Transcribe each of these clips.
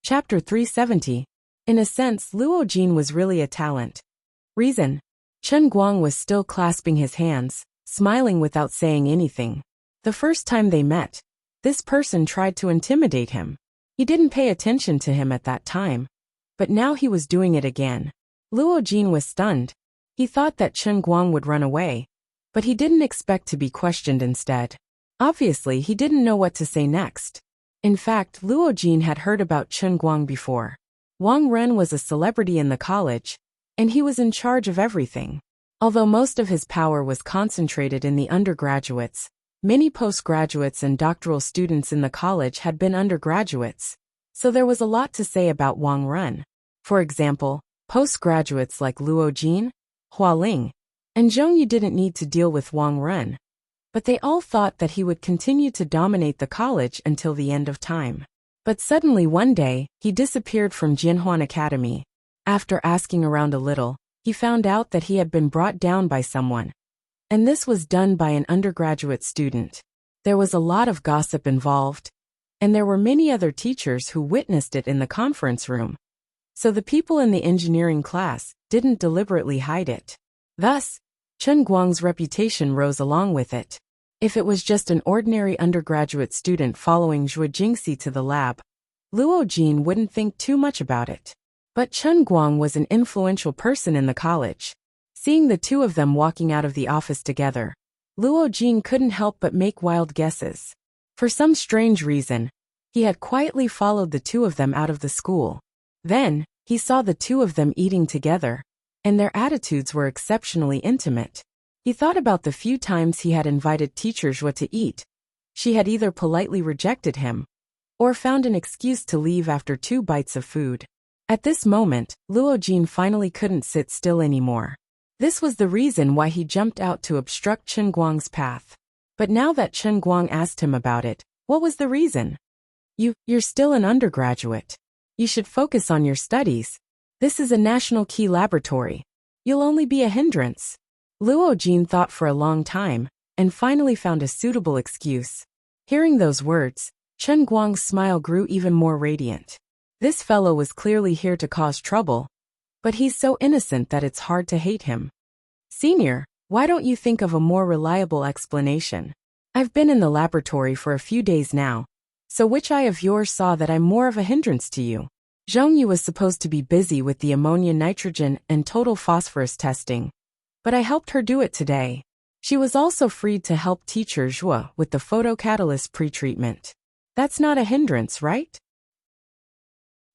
Chapter 370. In a sense, Luo Jin was really a talent. Reason. Chen Guang was still clasping his hands, smiling without saying anything. The first time they met, this person tried to intimidate him. He didn't pay attention to him at that time, but now he was doing it again. Luo Jin was stunned. He thought that Chen Guang would run away, but he didn't expect to be questioned instead. Obviously, he didn't know what to say next. In fact, Luo Jin had heard about Chen Guang before. Wang Ren was a celebrity in the college, and he was in charge of everything. Although most of his power was concentrated in the undergraduates, many postgraduates and doctoral students in the college had been undergraduates, so there was a lot to say about Wang Ren. For example, postgraduates like Luo Jin, Hua Ling, and Zhong Yu didn't need to deal with Wang Ren, but they all thought that he would continue to dominate the college until the end of time. But suddenly one day, he disappeared from Jianhuan Academy. After asking around a little, he found out that he had been brought down by someone, and this was done by an undergraduate student. There was a lot of gossip involved, and there were many other teachers who witnessed it in the conference room. So the people in the engineering class didn't deliberately hide it. Thus, Chen Guang's reputation rose along with it. If it was just an ordinary undergraduate student following Zhuo Jingxi to the lab, Luo Jin wouldn't think too much about it. But Chen Guang was an influential person in the college. Seeing the two of them walking out of the office together, Luo Jin couldn't help but make wild guesses. For some strange reason, he had quietly followed the two of them out of the school. Then, he saw the two of them eating together, and their attitudes were exceptionally intimate. He thought about the few times he had invited teacher Zhuo to eat. She had either politely rejected him, or found an excuse to leave after 2 bites of food. At this moment, Luo Jin finally couldn't sit still anymore. This was the reason why he jumped out to obstruct Chen Guang's path. But now that Chen Guang asked him about it, what was the reason? You're still an undergraduate. You should focus on your studies. This is a national key laboratory. You'll only be a hindrance. Luo Jin thought for a long time, and finally found a suitable excuse. Hearing those words, Chen Guang's smile grew even more radiant. This fellow was clearly here to cause trouble, but he's so innocent that it's hard to hate him. Senior, why don't you think of a more reliable explanation? I've been in the laboratory for a few days now, so which eye of yours saw that I'm more of a hindrance to you? Zhong Yu was supposed to be busy with the ammonia nitrogen and total phosphorus testing, but I helped her do it today. She was also freed to help teacher Zhuo with the photocatalyst pretreatment. That's not a hindrance, right?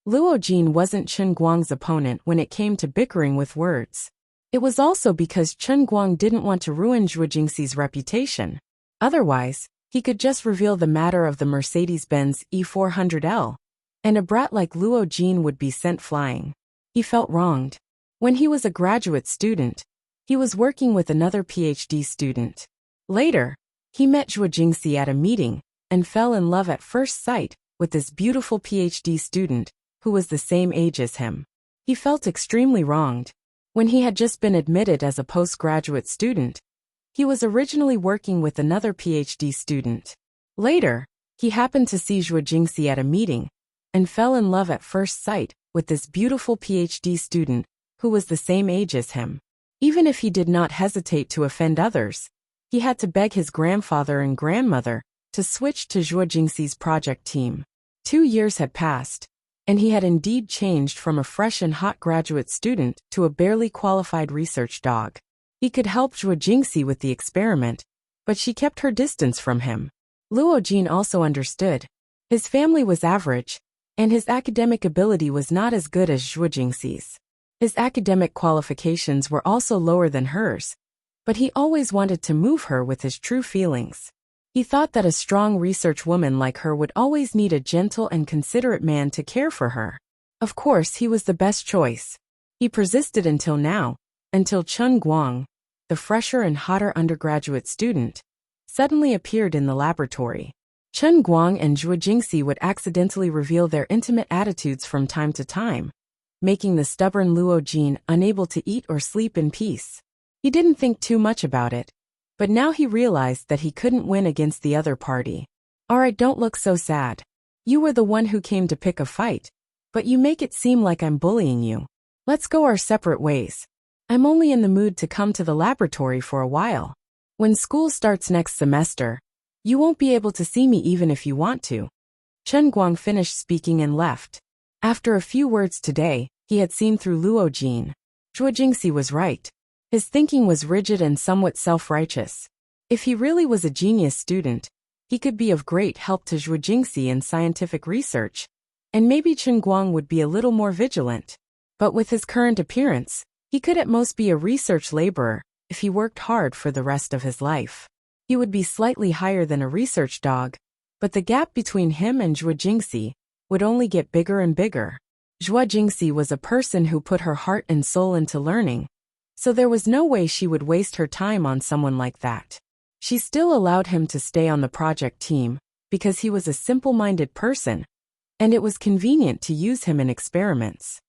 Luo Jin wasn't Chen Guang's opponent when it came to bickering with words. It was also because Chen Guang didn't want to ruin Zhuo Jingxi's reputation. Otherwise, he could just reveal the matter of the Mercedes-Benz E400L, and a brat like Luo Jin would be sent flying. He felt wronged. When he was a graduate student, he was working with another PhD student. Later, he met Zhuo Jingxi at a meeting and fell in love at first sight with this beautiful PhD student who was the same age as him. He felt extremely wronged. When he had just been admitted as a postgraduate student, he was originally working with another PhD student. Later, he happened to see Zhuo Jingxi at a meeting and fell in love at first sight with this beautiful PhD student who was the same age as him. Even if he did not hesitate to offend others, he had to beg his grandfather and grandmother to switch to Zhuo Jingxi's project team. 2 years had passed, and he had indeed changed from a fresh and hot graduate student to a barely qualified research dog. He could help Zhuo Jingxi with the experiment, but she kept her distance from him. Luo Jin also understood. His family was average, and his academic ability was not as good as Zhuo Jingxi's. His academic qualifications were also lower than hers, but he always wanted to move her with his true feelings. He thought that a strong research woman like her would always need a gentle and considerate man to care for her. Of course, he was the best choice. He persisted until now, until Chen Guang, the fresher and hotter undergraduate student, suddenly appeared in the laboratory. Chen Guang and Zhuo Jingxi would accidentally reveal their intimate attitudes from time to time, making the stubborn Luo Jin unable to eat or sleep in peace. He didn't think too much about it, but now he realized that he couldn't win against the other party. Alright, don't look so sad. You were the one who came to pick a fight, But you make it seem like I'm bullying you. Let's go our separate ways. I'm only in the mood to come to the laboratory for a while. When school starts next semester, you won't be able to see me even if you want to. Chen Guang finished speaking and left. After a few words today, he had seen through Luo Jin. Zhuo Jingxi was right. His thinking was rigid and somewhat self-righteous. If he really was a genius student, he could be of great help to Zhuo Jingxi in scientific research, and maybe Chen Guang would be a little more vigilant. But with his current appearance, he could at most be a research laborer if he worked hard for the rest of his life. He would be slightly higher than a research dog, but the gap between him and Zhuo Jingxi would only get bigger and bigger. Zhuo Jingxi was a person who put her heart and soul into learning, so there was no way she would waste her time on someone like that. She still allowed him to stay on the project team because he was a simple-minded person, and it was convenient to use him in experiments.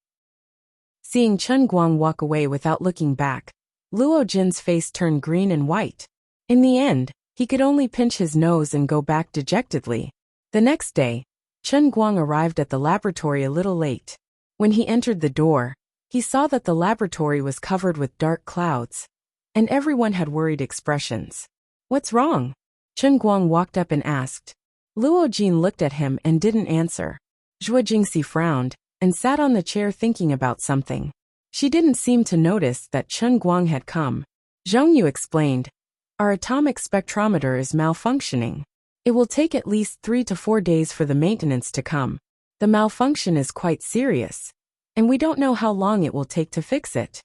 Seeing Chen Guang walk away without looking back, Luo Jin's face turned green and white. In the end, he could only pinch his nose and go back dejectedly. The next day, Chen Guang arrived at the laboratory a little late. When he entered the door, he saw that the laboratory was covered with dark clouds, and everyone had worried expressions. What's wrong? Chen Guang walked up and asked. Luo Jin looked at him and didn't answer. Zhuo Jingxi frowned and sat on the chair thinking about something. She didn't seem to notice that Chen Guang had come. Zhongyu explained, "Our atomic spectrometer is malfunctioning. It will take at least 3 to 4 days for the maintenance to come. The malfunction is quite serious, and we don't know how long it will take to fix it."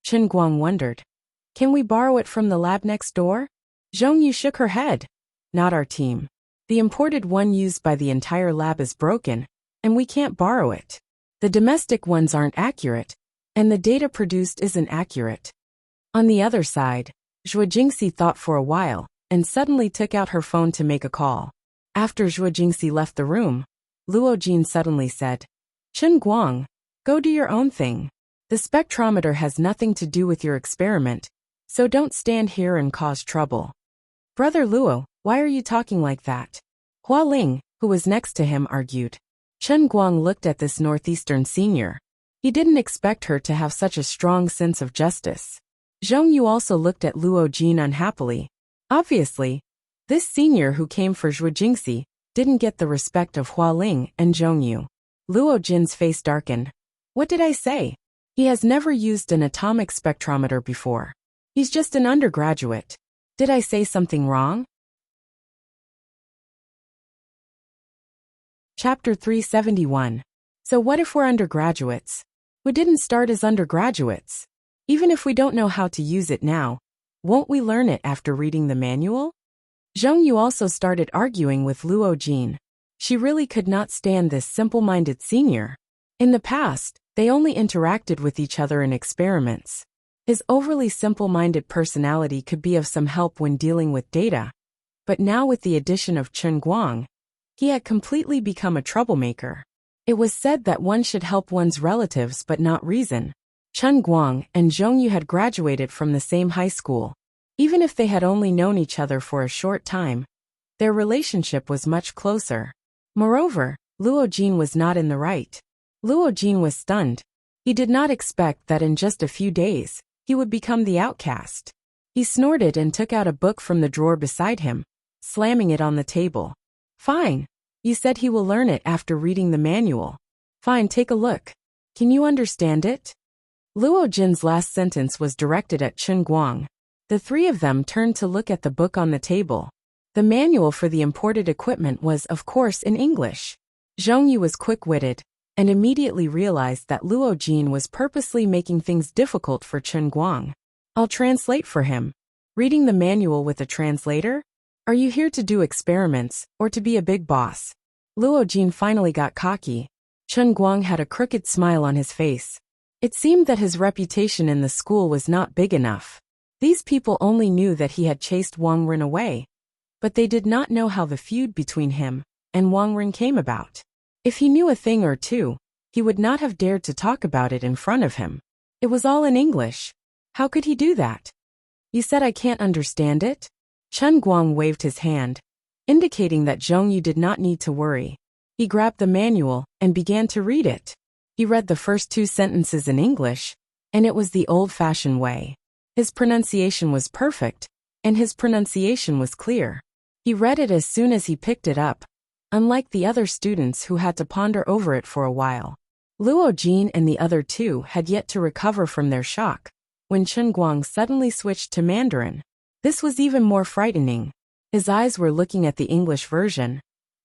Chen Guang wondered, "Can we borrow it from the lab next door?" Zhongyu shook her head. "Not our team. The imported one used by the entire lab is broken, and we can't borrow it. The domestic ones aren't accurate, and the data produced isn't accurate." On the other side, Zhuo Jingxi thought for a while, and suddenly took out her phone to make a call. After Zhuo Jingxi left the room, Luo Jin suddenly said, "Chen Guang, go do your own thing. The spectrometer has nothing to do with your experiment, so don't stand here and cause trouble." "Brother Luo, why are you talking like that?" Hua Ling, who was next to him, argued. Chen Guang looked at this northeastern senior. He didn't expect her to have such a strong sense of justice. Zhongyu also looked at Luo Jin unhappily. Obviously, this senior who came for Zhuo Jingxi didn't get the respect of Hua Ling and Zhongyu. Luo Jin's face darkened. "What did I say? He has never used an atomic spectrometer before. He's just an undergraduate. Did I say something wrong?" Chapter 371. So what if we're undergraduates? We didn't start as undergraduates. Even if we don't know how to use it now, won't we learn it after reading the manual? Zhongyu also started arguing with Luo Jin. She really could not stand this simple-minded senior. In the past, they only interacted with each other in experiments. His overly simple-minded personality could be of some help when dealing with data, but now with the addition of Chen Guang, he had completely become a troublemaker. It was said that one should help one's relatives but not reason. Chen Guang and Zhongyu had graduated from the same high school. Even if they had only known each other for a short time, their relationship was much closer. Moreover, Luo Jin was not in the right. Luo Jin was stunned. He did not expect that in just a few days, he would become the outcast. He snorted and took out a book from the drawer beside him, slamming it on the table. "Fine. You said he will learn it after reading the manual. Fine, take a look. Can you understand it?" Luo Jin's last sentence was directed at Chen Guang. The three of them turned to look at the book on the table. The manual for the imported equipment was, of course, in English. Zhongyu was quick-witted and immediately realized that Luo Jin was purposely making things difficult for Chen Guang. "I'll translate for him." Reading the manual with a translator? Are you here to do experiments, or to be a big boss? Luo Jin finally got cocky. Chen Guang had a crooked smile on his face. It seemed that his reputation in the school was not big enough. These people only knew that he had chased Wang Rin away, but they did not know how the feud between him and Wang Rin came about. If he knew a thing or two, he would not have dared to talk about it in front of him. It was all in English. How could he do that? "You said I can't understand it?" Chen Guang waved his hand, indicating that Zhongyu did not need to worry. He grabbed the manual and began to read it. He read the first 2 sentences in English, and it was the old-fashioned way. His pronunciation was perfect, and his pronunciation was clear. He read it as soon as he picked it up, unlike the other students who had to ponder over it for a while. Luo Jin and the other 2 had yet to recover from their shock when Chen Guang suddenly switched to Mandarin. This was even more frightening. His eyes were looking at the English version,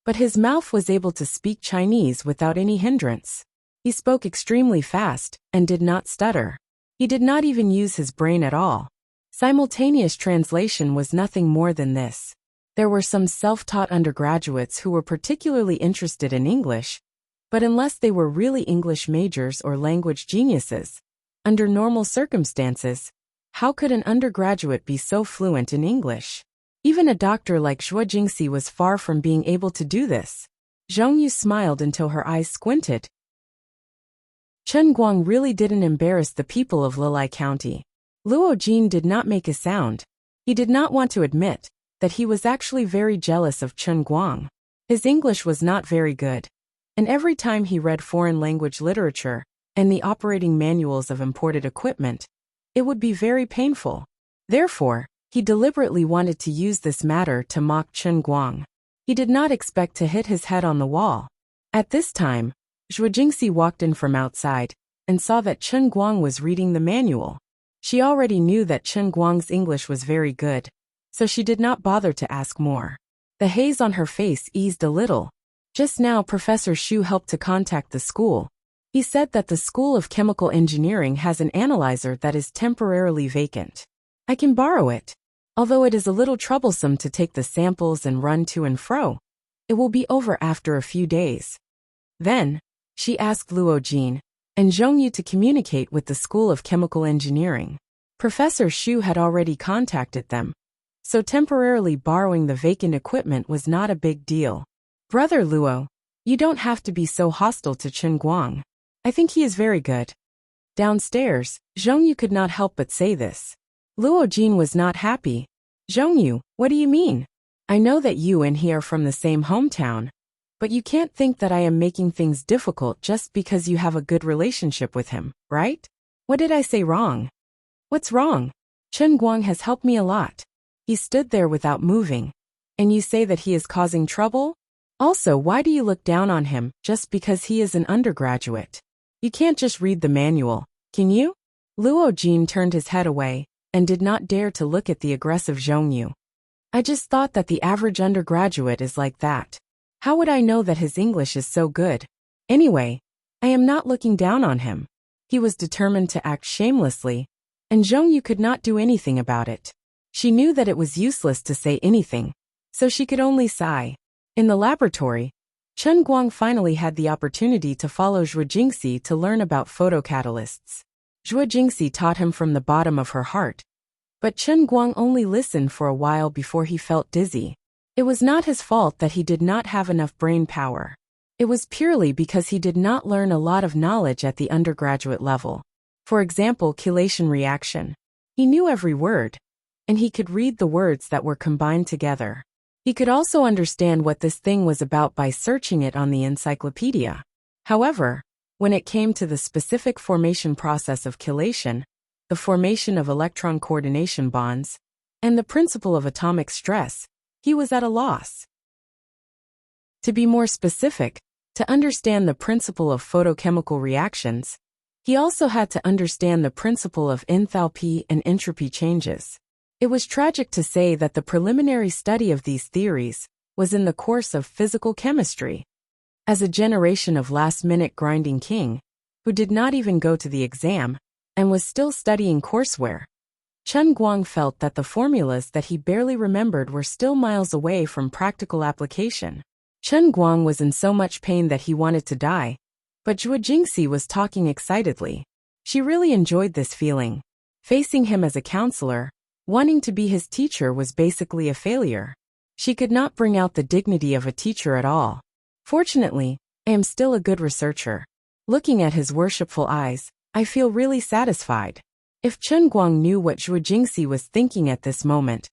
but his mouth was able to speak Chinese without any hindrance. He spoke extremely fast and did not stutter. He did not even use his brain at all. Simultaneous translation was nothing more than this. There were some self-taught undergraduates who were particularly interested in English, but unless they were really English majors or language geniuses, under normal circumstances, how could an undergraduate be so fluent in English? Even a doctor like Zhuo Jingxi was far from being able to do this. Zhong Yu smiled until her eyes squinted. Chen Guang really didn't embarrass the people of Lilai County. Luo Jin did not make a sound. He did not want to admit that he was actually very jealous of Chen Guang. His English was not very good, and every time he read foreign language literature and the operating manuals of imported equipment, it would be very painful. Therefore, he deliberately wanted to use this matter to mock Chen Guang. He did not expect to hit his head on the wall. At this time, Zhuo Jingxi walked in from outside and saw that Chen Guang was reading the manual. She already knew that Chen Guang's English was very good, so she did not bother to ask more. The haze on her face eased a little. Just now Professor Xu helped to contact the school. He said that the School of Chemical Engineering has an analyzer that is temporarily vacant. I can borrow it. Although it is a little troublesome to take the samples and run to and fro, it will be over after a few days. Then, she asked Luo Jin and Zhong Yu to communicate with the School of Chemical Engineering. Professor Xu had already contacted them, so temporarily borrowing the vacant equipment was not a big deal. Brother Luo, you don't have to be so hostile to Chen Guang. I think he is very good. Downstairs, Zhong Yu could not help but say this. Luo Jin was not happy. Zhong Yu, what do you mean? I know that you and he are from the same hometown, but you can't think that I am making things difficult just because you have a good relationship with him, right? What did I say wrong? What's wrong? Chen Guang has helped me a lot. He stood there without moving. And you say that he is causing trouble? Also, why do you look down on him just because he is an undergraduate? You can't just read the manual, can you? Luo Jin turned his head away and did not dare to look at the aggressive Zhong Yu. I just thought that the average undergraduate is like that. How would I know that his English is so good? Anyway, I am not looking down on him. He was determined to act shamelessly, and Zhong Yu could not do anything about it. She knew that it was useless to say anything, so she could only sigh. In the laboratory, Chen Guang finally had the opportunity to follow Zhuo Jingxi to learn about photocatalysts. Zhuo Jingxi taught him from the bottom of her heart, but Chen Guang only listened for a while before he felt dizzy. It was not his fault that he did not have enough brain power. It was purely because he did not learn a lot of knowledge at the undergraduate level. For example, chelation reaction. He knew every word, and he could read the words that were combined together. He could also understand what this thing was about by searching it on the encyclopedia. However, when it came to the specific formation process of chelation, the formation of electron coordination bonds, and the principle of atomic stress, he was at a loss. To be more specific, to understand the principle of photochemical reactions, he also had to understand the principle of enthalpy and entropy changes. It was tragic to say that the preliminary study of these theories was in the course of physical chemistry. As a generation of last-minute grinding king, who did not even go to the exam, and was still studying courseware, Chen Guang felt that the formulas that he barely remembered were still miles away from practical application. Chen Guang was in so much pain that he wanted to die, but Zhuo Jingxi was talking excitedly. She really enjoyed this feeling. Facing him as a counselor, wanting to be his teacher was basically a failure. She could not bring out the dignity of a teacher at all. Fortunately, I am still a good researcher. Looking at his worshipful eyes, I feel really satisfied. If Chen Guang knew what Zhuo Jingxi was thinking at this moment,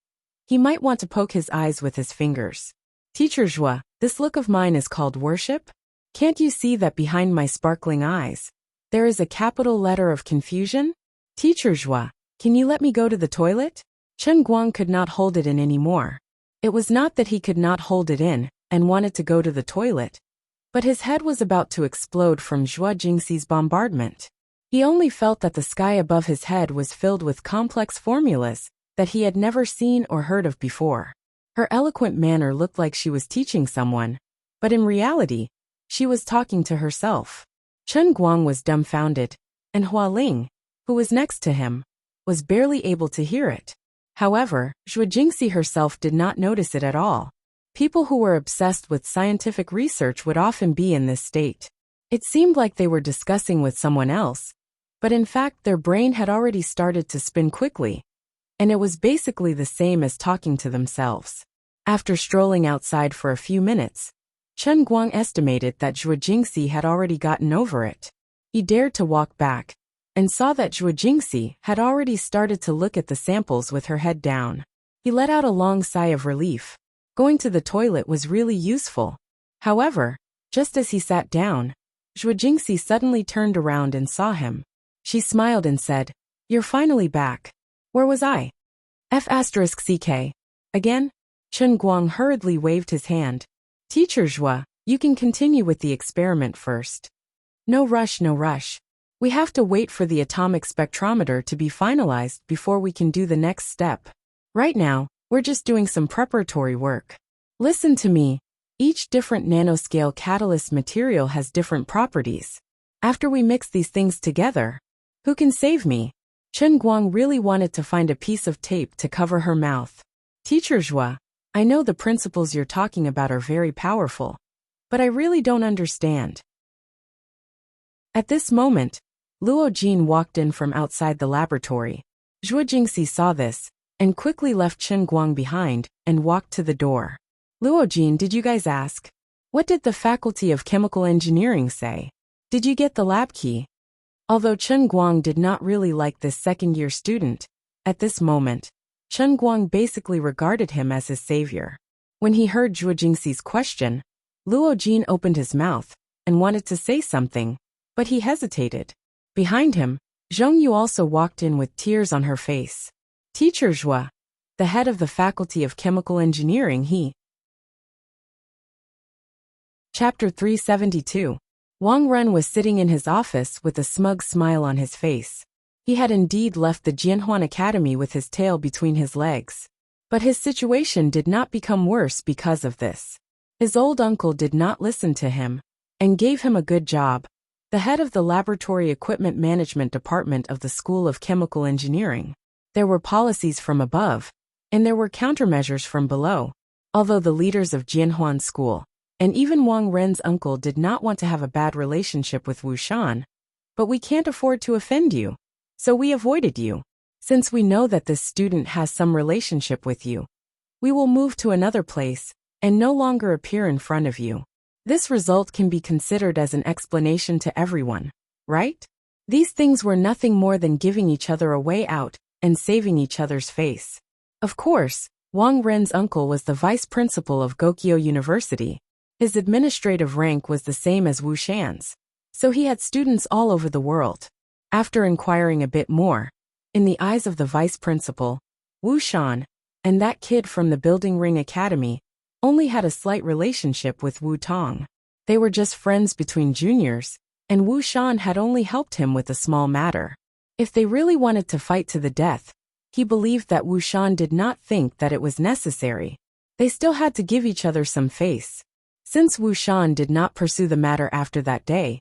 he might want to poke his eyes with his fingers. Teacher Zhua, this look of mine is called worship? Can't you see that behind my sparkling eyes, there is a capital letter of confusion? Teacher Zhua, can you let me go to the toilet? Chen Guang could not hold it in anymore. It was not that he could not hold it in and wanted to go to the toilet, but his head was about to explode from Zhua Jingxi's bombardment. He only felt that the sky above his head was filled with complex formulas that he had never seen or heard of before. Her eloquent manner looked like she was teaching someone, but in reality, she was talking to herself. Chen Guang was dumbfounded, and Hua Ling, who was next to him, was barely able to hear it. However, Zhua Jingxi herself did not notice it at all. People who were obsessed with scientific research would often be in this state. It seemed like they were discussing with someone else, but in fact their brain had already started to spin quickly, and it was basically the same as talking to themselves. After strolling outside for a few minutes, Chen Guang estimated that Zhua Jingxi had already gotten over it. He dared to walk back, and saw that Zhua Jingxi had already started to look at the samples with her head down. He let out a long sigh of relief. Going to the toilet was really useful. However, just as he sat down, Zhua Jingxi suddenly turned around and saw him. She smiled and said, "You're finally back. Where was I?" F***CK. Again? Chen Guang hurriedly waved his hand. Teacher Zhua, you can continue with the experiment first. No rush, no rush. We have to wait for the atomic spectrometer to be finalized before we can do the next step. Right now, we're just doing some preparatory work. Listen to me. Each different nanoscale catalyst material has different properties. After we mix these things together, who can save me? Chen Guang really wanted to find a piece of tape to cover her mouth. Teacher Zhua, I know the principles you're talking about are very powerful, but I really don't understand. At this moment, Luo Jin walked in from outside the laboratory. Zhua Jingxi saw this, and quickly left Chen Guang behind, and walked to the door. Luo Jin, did you guys ask? What did the Faculty of Chemical Engineering say? Did you get the lab key? Although Chen Guang did not really like this second-year student, at this moment, Chen Guang basically regarded him as his savior. When he heard Zhua Jingxi's question, Luo Jin opened his mouth and wanted to say something, but he hesitated. Behind him, Zhong Yu also walked in with tears on her face. Teacher Zhua, the head of the Faculty of Chemical Engineering, he. Chapter 372. Wang Ren was sitting in his office with a smug smile on his face. He had indeed left the Jianhuan Academy with his tail between his legs. But his situation did not become worse because of this. His old uncle did not listen to him, and gave him a good job. The head of the Laboratory Equipment Management Department of the School of Chemical Engineering. There were policies from above, and there were countermeasures from below. Although the leaders of Jianhuan School, and even Wang Ren's uncle did not want to have a bad relationship with Wu Shan, but we can't afford to offend you. So we avoided you. Since we know that this student has some relationship with you, we will move to another place and no longer appear in front of you. This result can be considered as an explanation to everyone, right? These things were nothing more than giving each other a way out and saving each other's face. Of course, Wang Ren's uncle was the vice principal of Gokyo University. His administrative rank was the same as Wu Shan's, so he had students all over the world. After inquiring a bit more, in the eyes of the vice principal, Wu Shan, and that kid from the Building Ring Academy, only had a slight relationship with Wu Tong. They were just friends between juniors, and Wu Shan had only helped him with a small matter. If they really wanted to fight to the death, he believed that Wu Shan did not think that it was necessary. They still had to give each other some face. Since Wu Shan did not pursue the matter after that day,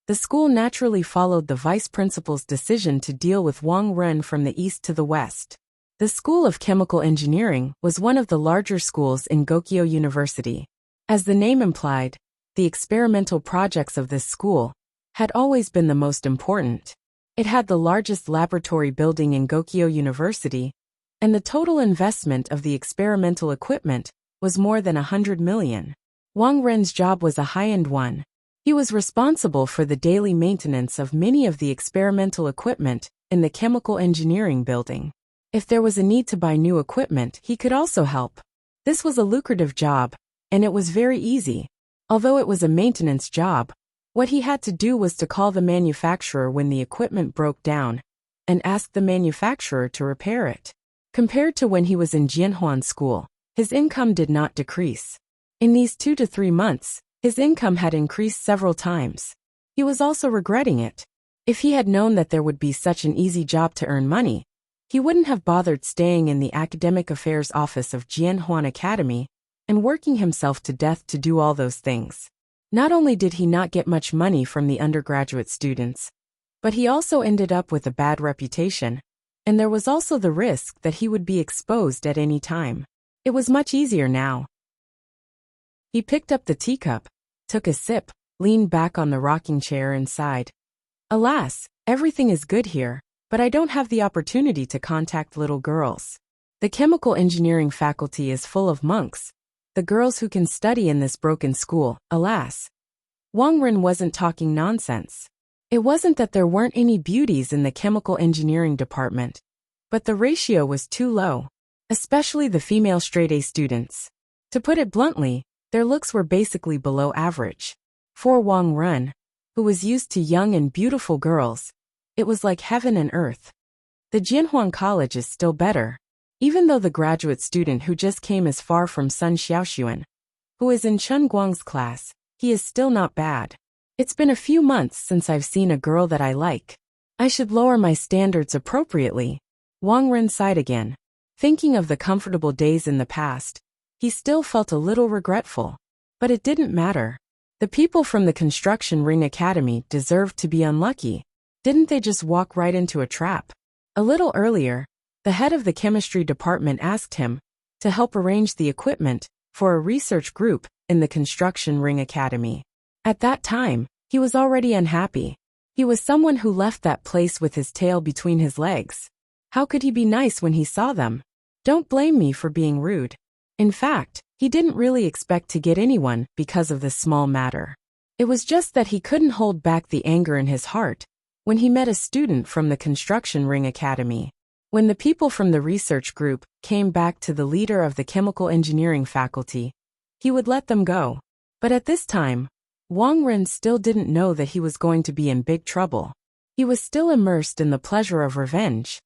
the school naturally followed the vice principal's decision to deal with Wang Ren from the east to the west. The School of Chemical Engineering was one of the larger schools in Gokyo University. As the name implied, the experimental projects of this school had always been the most important. It had the largest laboratory building in Gokyo University, and the total investment of the experimental equipment was more than 100 million. Wang Ren's job was a high-end one. He was responsible for the daily maintenance of many of the experimental equipment in the chemical engineering building. If there was a need to buy new equipment, he could also help. This was a lucrative job, and it was very easy. Although it was a maintenance job, what he had to do was to call the manufacturer when the equipment broke down and ask the manufacturer to repair it. Compared to when he was in Jianhuan school, his income did not decrease. In these 2 to 3 months, his income had increased several times. He was also regretting it. If he had known that there would be such an easy job to earn money, he wouldn't have bothered staying in the academic affairs office of Jianhuan Academy and working himself to death to do all those things. Not only did he not get much money from the undergraduate students, but he also ended up with a bad reputation, and there was also the risk that he would be exposed at any time. It was much easier now. He picked up the teacup, took a sip, leaned back on the rocking chair and sighed. Alas, everything is good here, but I don't have the opportunity to contact little girls. The chemical engineering faculty is full of monks, the girls who can study in this broken school, alas. Wang Ren wasn't talking nonsense. It wasn't that there weren't any beauties in the chemical engineering department, but the ratio was too low, especially the female straight-A students. To put it bluntly, their looks were basically below average. For Wang Ren, who was used to young and beautiful girls, it was like heaven and earth. The Jianhuan College is still better, even though the graduate student who just came is far from Sun Xiaoxuan, who is in Chen Guang's class, he is still not bad. It's been a few months since I've seen a girl that I like. I should lower my standards appropriately. Wang Ren sighed again. Thinking of the comfortable days in the past, he still felt a little regretful. But it didn't matter. The people from the Construction Ring Academy deserved to be unlucky. Didn't they just walk right into a trap? A little earlier, the head of the chemistry department asked him to help arrange the equipment for a research group in the Construction Ring Academy. At that time, he was already unhappy. He was someone who left that place with his tail between his legs. How could he be nice when he saw them? Don't blame me for being rude. In fact, he didn't really expect to get anyone because of this small matter. It was just that he couldn't hold back the anger in his heart when he met a student from the Construction Ring Academy. When the people from the research group came back to the leader of the chemical engineering faculty, he would let them go. But at this time, Wang Ren still didn't know that he was going to be in big trouble. He was still immersed in the pleasure of revenge.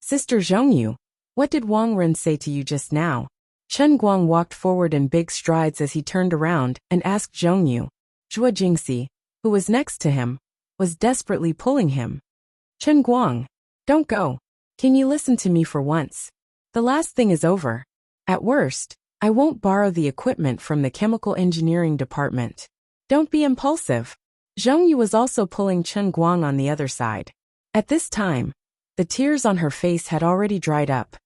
Sister Zhongyu, what did Wang Ren say to you just now? Chen Guang walked forward in big strides as he turned around and asked Zhongyu. Zhuo Jingxi, who was next to him, was desperately pulling him. Chen Guang, don't go. Can you listen to me for once? The last thing is over. At worst, I won't borrow the equipment from the chemical engineering department. Don't be impulsive. Zhongyu was also pulling Chen Guang on the other side. At this time, the tears on her face had already dried up.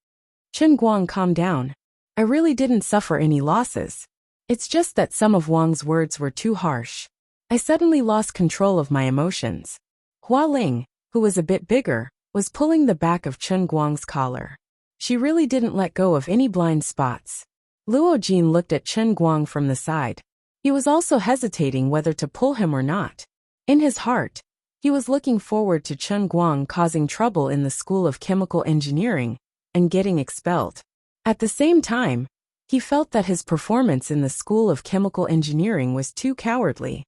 Chen Guang, calm down. I really didn't suffer any losses. It's just that some of Wang's words were too harsh. I suddenly lost control of my emotions. Hua Ling, who was a bit bigger, was pulling the back of Chen Guang's collar. She really didn't let go of any blind spots. Luo Jin looked at Chen Guang from the side. He was also hesitating whether to pull him or not. In his heart, he was looking forward to Chen Guang causing trouble in the School of Chemical Engineering and getting expelled. At the same time, he felt that his performance in the School of Chemical Engineering was too cowardly.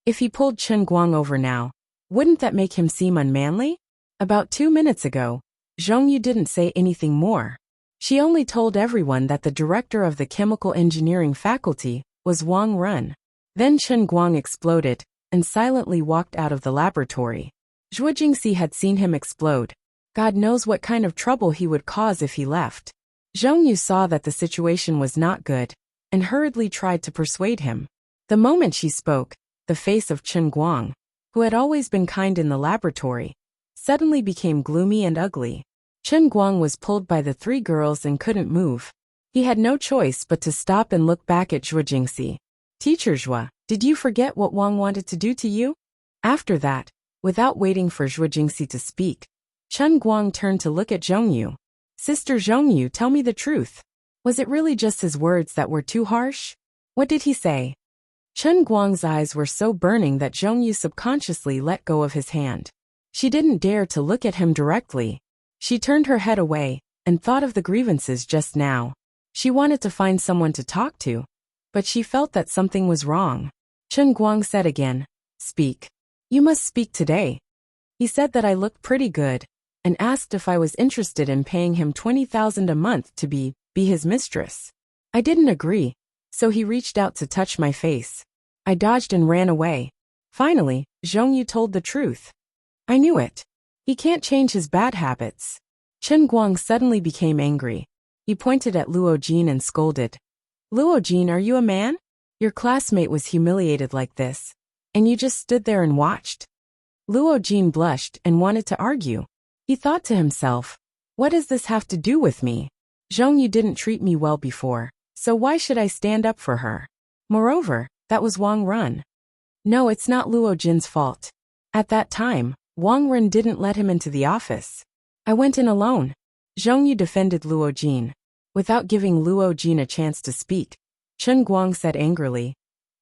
If he pulled Chen Guang over now, wouldn't that make him seem unmanly? About 2 minutes ago, Zhongyu didn't say anything more. She only told everyone that the director of the chemical engineering faculty was Wang Ren. Then Chen Guang exploded and silently walked out of the laboratory. Zhuo Jingxi had seen him explode. God knows what kind of trouble he would cause if he left. Zhongyu saw that the situation was not good and hurriedly tried to persuade him. The moment she spoke, the face of Chen Guang, who had always been kind in the laboratory, suddenly became gloomy and ugly. Chen Guang was pulled by the 3 girls and couldn't move. He had no choice but to stop and look back at Zhuo Jingxi. Teacher Zhuo, did you forget what Wang wanted to do to you? After that, without waiting for Zhuo Jingxi to speak, Chen Guang turned to look at Zhongyu. Sister Zhongyu, tell me the truth. Was it really just his words that were too harsh? What did he say? Chen Guang's eyes were so burning that Zhongyu subconsciously let go of his hand. She didn't dare to look at him directly. She turned her head away and thought of the grievances just now. She wanted to find someone to talk to, but she felt that something was wrong. Chen Guang said again, "Speak. You must speak today." He said that I looked pretty good, and asked if I was interested in paying him 20,000 a month to be his mistress. I didn't agree, so he reached out to touch my face. I dodged and ran away. Finally, Zhongyu told the truth. I knew it. He can't change his bad habits. Chen Guang suddenly became angry. He pointed at Luo Jin and scolded. "Luo Jin, are you a man? Your classmate was humiliated like this, and you just stood there and watched." Luo Jin blushed and wanted to argue. He thought to himself, what does this have to do with me? Zhongyu didn't treat me well before, so why should I stand up for her? Moreover, that was Wang Run. No, it's not Luo Jin's fault. At that time, Wang Run didn't let him into the office. I went in alone. Zhongyu defended Luo Jin. Without giving Luo Jin a chance to speak, Chen Guang said angrily,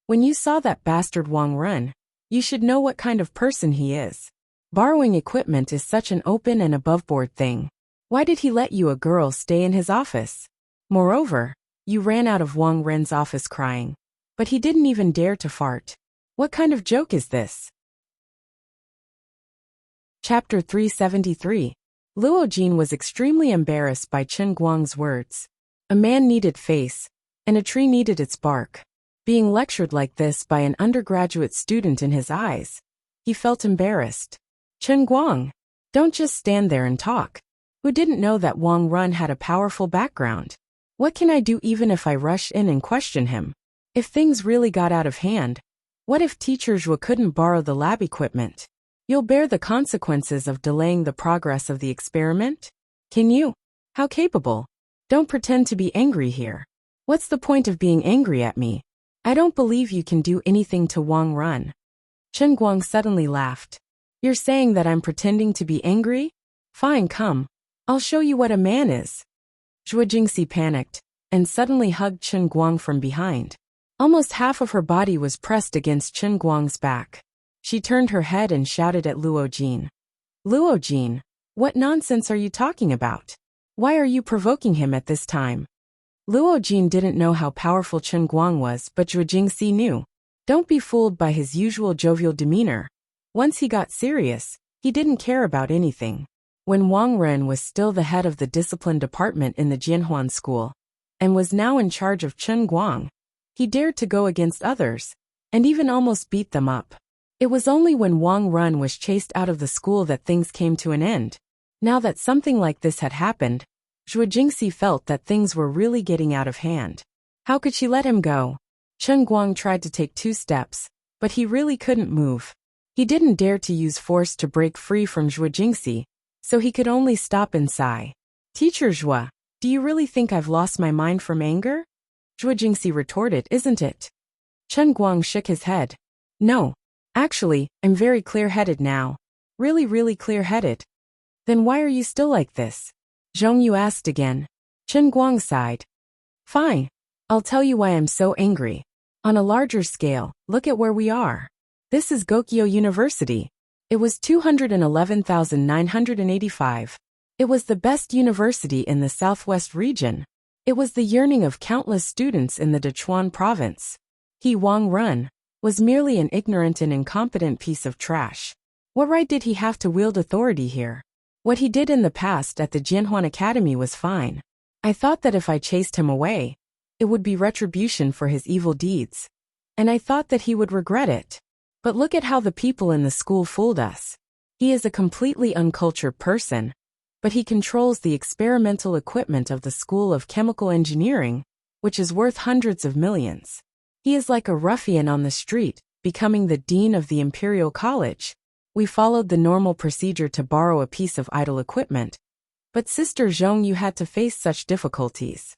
"When you saw that bastard Wang Run, you should know what kind of person he is. Borrowing equipment is such an open and above-board thing. Why did he let you, a girl, stay in his office? Moreover, you ran out of Wang Ren's office crying, but he didn't even dare to fart. What kind of joke is this?" Chapter 373. Luo Jin was extremely embarrassed by Chen Guang's words. A man needed face, and a tree needed its bark. Being lectured like this by an undergraduate student in his eyes, he felt embarrassed. "Chen Guang, don't just stand there and talk. Who didn't know that Wang Run had a powerful background? What can I do even if I rush in and question him? If things really got out of hand, what if Teacher Zhua couldn't borrow the lab equipment? You'll bear the consequences of delaying the progress of the experiment? Can you? How capable? Don't pretend to be angry here. What's the point of being angry at me? I don't believe you can do anything to Wang Run." Chen Guang suddenly laughed. "You're saying that I'm pretending to be angry? Fine, come. I'll show you what a man is." Zhua Jingxi panicked, and suddenly hugged Chen Guang from behind. Almost half of her body was pressed against Chen Guang's back. She turned her head and shouted at Luo Jin. "Luo Jin, what nonsense are you talking about? Why are you provoking him at this time?" Luo Jin didn't know how powerful Chen Guang was, but Zhua Jingxi knew. Don't be fooled by his usual jovial demeanor. Once he got serious, he didn't care about anything. When Wang Ren was still the head of the discipline department in the Jianhuan school, and was now in charge of Chen Guang, he dared to go against others, and even almost beat them up. It was only when Wang Run was chased out of the school that things came to an end. Now that something like this had happened, Zhua Jingxi felt that things were really getting out of hand. How could she let him go? Chen Guang tried to take 2 steps, but he really couldn't move. He didn't dare to use force to break free from Zhua Jingxi, so he could only stop and sigh. "Teacher Zhua, do you really think I've lost my mind from anger?" Zhua Jingxi retorted, "Isn't it?" Chen Guang shook his head. "No. Actually, I'm very clear-headed now. Really clear-headed." "Then why are you still like this?" Zhongyu asked again. Chen Guang sighed. "Fine. I'll tell you why I'm so angry. On a larger scale, look at where we are. This is Gokyo University. It was 211,985. It was the best university in the southwest region. It was the yearning of countless students in the Dechuan province. He, Wang Run, was merely an ignorant and incompetent piece of trash. What right did he have to wield authority here? What he did in the past at the Jianhuan Academy was fine. I thought that if I chased him away, it would be retribution for his evil deeds. And I thought that he would regret it. But look at how the people in the school fooled us. He is a completely uncultured person, but he controls the experimental equipment of the School of Chemical Engineering, which is worth hundreds of millions. He is like a ruffian on the street, becoming the dean of the Imperial College. We followed the normal procedure to borrow a piece of idle equipment, but Sister Zhong, you had to face such difficulties.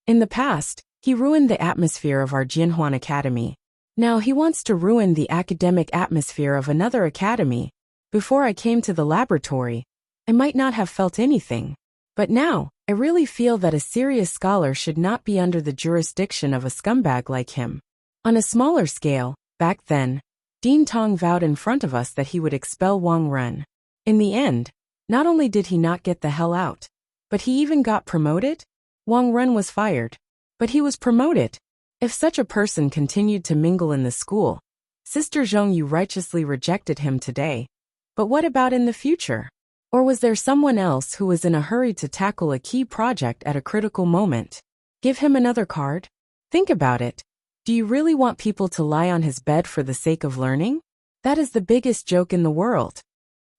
In the past, he ruined the atmosphere of our Jianhuan Academy. Now he wants to ruin the academic atmosphere of another academy. Before I came to the laboratory, I might not have felt anything. But now, I really feel that a serious scholar should not be under the jurisdiction of a scumbag like him. On a smaller scale, back then, Dean Tong vowed in front of us that he would expel Wang Run. In the end, not only did he not get the hell out, but he even got promoted? Wang Ren was fired. But he was promoted. If such a person continued to mingle in the school, Sister Zhongyu righteously rejected him today. But what about in the future? Or was there someone else who was in a hurry to tackle a key project at a critical moment? Give him another card? Think about it. Do you really want people to lie on his bed for the sake of learning? That is the biggest joke in the world.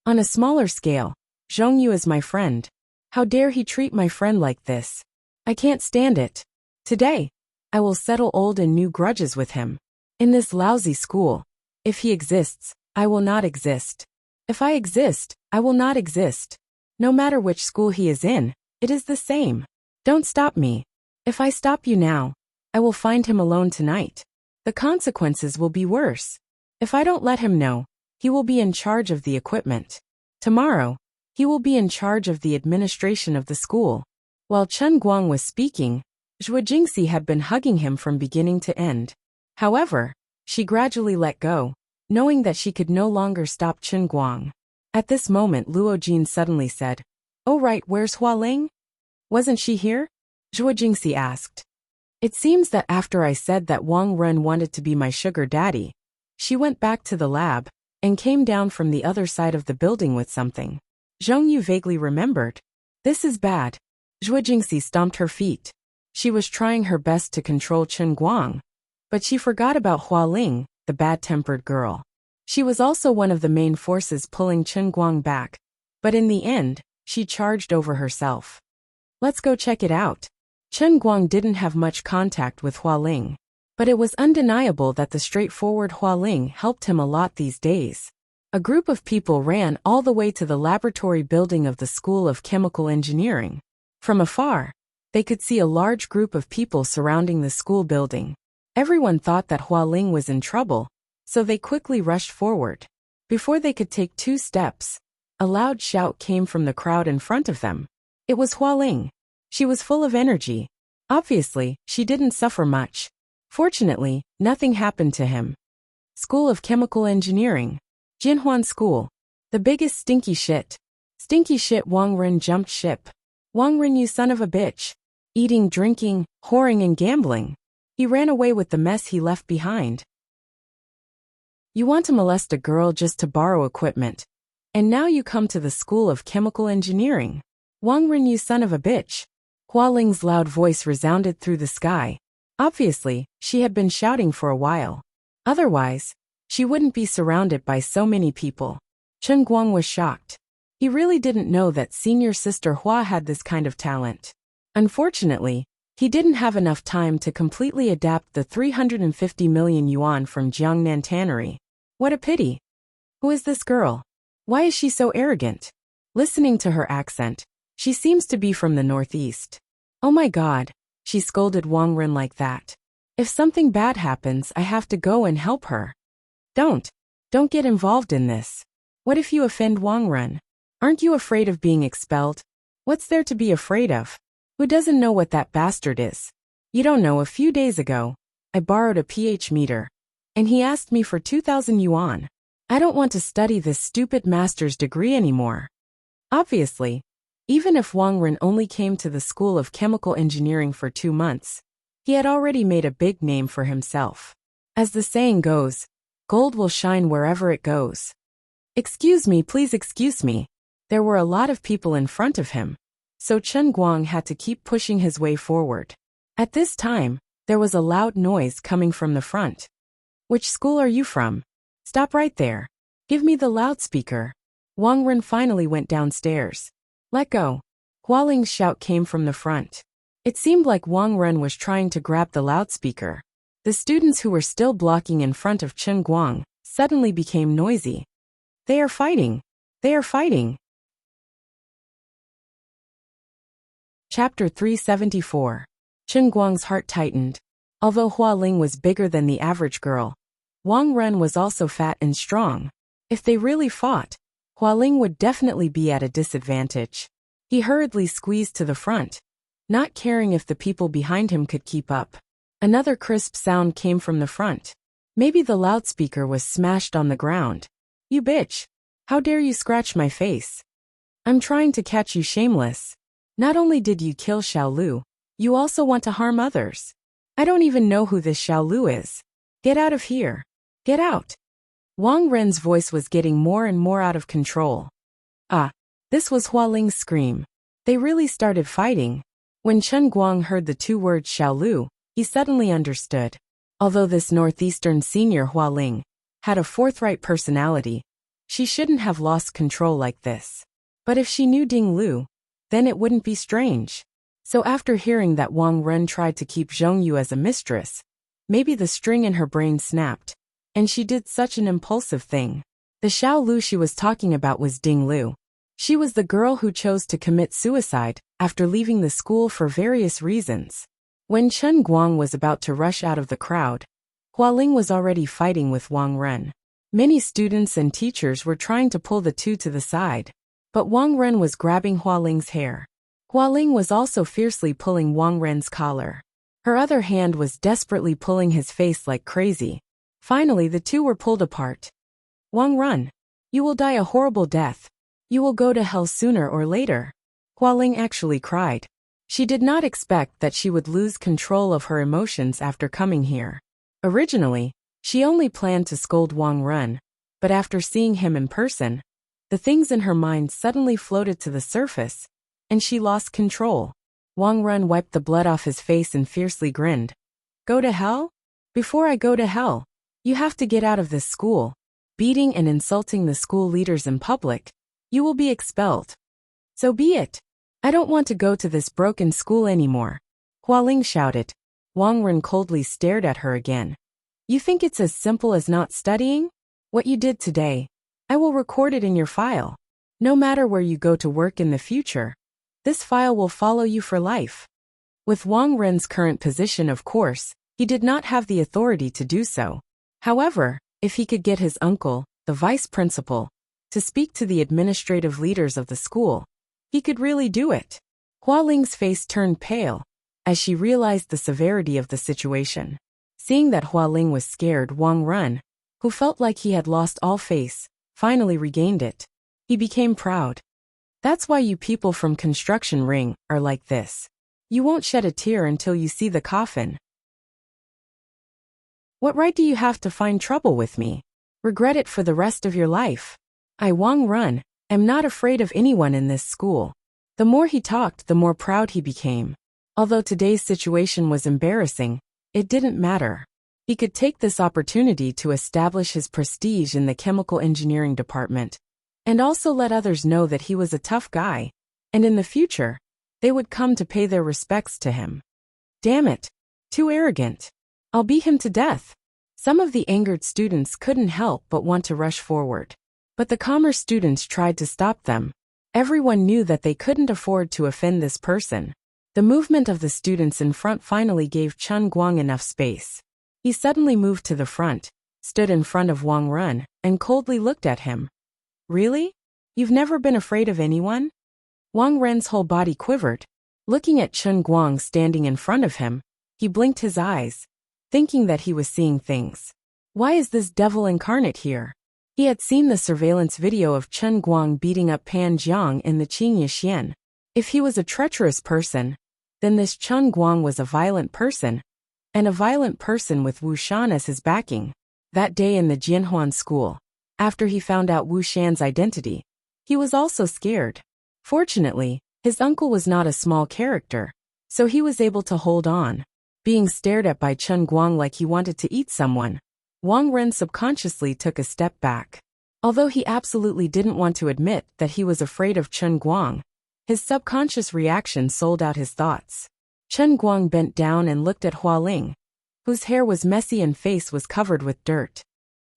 On a smaller scale, Zhongyu is my friend. How dare he treat my friend like this? I can't stand it. Today, I will settle old and new grudges with him. In this lousy school, if he exists, I will not exist. If I exist, I will not exist. No matter which school he is in, it is the same. Don't stop me. If I stop you now, I will find him alone tonight. The consequences will be worse. If I don't let him know, he will be in charge of the equipment. Tomorrow, he will be in charge of the administration of the school. While Chen Guang was speaking, Zhuo Jingxi had been hugging him from beginning to end. However, she gradually let go, knowing that she could no longer stop Chen Guang. At this moment Luo Jin suddenly said, "Oh right, where's Hua Ling? Wasn't she here?" Zhuo Jingxi asked. It seems that after I said that Wang Ren wanted to be my sugar daddy, she went back to the lab, and came down from the other side of the building with something. Zhongyu vaguely remembered. This is bad. Zhuo Jingxi stomped her feet. She was trying her best to control Chen Guang, but she forgot about Hua Ling, the bad-tempered girl. She was also one of the main forces pulling Chen Guang back, but in the end, she charged over herself. Let's go check it out. Chen Guang didn't have much contact with Hua Ling, but it was undeniable that the straightforward Hua Ling helped him a lot these days. A group of people ran all the way to the laboratory building of the School of Chemical Engineering. From afar, they could see a large group of people surrounding the school building. Everyone thought that Hua Ling was in trouble, so they quickly rushed forward. Before they could take 2 steps, a loud shout came from the crowd in front of them. It was Hua Ling. She was full of energy. Obviously, she didn't suffer much. Fortunately, nothing happened to him. School of Chemical Engineering. Jinhuan School. The biggest stinky shit. Stinky shit. Wang Ren jumped ship. Wang Ren, you son of a bitch. Eating, drinking, whoring and gambling. He ran away with the mess he left behind. You want to molest a girl just to borrow equipment. And now you come to the School of Chemical Engineering. Wang Ren, you son of a bitch. Hua Ling's loud voice resounded through the sky. Obviously, she had been shouting for a while. Otherwise, she wouldn't be surrounded by so many people. Chen Guang was shocked. He really didn't know that senior sister Hua had this kind of talent. Unfortunately, he didn't have enough time to completely adapt the 350 million yuan from Jiangnan Tannery. What a pity. Who is this girl? Why is she so arrogant? Listening to her accent, she seems to be from the northeast. Oh my god, she scolded Wang Ren like that. If something bad happens, I have to go and help her. Don't get involved in this. What if you offend Wang Ren? Aren't you afraid of being expelled? What's there to be afraid of? Who doesn't know what that bastard is? You don't know. A few days ago, I borrowed a pH meter, and he asked me for 2,000 yuan. I don't want to study this stupid master's degree anymore. Obviously, even if Wang Ren only came to the School of Chemical Engineering for 2 months, he had already made a big name for himself. As the saying goes, gold will shine wherever it goes. Excuse me, please excuse me. There were a lot of people in front of him, so Chen Guang had to keep pushing his way forward. At this time, there was a loud noise coming from the front. Which school are you from? Stop right there. Give me the loudspeaker. Wang Ren finally went downstairs. Let go. Hua Ling's shout came from the front. It seemed like Wang Ren was trying to grab the loudspeaker. The students who were still blocking in front of Chen Guang suddenly became noisy. They are fighting. They are fighting. Chapter 374. Chen Guang's heart tightened. Although Hua Ling was bigger than the average girl, Wang Ren was also fat and strong. If they really fought, Hua Ling would definitely be at a disadvantage. He hurriedly squeezed to the front, not caring if the people behind him could keep up. Another crisp sound came from the front. Maybe the loudspeaker was smashed on the ground. You bitch! How dare you scratch my face? I'm trying to catch you, shameless. Not only did you kill Xiaolu, You also want to harm others. I don't even know who this Xiao Lu is. Get out of here. Get out. Wang Ren's voice was getting more and more out of control. Ah, this was Hua Ling's scream. They really started fighting. When Chen Guang heard the two words Xiao Lu, he suddenly understood. Although this northeastern senior Hua Ling had a forthright personality, she shouldn't have lost control like this. But if she knew Ding Lu, then it wouldn't be strange. So after hearing that Wang Ren tried to keep Zhong Yu as a mistress, maybe the string in her brain snapped, and she did such an impulsive thing. The Xiao Lu she was talking about was Ding Lu. She was the girl who chose to commit suicide after leaving the school for various reasons. When Chen Guang was about to rush out of the crowd, Hua Ling was already fighting with Wang Ren. Many students and teachers were trying to pull the two to the side, but Wang Ren was grabbing Hua Ling's hair. Hua Ling was also fiercely pulling Wang Ren's collar. Her other hand was desperately pulling his face like crazy. Finally, the two were pulled apart. Wang Ren, you will die a horrible death. You will go to hell sooner or later. Hua Ling actually cried. She did not expect that she would lose control of her emotions after coming here. Originally, she only planned to scold Wang Ren, but after seeing him in person, the things in her mind suddenly floated to the surface, and she lost control. Wang Ren wiped the blood off his face and fiercely grinned. Go to hell? Before I go to hell, you have to get out of this school. Beating and insulting the school leaders in public, you will be expelled. So be it. I don't want to go to this broken school anymore. Hua Ling shouted. Wang Ren coldly stared at her again. You think it's as simple as not studying? What you did today, I will record it in your file. No matter where you go to work in the future, this file will follow you for life. With Wang Ren's current position, of course, he did not have the authority to do so. However, if he could get his uncle, the vice principal, to speak to the administrative leaders of the school, he could really do it. Hua Ling's face turned pale as she realized the severity of the situation. Seeing that Hua Ling was scared, Wang Ren, who felt like he had lost all face, finally regained it. He became proud. That's why you people from Construction Ring are like this. You won't shed a tear until you see the coffin. What right do you have to find trouble with me? Regret it for the rest of your life. I, Wang Ren, am not afraid of anyone in this school. The more he talked, the more proud he became. Although today's situation was embarrassing, it didn't matter. He could take this opportunity to establish his prestige in the chemical engineering department, and also let others know that he was a tough guy, and in the future, they would come to pay their respects to him. Damn it! Too arrogant. I'll beat him to death. Some of the angered students couldn't help but want to rush forward. But the commerce students tried to stop them. Everyone knew that they couldn't afford to offend this person. The movement of the students in front finally gave Chen Guang enough space. He suddenly moved to the front, stood in front of Wang Ren, and coldly looked at him. Really? You've never been afraid of anyone? Wang Ren's whole body quivered. Looking at Chen Guang standing in front of him, he blinked his eyes, thinking that he was seeing things. Why is this devil incarnate here? He had seen the surveillance video of Chen Guang beating up Pan Jiang in the Qing Yixian. If he was a treacherous person, then this Chen Guang was a violent person, and a violent person with Wu Shan as his backing. That day in the Jianhuan school, after he found out Wu Shan's identity, he was also scared. Fortunately, his uncle was not a small character, so he was able to hold on. Being stared at by Chen Guang like he wanted to eat someone, Wang Ren subconsciously took a step back. Although he absolutely didn't want to admit that he was afraid of Chen Guang, his subconscious reaction sold out his thoughts. Chen Guang bent down and looked at Hua Ling, whose hair was messy and face was covered with dirt.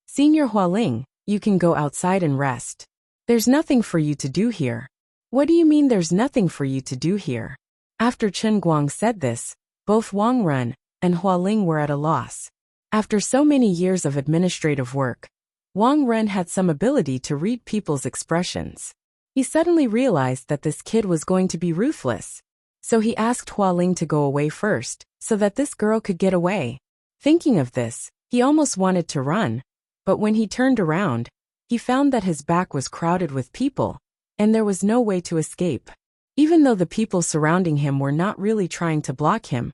Senior Hua Ling, you can go outside and rest. There's nothing for you to do here. What do you mean there's nothing for you to do here? After Chen Guang said this, both Wang Ren and Hua Ling were at a loss. After so many years of administrative work, Wang Ren had some ability to read people's expressions. He suddenly realized that this kid was going to be ruthless. So he asked Hua Ling to go away first, so that this girl could get away. Thinking of this, he almost wanted to run, but when he turned around, he found that his back was crowded with people, and there was no way to escape. Even though the people surrounding him were not really trying to block him,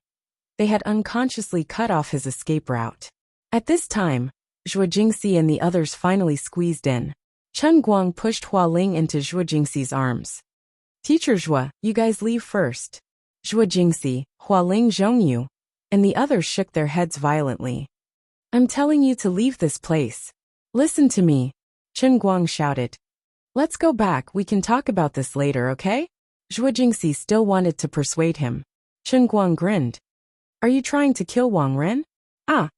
they had unconsciously cut off his escape route. At this time, Zhuo Jingxi and the others finally squeezed in. Chen Guang pushed Hua Ling into Zhuo Jingxi's arms. Teacher Zhuo, you guys leave first. Zhuo Jingxi, Hua Ling Zhongyu, and the others shook their heads violently. I'm telling you to leave this place. Listen to me, Chen Guang shouted. Let's go back, we can talk about this later, okay? Zhuo Jingxi still wanted to persuade him. Chen Guang grinned. Are you trying to kill Wang Ren? Ah.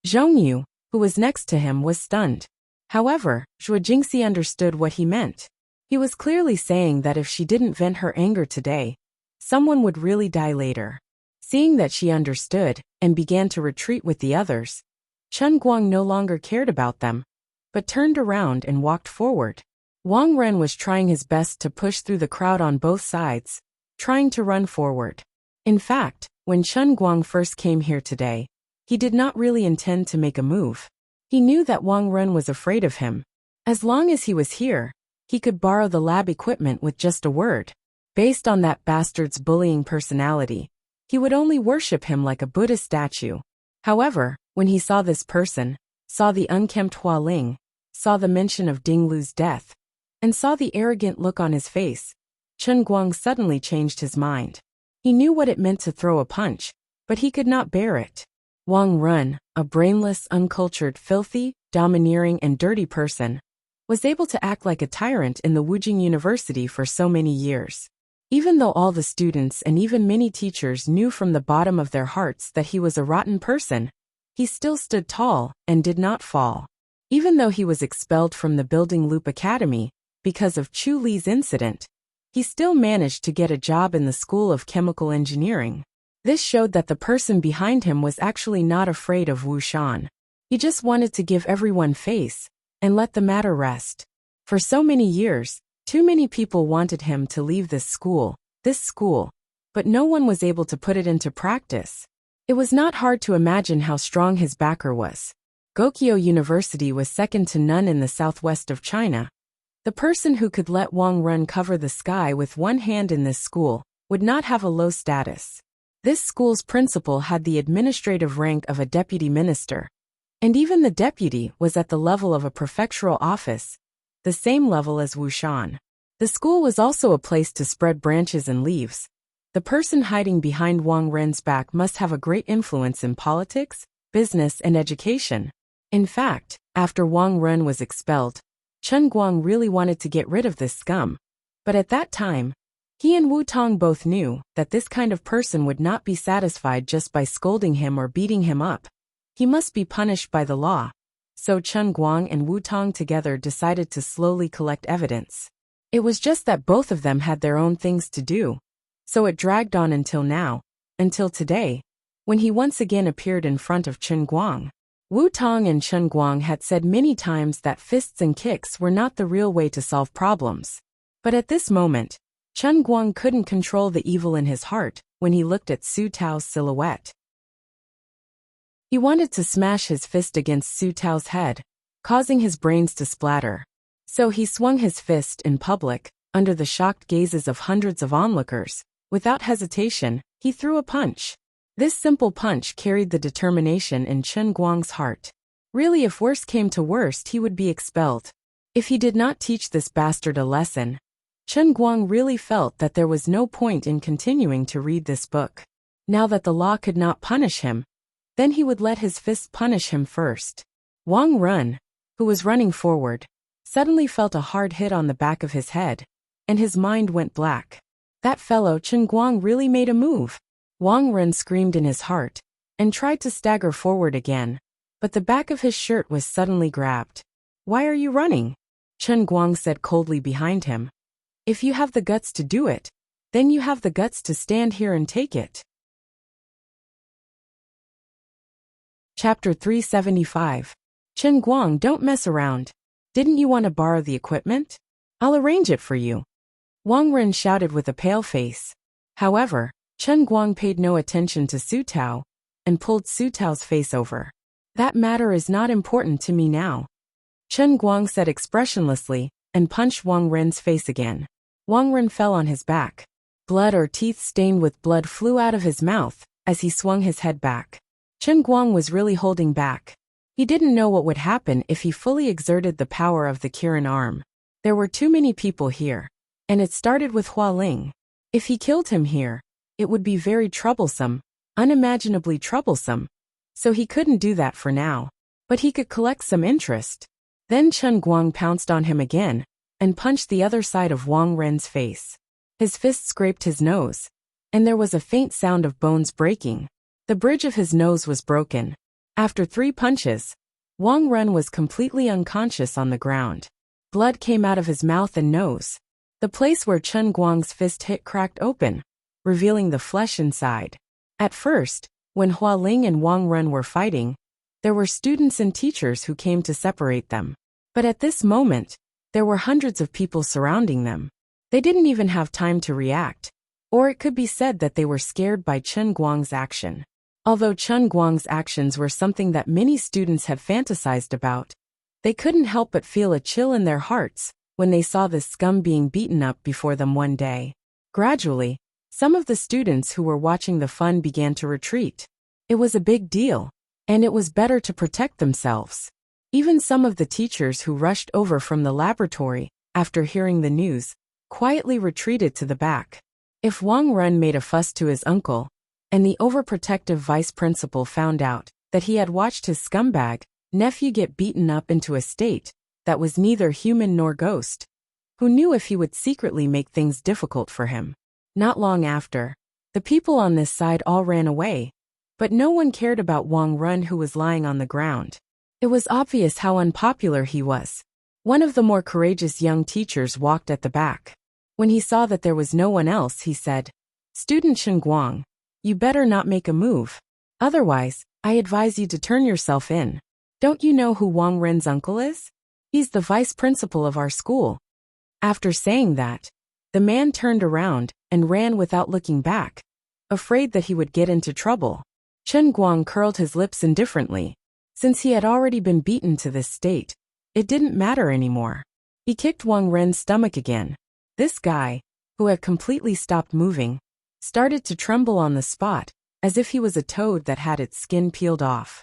Zhongyu, who was next to him, was stunned. However, Zhuo Jingxi understood what he meant. He was clearly saying that if she didn't vent her anger today, someone would really die later. Seeing that she understood and began to retreat with the others, Chen Guang no longer cared about them, but turned around and walked forward. Wang Ren was trying his best to push through the crowd on both sides, trying to run forward. In fact, when Chen Guang first came here today, he did not really intend to make a move. He knew that Wang Ren was afraid of him. As long as he was here, he could borrow the lab equipment with just a word. Based on that bastard's bullying personality, he would only worship him like a Buddha statue. However, when he saw this person, saw the unkempt Hua Ling, saw the mention of Ding Lu's death, and saw the arrogant look on his face, Chen Guang suddenly changed his mind. He knew what it meant to throw a punch, but he could not bear it. Wang Ren, a brainless, uncultured, filthy, domineering, and dirty person, was able to act like a tyrant in the Wujing University for so many years. Even though all the students and even many teachers knew from the bottom of their hearts that he was a rotten person, he still stood tall and did not fall. Even though he was expelled from the Building Loop Academy because of Chu Li's incident, he still managed to get a job in the School of Chemical Engineering. This showed that the person behind him was actually not afraid of Wu Shan. He just wanted to give everyone face and let the matter rest. For so many years, too many people wanted him to leave this school, but no one was able to put it into practice. It was not hard to imagine how strong his backer was. Gokyo University was second to none in the southwest of China. The person who could let Wang Ren cover the sky with one hand in this school would not have a low status. This school's principal had the administrative rank of a deputy minister, and even the deputy was at the level of a prefectural office, the same level as Wushan. The school was also a place to spread branches and leaves. The person hiding behind Wang Ren's back must have a great influence in politics, business, and education. In fact, after Wang Ren was expelled, Chen Guang really wanted to get rid of this scum. But at that time, he and Wu Tong both knew that this kind of person would not be satisfied just by scolding him or beating him up. He must be punished by the law. So Chen Guang and Wu Tong together decided to slowly collect evidence. It was just that both of them had their own things to do. So it dragged on until now, until today, when he once again appeared in front of Chen Guang. Wu Tong and Chen Guang had said many times that fists and kicks were not the real way to solve problems. But at this moment, Chen Guang couldn't control the evil in his heart when he looked at Su Tao's silhouette. He wanted to smash his fist against Su Tao's head, causing his brains to splatter. So he swung his fist in public, under the shocked gazes of hundreds of onlookers. Without hesitation, he threw a punch. This simple punch carried the determination in Chen Guang's heart. Really, if worst came to worst, he would be expelled. If he did not teach this bastard a lesson, Chen Guang really felt that there was no point in continuing to read this book. Now that the law could not punish him, then he would let his fists punish him first. Wang Ren, who was running forward, suddenly felt a hard hit on the back of his head, and his mind went black. That fellow Chen Guang really made a move. Wang Ren screamed in his heart, and tried to stagger forward again, but the back of his shirt was suddenly grabbed. Why are you running? Chen Guang said coldly behind him. If you have the guts to do it, then you have the guts to stand here and take it. Chapter 375. Chen Guang, don't mess around. Didn't you want to borrow the equipment? I'll arrange it for you. Wang Ren shouted with a pale face. However, Chen Guang paid no attention to Su Tao, and pulled Su Tao's face over. That matter is not important to me now. Chen Guang said expressionlessly, and punched Wang Ren's face again. Wang Ren fell on his back. Blood or teeth stained with blood flew out of his mouth as he swung his head back. Chen Guang was really holding back. He didn't know what would happen if he fully exerted the power of the Kirin arm. There were too many people here. And it started with Hua Ling. If he killed him here, it would be very troublesome, unimaginably troublesome. So he couldn't do that for now. But he could collect some interest. Then Chen Guang pounced on him again and punched the other side of Wang Ren's face. His fist scraped his nose, and there was a faint sound of bones breaking. The bridge of his nose was broken. After 3 punches, Wang Ren was completely unconscious on the ground. Blood came out of his mouth and nose. The place where Chen Guang's fist hit cracked open, revealing the flesh inside. At first, when Hua Ling and Wang Ren were fighting, there were students and teachers who came to separate them. But at this moment, there were hundreds of people surrounding them. They didn't even have time to react, or it could be said that they were scared by Chen Guang's action. Although Chen Guang's actions were something that many students had fantasized about, they couldn't help but feel a chill in their hearts when they saw this scum being beaten up before them one day. Gradually, some of the students who were watching the fun began to retreat. It was a big deal, and it was better to protect themselves. Even some of the teachers who rushed over from the laboratory, after hearing the news, quietly retreated to the back. If Wang Ren made a fuss to his uncle, and the overprotective vice principal found out that he had watched his scumbag nephew get beaten up into a state that was neither human nor ghost, who knew if he would secretly make things difficult for him. Not long after, the people on this side all ran away, but no one cared about Wang Ren, who was lying on the ground. It was obvious how unpopular he was. One of the more courageous young teachers walked at the back. When he saw that there was no one else, he said, "Student Chen Guang, you better not make a move. Otherwise, I advise you to turn yourself in. Don't you know who Wang Ren's uncle is? He's the vice principal of our school." After saying that, the man turned around and ran without looking back, afraid that he would get into trouble. Chen Guang curled his lips indifferently. Since he had already been beaten to this state, it didn't matter anymore. He kicked Wang Ren's stomach again. This guy, who had completely stopped moving, started to tremble on the spot, as if he was a toad that had its skin peeled off.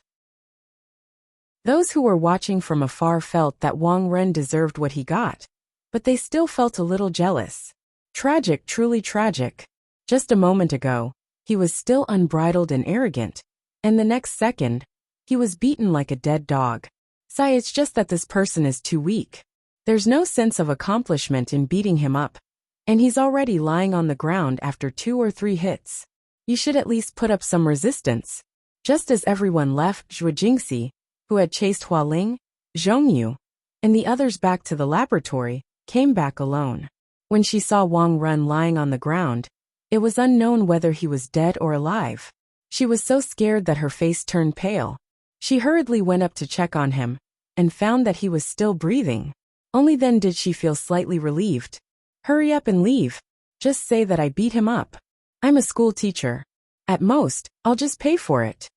Those who were watching from afar felt that Wang Ren deserved what he got, but they still felt a little jealous. Tragic, truly tragic. Just a moment ago, he was still unbridled and arrogant, and the next second, he was beaten like a dead dog. Sigh, it's just that this person is too weak. There's no sense of accomplishment in beating him up, and he's already lying on the ground after 2 or 3 hits. You should at least put up some resistance. Just as everyone left, Zhuo Jingxi, who had chased Hua Ling, Zhongyu, and the others back to the laboratory, came back alone. When she saw Wang Ren lying on the ground, it was unknown whether he was dead or alive. She was so scared that her face turned pale. She hurriedly went up to check on him, and found that he was still breathing. Only then did she feel slightly relieved. Hurry up and leave. Just say that I beat him up. I'm a school teacher. At most, I'll just pay for it.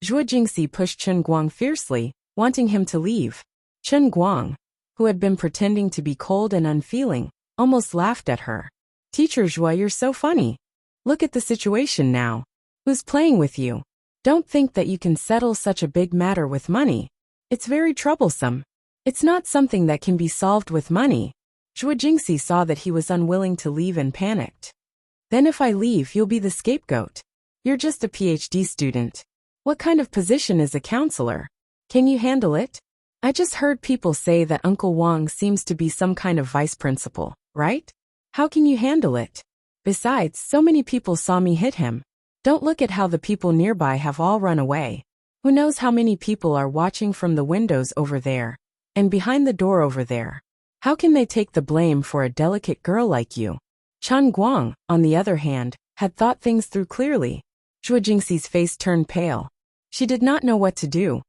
Zhuo Jingxi pushed Chen Guang fiercely, wanting him to leave. Chen Guang, who had been pretending to be cold and unfeeling, almost laughed at her. Teacher Zhuo, you're so funny. Look at the situation now. Who's playing with you? Don't think that you can settle such a big matter with money. It's very troublesome. It's not something that can be solved with money. Zhuo Jingxi saw that he was unwilling to leave and panicked. Then if I leave, you'll be the scapegoat. You're just a PhD student. What kind of position is a counselor? Can you handle it? I just heard people say that Uncle Wang seems to be some kind of vice principal, right? How can you handle it? Besides, so many people saw me hit him. Don't look at how the people nearby have all run away. Who knows how many people are watching from the windows over there, and behind the door over there. How can they take the blame for a delicate girl like you? Chen Guang, on the other hand, had thought things through clearly. Zhuo Jingxi's face turned pale. She did not know what to do.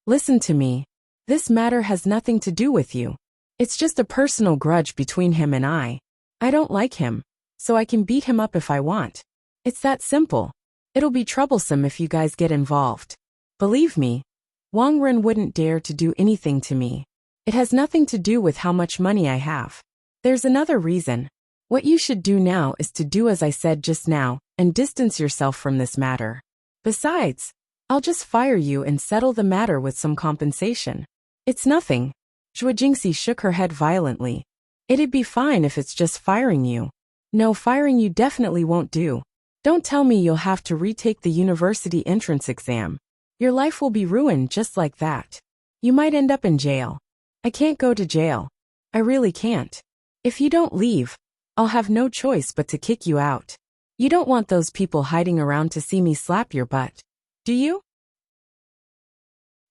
Listen to me. This matter has nothing to do with you. It's just a personal grudge between him and I. I don't like him, so I can beat him up if I want. It's that simple. It'll be troublesome if you guys get involved. Believe me, Wang Ren wouldn't dare to do anything to me. It has nothing to do with how much money I have. There's another reason. What you should do now is to do as I said just now, and distance yourself from this matter. Besides, I'll just fire you and settle the matter with some compensation. It's nothing. Zhuo Jingxi shook her head violently. It'd be fine if it's just firing you. No, firing you definitely won't do. Don't tell me you'll have to retake the university entrance exam. Your life will be ruined just like that. You might end up in jail. I can't go to jail. I really can't. If you don't leave, I'll have no choice but to kick you out. You don't want those people hiding around to see me slap your butt, do you?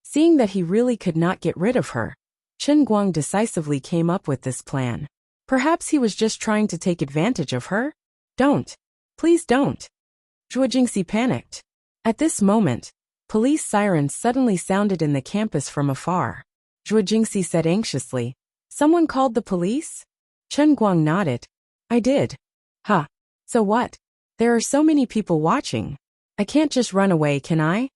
Seeing that he really could not get rid of her, Chen Guang decisively came up with this plan. Perhaps he was just trying to take advantage of her? Don't. Please don't. Zhuo Jingxi panicked. At this moment, police sirens suddenly sounded in the campus from afar. Zhuo Jingxi said anxiously, "Someone called the police?" Chen Guang nodded. "I did." "Huh. So what? There are so many people watching. I can't just run away, can I?"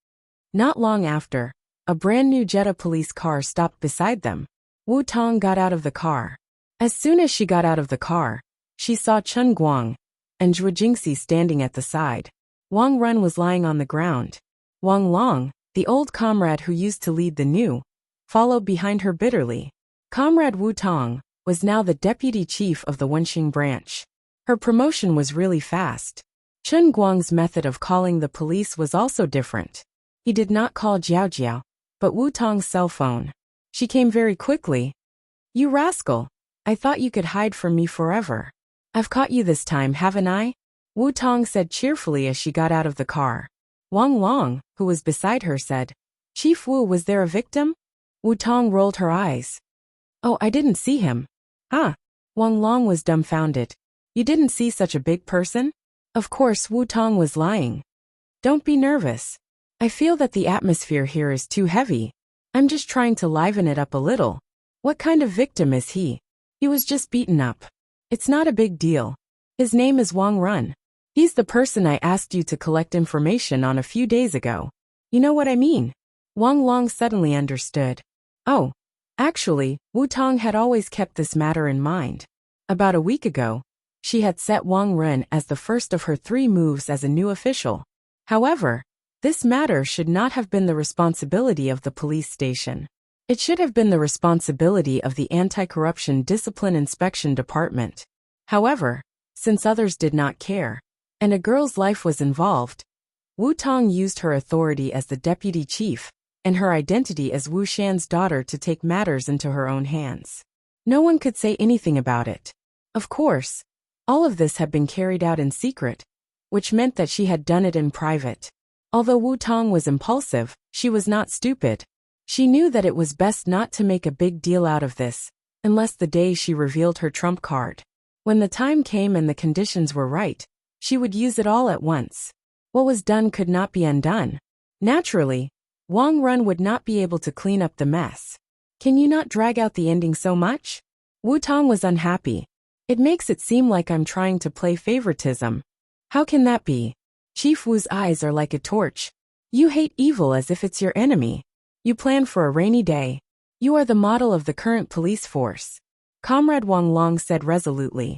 Not long after, a brand new Jetta police car stopped beside them. Wu Tong got out of the car. As soon as she got out of the car, she saw Chen Guang and Zhuo Jingxi standing at the side. Wang Run was lying on the ground. Wang Long, the old comrade who used to lead the new, followed behind her bitterly. Comrade Wu Tong was now the deputy chief of the Wenxing branch. Her promotion was really fast. Chen Guang's method of calling the police was also different. He did not call Jiao Jiao, but Wu Tong's cell phone. She came very quickly. "You rascal! I thought you could hide from me forever. I've caught you this time, haven't I?" Wu Tong said cheerfully as she got out of the car. Wang Long, who was beside her, said, "Chief Wu, was there a victim?" Wu Tong rolled her eyes. "Oh, I didn't see him." "Huh?" Wang Long was dumbfounded. "You didn't see such a big person?" Of course, Wu Tong was lying. "Don't be nervous. I feel that the atmosphere here is too heavy. I'm just trying to liven it up a little. What kind of victim is he? He was just beaten up. It's not a big deal. His name is Wang Run. He's the person I asked you to collect information on a few days ago. You know what I mean?" Wang Long suddenly understood. Oh, actually, Wu Tong had always kept this matter in mind. About a week ago, she had set Wang Run as the first of her 3 moves as a new official. However, this matter should not have been the responsibility of the police station. It should have been the responsibility of the Anti-Corruption Discipline Inspection Department. However, since others did not care, and a girl's life was involved, Wu Tong used her authority as the deputy chief and her identity as Wu Shan's daughter to take matters into her own hands. No one could say anything about it. Of course, all of this had been carried out in secret, which meant that she had done it in private. Although Wu Tong was impulsive, she was not stupid. She knew that it was best not to make a big deal out of this, unless the day she revealed her trump card. When the time came and the conditions were right, she would use it all at once. What was done could not be undone. Naturally, Wang Run would not be able to clean up the mess. "Can you not drag out the ending so much?" Wu Tong was unhappy. "It makes it seem like I'm trying to play favoritism." "How can that be? Chief Wu's eyes are like a torch. You hate evil as if it's your enemy. You plan for a rainy day. You are the model of the current police force," Comrade Wang Long said resolutely.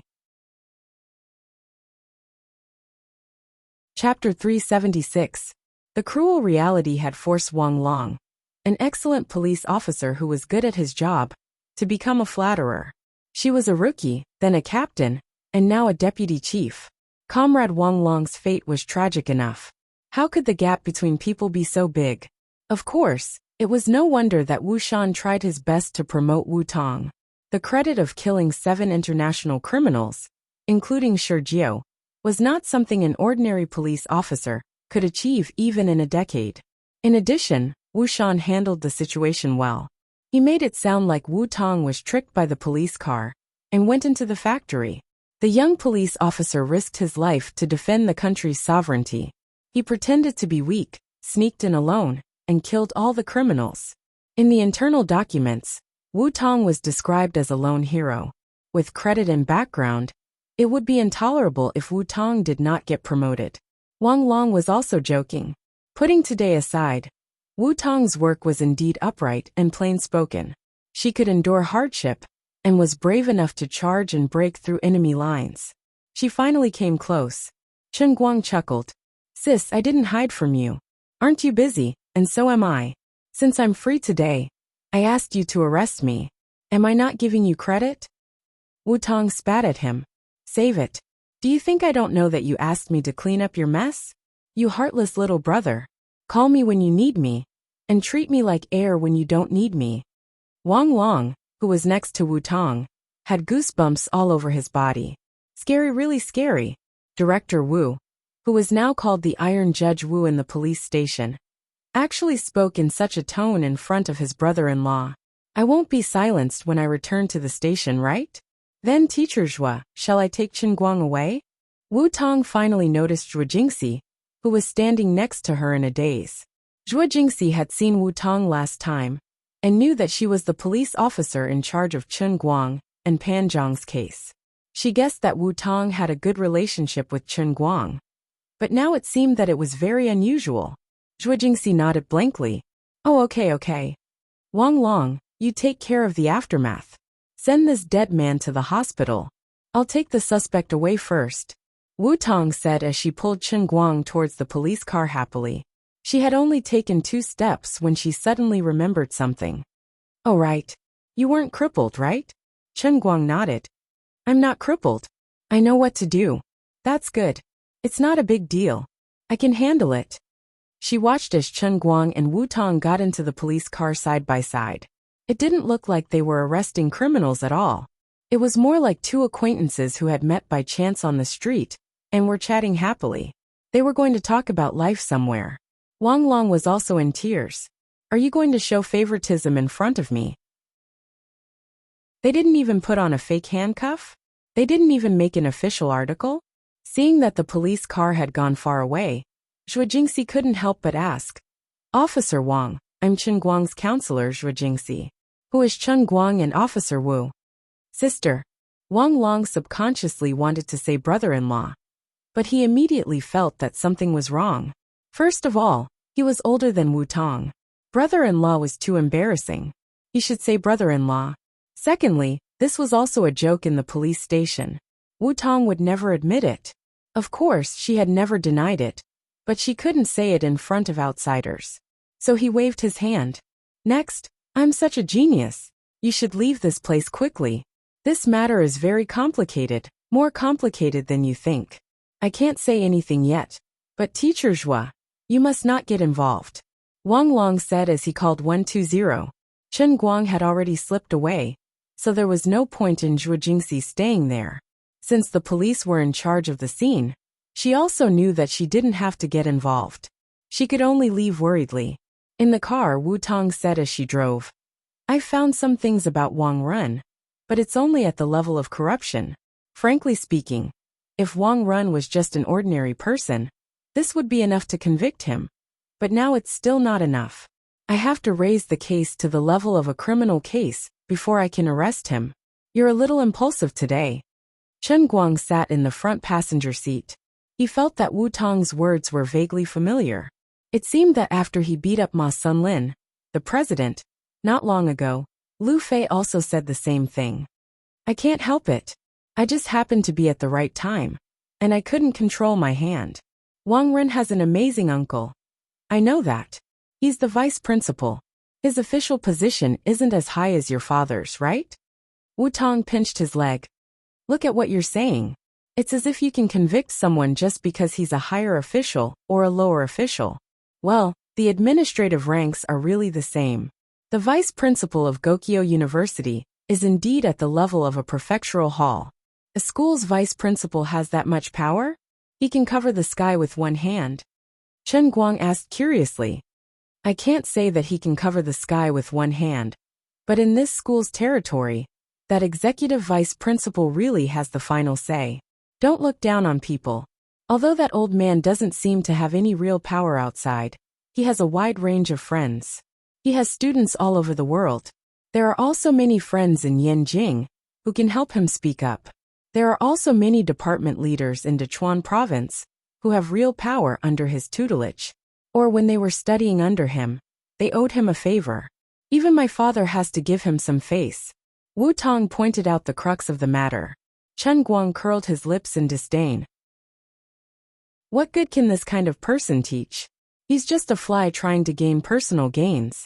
Chapter 376. The cruel reality had forced Wang Long, an excellent police officer who was good at his job, to become a flatterer. She was a rookie, then a captain, and now a deputy chief. Comrade Wang Long's fate was tragic enough. How could the gap between people be so big? Of course, it was no wonder that Wu Shan tried his best to promote Wu Tong. The credit of killing 7 international criminals, including Shi Jiao, was not something an ordinary police officer could achieve even in a decade. In addition, Wu Shan handled the situation well. He made it sound like Wu Tong was tricked by the police car and went into the factory. The young police officer risked his life to defend the country's sovereignty. He pretended to be weak, sneaked in alone, and killed all the criminals. In the internal documents, Wu Tong was described as a lone hero. With credit and background, it would be intolerable if Wu Tong did not get promoted. Wang Long was also joking. Putting today aside, Wu Tong's work was indeed upright and plain-spoken. She could endure hardship and was brave enough to charge and break through enemy lines. She finally came close. Chen Guang chuckled. Sis, I didn't hide from you. Aren't you busy? And so am I. Since I'm free today, I asked you to arrest me. Am I not giving you credit? Wu Tong spat at him. Save it. Do you think I don't know that you asked me to clean up your mess? You heartless little brother. Call me when you need me, and treat me like air when you don't need me. Wang Long, who was next to Wu Tong, had goosebumps all over his body. Scary, really scary. Director Wu, who was now called the Iron Judge Wu in the police station, actually spoke in such a tone in front of his brother-in-law. I won't be silenced when I return to the station, right? Then Teacher Zhua, shall I take Chen Guang away? Wu Tong finally noticed Zhuo Jingxi, who was standing next to her in a daze. Zhuo Jingxi had seen Wu Tong last time, and knew that she was the police officer in charge of Chen Guang and Pan Zhang's case. She guessed that Wu Tong had a good relationship with Chen Guang, but now it seemed that it was very unusual. Zhuo Jingxi nodded blankly. Oh, okay. Wang Long, you take care of the aftermath. Send this dead man to the hospital. I'll take the suspect away first, Wu Tong said as she pulled Chen Guang towards the police car happily. She had only taken 2 steps when she suddenly remembered something. Oh right. You weren't crippled, right? Chen Guang nodded. I'm not crippled. I know what to do. That's good. It's not a big deal. I can handle it. She watched as Chen Guang and Wu Tong got into the police car side by side. It didn't look like they were arresting criminals at all. It was more like 2 acquaintances who had met by chance on the street and were chatting happily. They were going to talk about life somewhere. Wang Long was also in tears. Are you going to show favoritism in front of me? They didn't even put on a fake handcuff? They didn't even make an official article? Seeing that the police car had gone far away, Zhuo Jingxi couldn't help but ask. Officer Wang, I'm Chen Guang's counselor, Zhuo Jingxi. Who is Chen Guang and Officer Wu? Sister. Wang Long subconsciously wanted to say brother-in-law, but he immediately felt that something was wrong. First of all, he was older than Wu Tong. Brother-in-law was too embarrassing. He should say brother-in-law. Secondly, this was also a joke in the police station. Wu Tong would never admit it. Of course, she had never denied it, but she couldn't say it in front of outsiders. So he waved his hand. Next, I'm such a genius. You should leave this place quickly. This matter is very complicated, more complicated than you think. I can't say anything yet, but Teacher Zhua, you must not get involved. Wang Long said as he called 120. Chen Guang had already slipped away, so there was no point in Zhuo Jingxi staying there. Since the police were in charge of the scene, she also knew that she didn't have to get involved. She could only leave worriedly. In the car, Wu Tong said as she drove. I found some things about Wang Run, but it's only at the level of corruption. Frankly speaking, if Wang Run was just an ordinary person, this would be enough to convict him. But now it's still not enough. I have to raise the case to the level of a criminal case before I can arrest him. You're a little impulsive today. Chen Guang sat in the front passenger seat. He felt that Wu Tong's words were vaguely familiar. It seemed that after he beat up Ma Sunlin, the president, not long ago, Lu Fei also said the same thing. I can't help it. I just happened to be at the right time, and I couldn't control my hand. Wang Ren has an amazing uncle. I know that. He's the vice principal. His official position isn't as high as your father's, right? Wu Tong pinched his leg. Look at what you're saying. It's as if you can convict someone just because he's a higher official or a lower official. Well, the administrative ranks are really the same. The vice principal of Gokyo University is indeed at the level of a prefectural hall. A school's vice principal has that much power? He can cover the sky with one hand. Chen Guang asked curiously. I can't say that he can cover the sky with one hand, but in this school's territory, that executive vice principal really has the final say. Don't look down on people. Although that old man doesn't seem to have any real power outside, he has a wide range of friends. He has students all over the world. There are also many friends in Yanjing who can help him speak up. There are also many department leaders in Dechuan province who have real power under his tutelage. Or when they were studying under him, they owed him a favor. Even my father has to give him some face. Wu Tong pointed out the crux of the matter. Chen Guang curled his lips in disdain. What good can this kind of person teach? He's just a fly trying to gain personal gains.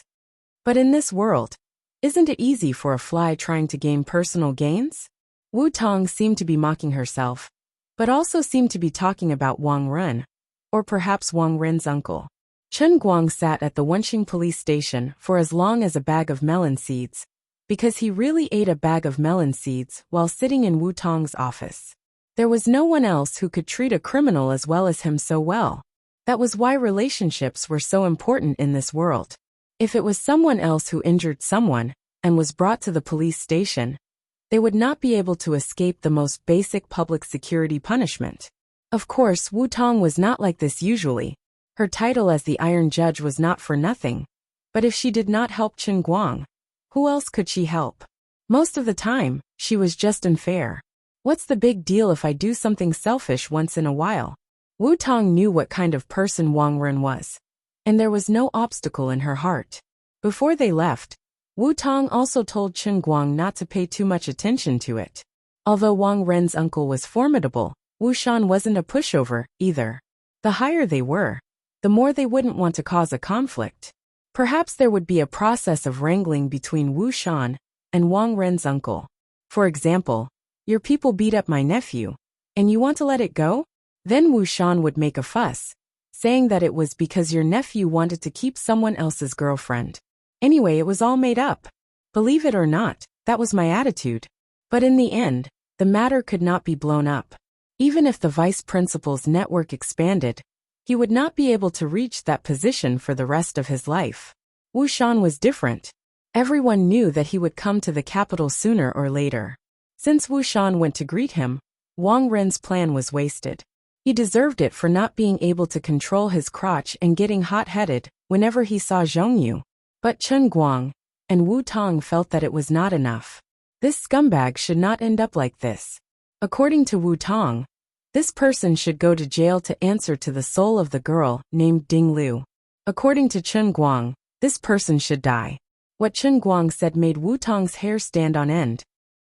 But in this world, isn't it easy for a fly trying to gain personal gains? Wu Tong seemed to be mocking herself, but also seemed to be talking about Wang Ren, or perhaps Wang Ren's uncle. Chen Guang sat at the Wenxing police station for as long as a bag of melon seeds, because he really ate a bag of melon seeds while sitting in Wu Tong's office. There was no one else who could treat a criminal as well as him so well. That was why relationships were so important in this world. If it was someone else who injured someone and was brought to the police station, they would not be able to escape the most basic public security punishment. Of course, Wu Tong was not like this usually. Her title as the Iron Judge was not for nothing. But if she did not help Chen Guang, who else could she help? Most of the time, she was just unfair. What's the big deal if I do something selfish once in a while? Wu Tong knew what kind of person Wang Ren was, and there was no obstacle in her heart. Before they left, Wu Tong also told Chen Guang not to pay too much attention to it. Although Wang Ren's uncle was formidable, Wu Shan wasn't a pushover, either. The higher they were, the more they wouldn't want to cause a conflict. Perhaps there would be a process of wrangling between Wu Shan and Wang Ren's uncle. For example, your people beat up my nephew, and you want to let it go? Then Wu Shan would make a fuss, saying that it was because your nephew wanted to keep someone else's girlfriend. Anyway, it was all made up. Believe it or not, that was my attitude. But in the end, the matter could not be blown up. Even if the vice principal's network expanded, he would not be able to reach that position for the rest of his life. Wu Shan was different. Everyone knew that he would come to the capital sooner or later. Since Wu Shan went to greet him, Wang Ren's plan was wasted. He deserved it for not being able to control his crotch and getting hot-headed whenever he saw Zhongyu. But Chen Guang and Wu Tong felt that it was not enough. This scumbag should not end up like this. According to Wu Tong, this person should go to jail to answer to the soul of the girl named Ding Liu. According to Chen Guang, this person should die. What Chen Guang said made Wu Tong's hair stand on end.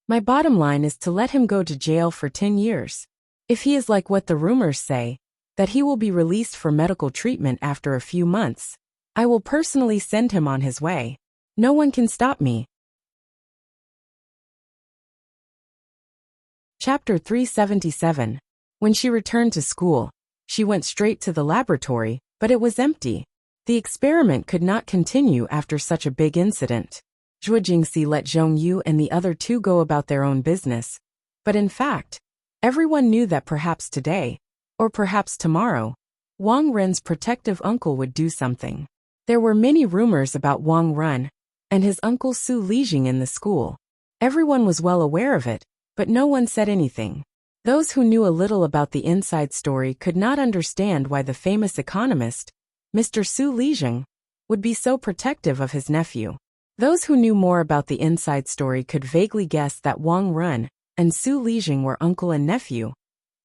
My bottom line is to let him go to jail for 10 years. If he is like what the rumors say, that he will be released for medical treatment after a few months, I will personally send him on his way. No one can stop me. Chapter 377. When she returned to school, she went straight to the laboratory, but it was empty. The experiment could not continue after such a big incident. Zhuo Jingxi let Zhongyu and the other two go about their own business. But in fact, everyone knew that perhaps today, or perhaps tomorrow, Wang Ren's protective uncle would do something. There were many rumors about Wang Ren and his uncle Su Lijing in the school. Everyone was well aware of it, but no one said anything. Those who knew a little about the inside story could not understand why the famous economist, Mr. Su Lijing, would be so protective of his nephew. Those who knew more about the inside story could vaguely guess that Wang Ren and Su Lijing were uncle and nephew,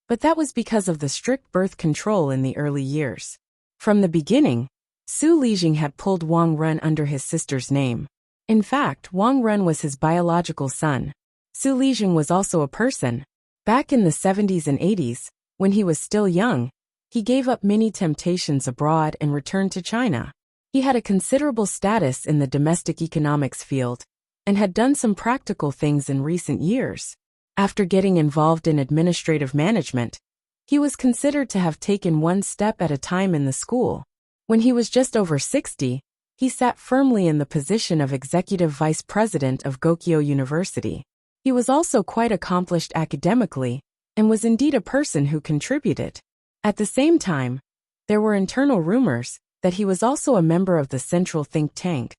but that was because of the strict birth control in the early years. From the beginning, Su Lijing had pulled Wang Ren under his sister's name. In fact, Wang Ren was his biological son. Su Lijing was also a person. Back in the 70s and 80s, when he was still young, he gave up many temptations abroad and returned to China. He had a considerable status in the domestic economics field, and had done some practical things in recent years. After getting involved in administrative management, he was considered to have taken one step at a time in the school. When he was just over 60, he sat firmly in the position of executive vice president of Gokyo University. He was also quite accomplished academically, and was indeed a person who contributed. At the same time, there were internal rumors that he was also a member of the central think tank,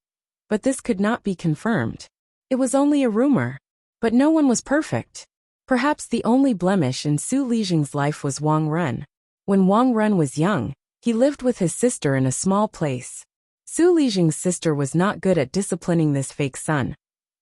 but this could not be confirmed. It was only a rumor, but no one was perfect. Perhaps the only blemish in Su Lijing's life was Wang Ren. When Wang Ren was young, he lived with his sister in a small place. Su Lijing's sister was not good at disciplining this fake son,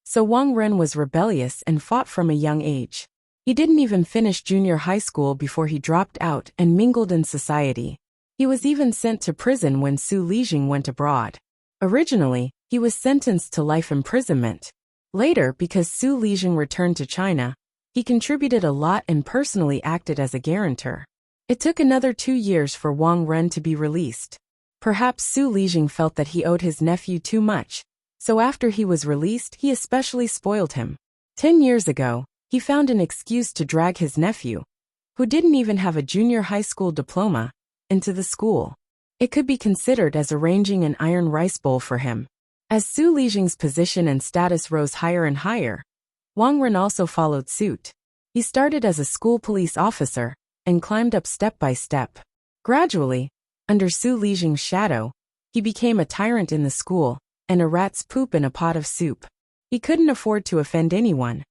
so Wang Ren was rebellious and fought from a young age. He didn't even finish junior high school before he dropped out and mingled in society. He was even sent to prison when Su Lijing went abroad. Originally, he was sentenced to life imprisonment, Later, because Su Lijing returned to China, he contributed a lot and personally acted as a guarantor. It took another 2 years for Wang Ren to be released. Perhaps Su Lijing felt that he owed his nephew too much, so after he was released he especially spoiled him. 10 years ago, he found an excuse to drag his nephew, who didn't even have a junior high school diploma, into the school. It could be considered as arranging an iron rice bowl for him. As Su Lijing's position and status rose higher and higher, Wang Ren also followed suit. He started as a school police officer and climbed up step by step. Gradually, under Su Lijing's shadow, he became a tyrant in the school and a rat's poop in a pot of soup. He couldn't afford to offend anyone.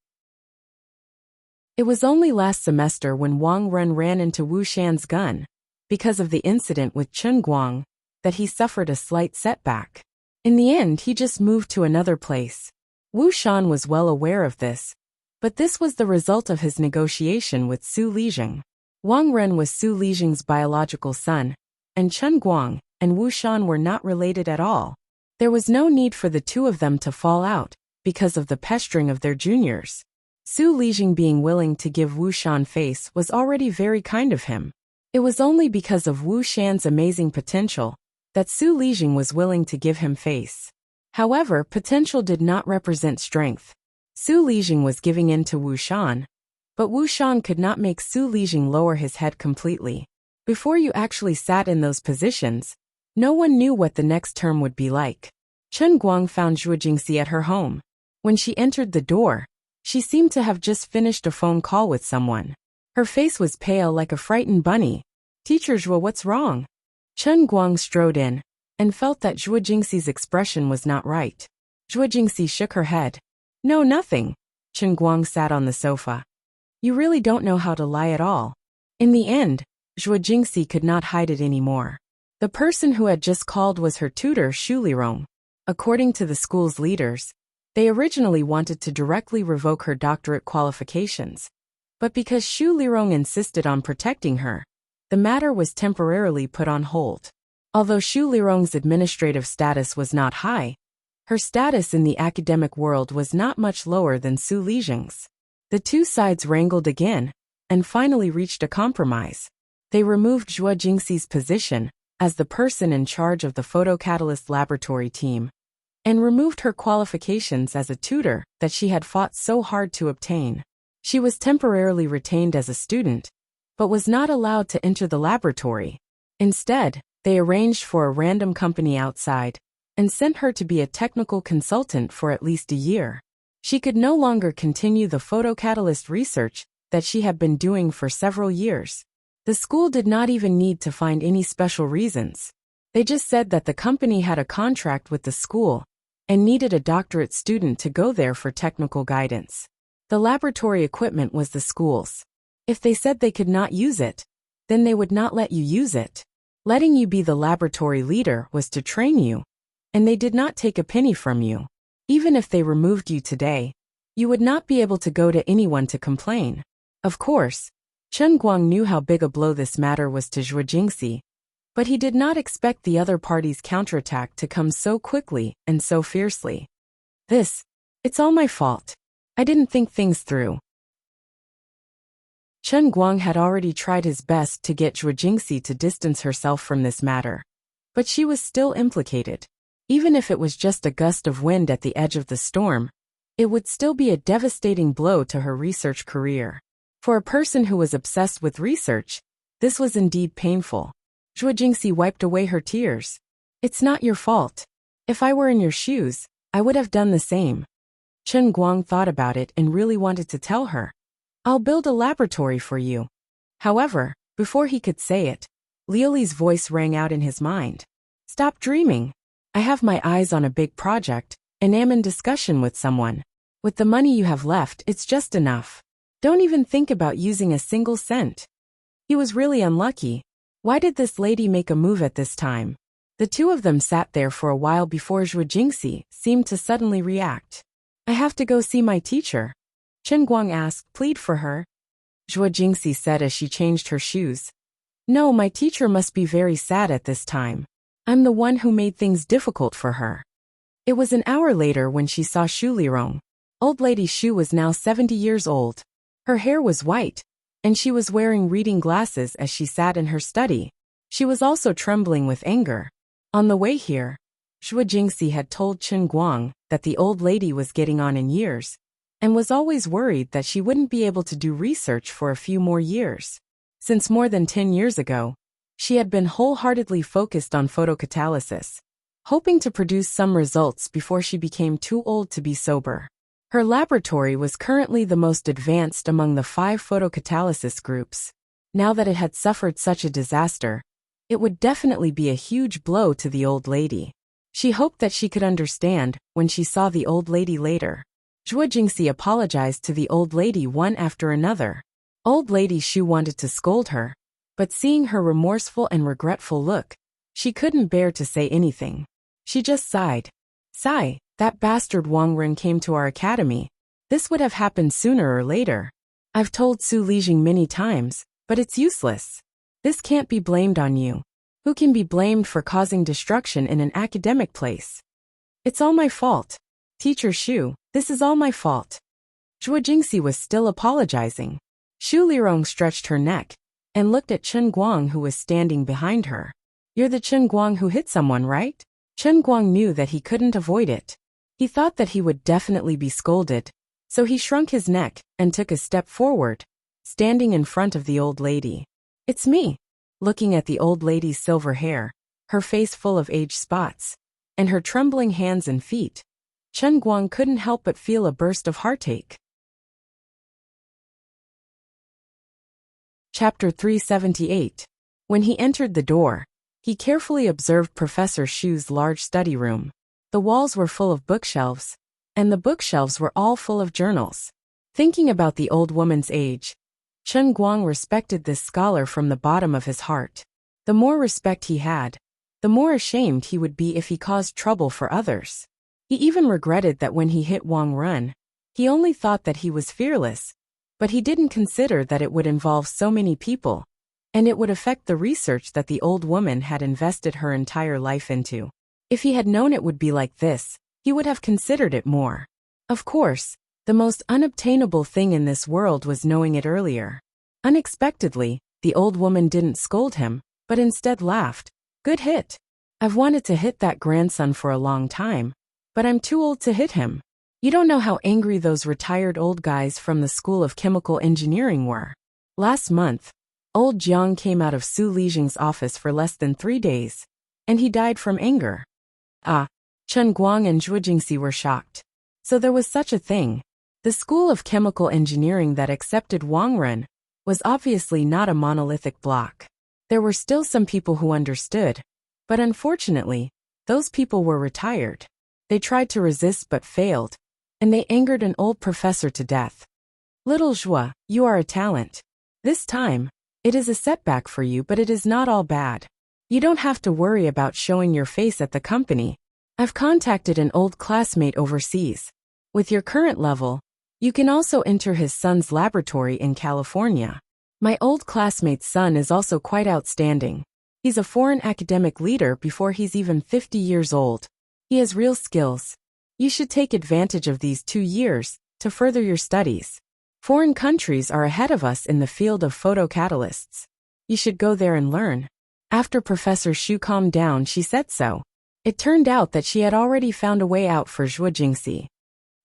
It was only last semester when Wang Ren ran into Wu Shan's gun, because of the incident with Chen Guang, that he suffered a slight setback. In the end, he just moved to another place. Wu Shan was well aware of this, but this was the result of his negotiation with Su Lijing. Wang Ren was Su Lijing's biological son, and Chen Guang and Wu Shan were not related at all. There was no need for the two of them to fall out, because of the pestering of their juniors. Su Lijing being willing to give Wu Shan face was already very kind of him. It was only because of Wu Shan's amazing potential that Su Lijing was willing to give him face. However, potential did not represent strength. Su Lijing was giving in to Wu Shan, but Wu Shan could not make Su Lijing lower his head completely. Before you actually sat in those positions, no one knew what the next term would be like. Chen Guang found Zhuo Jingxi at her home. When she entered the door, she seemed to have just finished a phone call with someone. Her face was pale like a frightened bunny. "Teacher Zhuo, what's wrong?" Chen Guang strode in, and felt that Zhuo Jingxi's expression was not right. Zhuo Jingxi shook her head. "No, nothing." Chen Guang sat on the sofa. "You really don't know how to lie at all." In the end, Zhuo Jingxi could not hide it anymore. The person who had just called was her tutor Xu Lirong. According to the school's leaders, they originally wanted to directly revoke her doctorate qualifications. But because Xu Lirong insisted on protecting her, the matter was temporarily put on hold. Although Xu Lirong's administrative status was not high, her status in the academic world was not much lower than Su Lijing's. The two sides wrangled again, and finally reached a compromise. They removed Zhuo Jingxi's position as the person in charge of the photocatalyst laboratory team, and removed her qualifications as a tutor that she had fought so hard to obtain. She was temporarily retained as a student, but was not allowed to enter the laboratory. Instead, they arranged for a random company outside, and sent her to be a technical consultant for at least a year. She could no longer continue the photocatalyst research that she had been doing for several years. The school did not even need to find any special reasons. They just said that the company had a contract with the school, and needed a doctorate student to go there for technical guidance. The laboratory equipment was the school's. If they said they could not use it, then they would not let you use it. Letting you be the laboratory leader was to train you, and they did not take a penny from you. Even if they removed you today, you would not be able to go to anyone to complain. Of course, Chen Guang knew how big a blow this matter was to Zhuo Jingxi, but he did not expect the other party's counterattack to come so quickly and so fiercely. It's all my fault. I didn't think things through." Chen Guang had already tried his best to get Zhuo Jingxi to distance herself from this matter, but she was still implicated. Even if it was just a gust of wind at the edge of the storm, it would still be a devastating blow to her research career. For a person who was obsessed with research, this was indeed painful. Zhuo Jingxi wiped away her tears. "It's not your fault. If I were in your shoes, I would have done the same." Chen Guang thought about it and really wanted to tell her, "I'll build a laboratory for you." However, before he could say it, Liuli's voice rang out in his mind. "Stop dreaming. I have my eyes on a big project, and am in discussion with someone. With the money you have left, it's just enough. Don't even think about using a single cent." He was really unlucky. Why did this lady make a move at this time? The two of them sat there for a while before Zhuo Jingxi seemed to suddenly react. "I have to go see my teacher." Chen Guang asked, "Plead for her?" Zhuo Jingxi said as she changed her shoes. "No, my teacher must be very sad at this time. I'm the one who made things difficult for her." It was an hour later when she saw Xu Lirong. Old Lady Shu was now 70 years old. Her hair was white, and she was wearing reading glasses as she sat in her study. She was also trembling with anger. On the way here, Zhuo Jingxi had told Chen Guang that the old lady was getting on in years, and was always worried that she wouldn't be able to do research for a few more years. Since more than 10 years ago, she had been wholeheartedly focused on photocatalysis, hoping to produce some results before she became too old to be sober. Her laboratory was currently the most advanced among the 5 photocatalysis groups. Now that it had suffered such a disaster, it would definitely be a huge blow to the old lady. She hoped that she could understand when she saw the old lady later. Zhuo Jingxi apologized to the old lady one after another. Old Lady Shu wanted to scold her, but seeing her remorseful and regretful look, she couldn't bear to say anything. She just sighed. Sigh. That bastard Wang Ren came to our academy. This would have happened sooner or later. I've told Su Lijing many times, but it's useless. This can't be blamed on you. Who can be blamed for causing destruction in an academic place? It's all my fault. Teacher Shu, this is all my fault. Zhuo Jingxi was still apologizing. Shu Lirong stretched her neck and looked at Chen Guang, who was standing behind her. You're the Chen Guang who hit someone, right? Chen Guang knew that he couldn't avoid it. He thought that he would definitely be scolded, so he shrunk his neck and took a step forward, standing in front of the old lady. It's me. Looking at the old lady's silver hair, her face full of age spots, and her trembling hands and feet, Chen Guang couldn't help but feel a burst of heartache. Chapter 378. When he entered the door, he carefully observed Professor Shu's large study room. The walls were full of bookshelves, and the bookshelves were all full of journals. Thinking about the old woman's age, Chen Guang respected this scholar from the bottom of his heart. The more respect he had, the more ashamed he would be if he caused trouble for others. He even regretted that when he hit Wang Ren, he only thought that he was fearless, but he didn't consider that it would involve so many people, and it would affect the research that the old woman had invested her entire life into. If he had known it would be like this, he would have considered it more. Of course, the most unobtainable thing in this world was knowing it earlier. Unexpectedly, the old woman didn't scold him, but instead laughed. Good hit. I've wanted to hit that grandson for a long time, but I'm too old to hit him. You don't know how angry those retired old guys from the School of Chemical Engineering were. Last month, old Jiang came out of Su Lijing's office for less than 3 days, and he died from anger. Chen Guang and Zhuo Jingxi were shocked. So there was such a thing. The School of Chemical Engineering that accepted Wang Ren was obviously not a monolithic block. There were still some people who understood, but unfortunately, those people were retired. They tried to resist but failed, and they angered an old professor to death. Little Zhuo, you are a talent. This time, it is a setback for you, but it is not all bad. You don't have to worry about showing your face at the company. I've contacted an old classmate overseas. With your current level, you can also enter his son's laboratory in California. My old classmate's son is also quite outstanding. He's a foreign academic leader before he's even 50 years old. He has real skills. You should take advantage of these 2 years to further your studies. Foreign countries are ahead of us in the field of photocatalysts. You should go there and learn. After Professor Shu calmed down, she said so. It turned out that she had already found a way out for Zhuo Jingxi.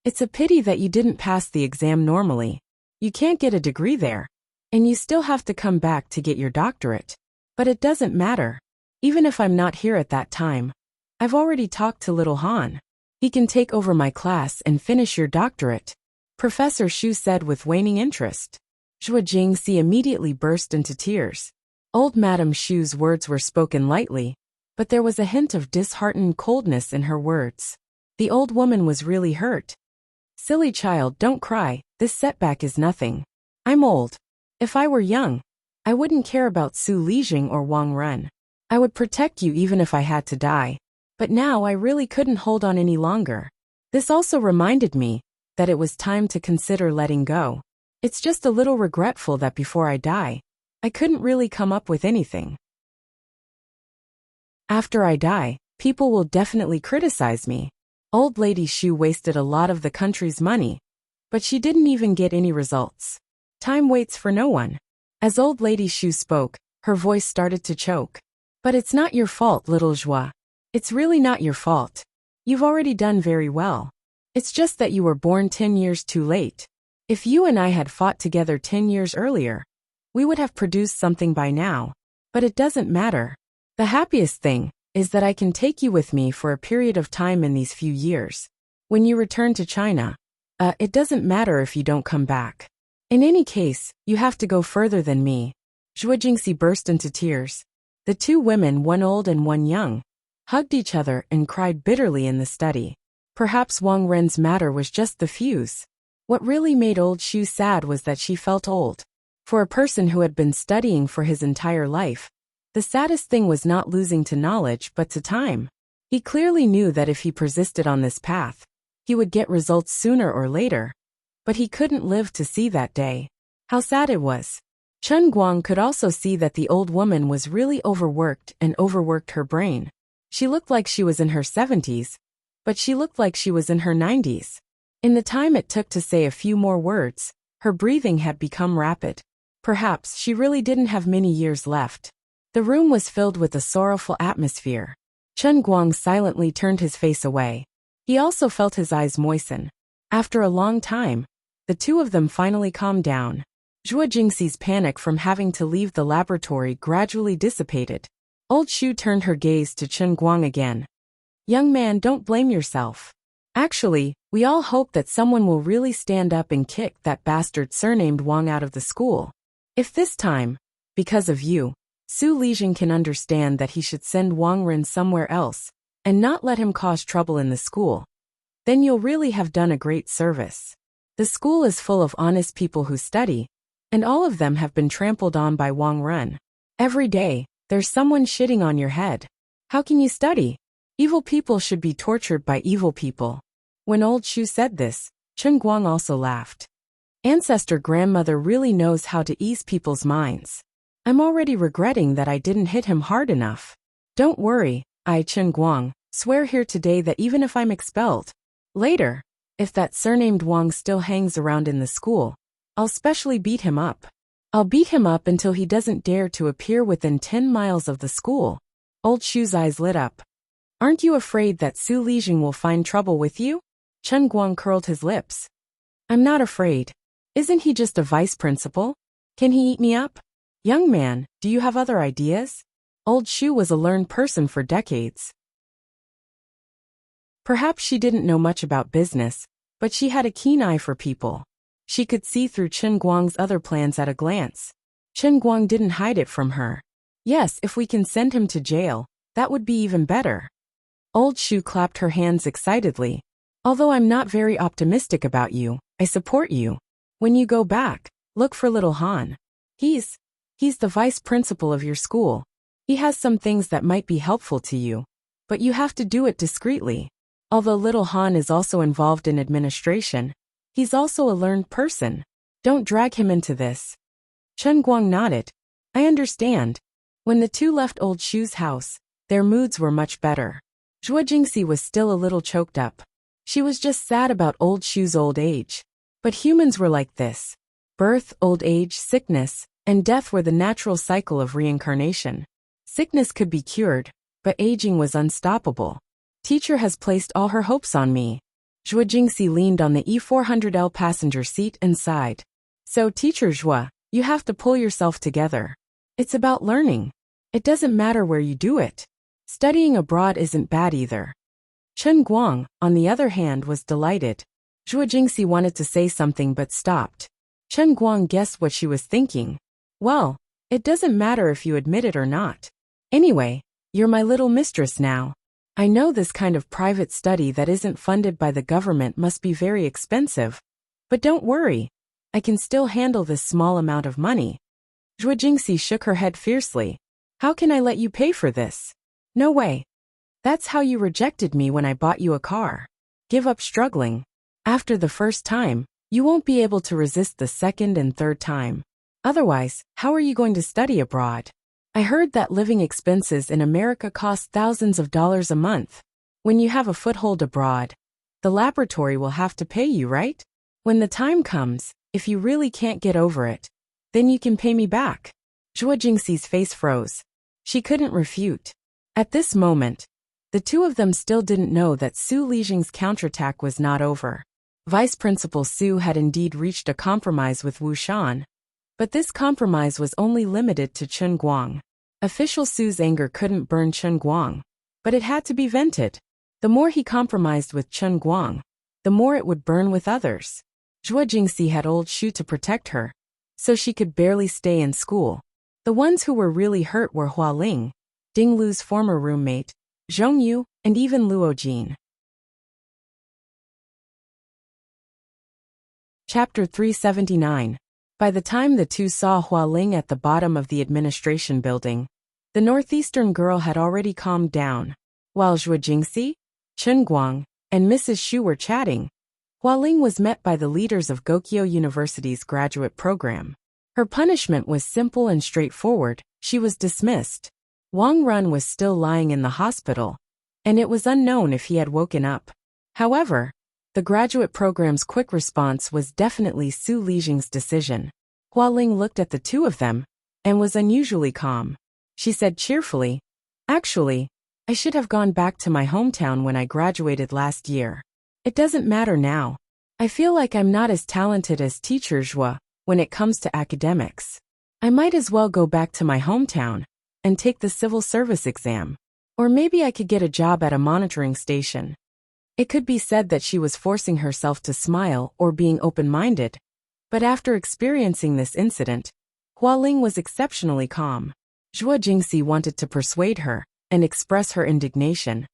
It's a pity that you didn't pass the exam normally. You can't get a degree there, and you still have to come back to get your doctorate. But it doesn't matter. Even if I'm not here at that time, I've already talked to little Han. He can take over my class and finish your doctorate, Professor Shu said with waning interest. Zhuo Jingxi immediately burst into tears. Old Madame Shu's words were spoken lightly, but there was a hint of disheartened coldness in her words. The old woman was really hurt. Silly child, don't cry, this setback is nothing. I'm old. If I were young, I wouldn't care about Su Lijing or Wang Ren. I would protect you even if I had to die. But now I really couldn't hold on any longer. This also reminded me that it was time to consider letting go. It's just a little regretful that before I die, I couldn't really come up with anything. After I die, people will definitely criticize me. Old Lady Shu wasted a lot of the country's money But she didn't even get any results. Time waits for no one. As old lady Shu spoke, her voice started to choke. But it's not your fault, little Joie. It's really not your fault. You've already done very well. It's just that you were born 10 years too late. If you and I had fought together 10 years earlier, we would have produced something by now. But it doesn't matter. The happiest thing is that I can take you with me for a period of time in these few years. When you return to China, it doesn't matter if you don't come back. In any case, you have to go further than me. Zhuo Jingxi burst into tears. The two women, one old and one young, hugged each other and cried bitterly in the study. Perhaps Wang Ren's matter was just the fuse. What really made old Shu sad was that she felt old. For a person who had been studying for his entire life, the saddest thing was not losing to knowledge but to time. He clearly knew that if he persisted on this path, he would get results sooner or later. But he couldn't live to see that day. How sad it was. Chen Guang could also see that the old woman was really overworked and overworked her brain. She looked like she was in her 70s, but she looked like she was in her 90s. In the time it took to say a few more words, her breathing had become rapid. Perhaps she really didn't have many years left. The room was filled with a sorrowful atmosphere. Chen Guang silently turned his face away. He also felt his eyes moisten. After a long time, the two of them finally calmed down. Zhuo Jingxi's panic from having to leave the laboratory gradually dissipated. Old Shu turned her gaze to Chen Guang again. Young man, don't blame yourself. Actually, we all hope that someone will really stand up and kick that bastard surnamed Wang out of the school. If this time, because of you, Su Lijing can understand that he should send Wang Ren somewhere else, and not let him cause trouble in the school, then you'll really have done a great service. The school is full of honest people who study, and all of them have been trampled on by Wang Ren. Every day, there's someone shitting on your head. How can you study? Evil people should be tortured by evil people. When old Shu said this, Chen Guang also laughed. Ancestor grandmother really knows how to ease people's minds. I'm already regretting that I didn't hit him hard enough. Don't worry, I, Chen Guang, swear here today that even if I'm expelled later, if that surnamed Wang still hangs around in the school, I'll specially beat him up. I'll beat him up until he doesn't dare to appear within 10 miles of the school. Old Shu's eyes lit up. Aren't you afraid that Su Lijing will find trouble with you? Chen Guang curled his lips. I'm not afraid. Isn't he just a vice principal? Can he eat me up? Young man, do you have other ideas? Old Shu was a learned person for decades. Perhaps she didn't know much about business, but she had a keen eye for people. She could see through Chen Guang's other plans at a glance. Chen Guang didn't hide it from her. Yes, if we can send him to jail, that would be even better. Old Shu clapped her hands excitedly. Although I'm not very optimistic about you, I support you. When you go back, look for little Han. He's the vice principal of your school. He has some things that might be helpful to you, but you have to do it discreetly. Although little Han is also involved in administration, he's also a learned person. Don't drag him into this. Chen Guang nodded. I understand. When the two left old Shu's house, their moods were much better. Zhuo Jingxi was still a little choked up. She was just sad about old Shu's old age. But humans were like this. Birth, old age, sickness, and death were the natural cycle of reincarnation. Sickness could be cured, but aging was unstoppable. Teacher has placed all her hopes on me. Zhuo Jingxi leaned on the E400L passenger seat and sighed. So Teacher Zhuo, you have to pull yourself together. It's about learning. It doesn't matter where you do it. Studying abroad isn't bad either. Chen Guang, on the other hand, was delighted. Zhuo Jingxi wanted to say something but stopped. Chen Guang guessed what she was thinking. Well, it doesn't matter if you admit it or not. Anyway, you're my little mistress now. I know this kind of private study that isn't funded by the government must be very expensive. But don't worry. I can still handle this small amount of money. Zhuo Jingxi shook her head fiercely. How can I let you pay for this? No way. That's how you rejected me when I bought you a car. Give up struggling. After the first time, you won't be able to resist the second and third time. Otherwise, how are you going to study abroad? I heard that living expenses in America cost thousands of dollars a month. When you have a foothold abroad, the laboratory will have to pay you, right? When the time comes, if you really can't get over it, then you can pay me back. Zhuo Jingxi's face froze. She couldn't refute. At this moment, the two of them still didn't know that Su Lijing's counterattack was not over. Vice Principal Su had indeed reached a compromise with Wu Shan, but this compromise was only limited to Chen Guang. Official Su's anger couldn't burn Chen Guang, but it had to be vented. The more he compromised with Chen Guang, the more it would burn with others. Zhuo Jingxi had old Shu to protect her, so she could barely stay in school. The ones who were really hurt were Hua Ling, Ding Lu's former roommate, Zhong Yu, and even Luo Jin. Chapter 379. By the time the two saw Hua Ling at the bottom of the administration building, the northeastern girl had already calmed down. While Zhuo Jingxi, Chen Guang, and Mrs. Xu were chatting, Hua Ling was met by the leaders of Gokyo University's graduate program. Her punishment was simple and straightforward. She was dismissed. Wang Run was still lying in the hospital, and it was unknown if he had woken up. However, the graduate program's quick response was definitely Su Lijing's decision. Hua Ling looked at the two of them and was unusually calm. She said cheerfully, "Actually, I should have gone back to my hometown when I graduated last year. It doesn't matter now. I feel like I'm not as talented as teacher Zhuo when it comes to academics. I might as well go back to my hometown and take the civil service exam. Or maybe I could get a job at a monitoring station." It could be said that she was forcing herself to smile or being open-minded, but after experiencing this incident, Hua Ling was exceptionally calm. Zhuo Jingxi wanted to persuade her and express her indignation,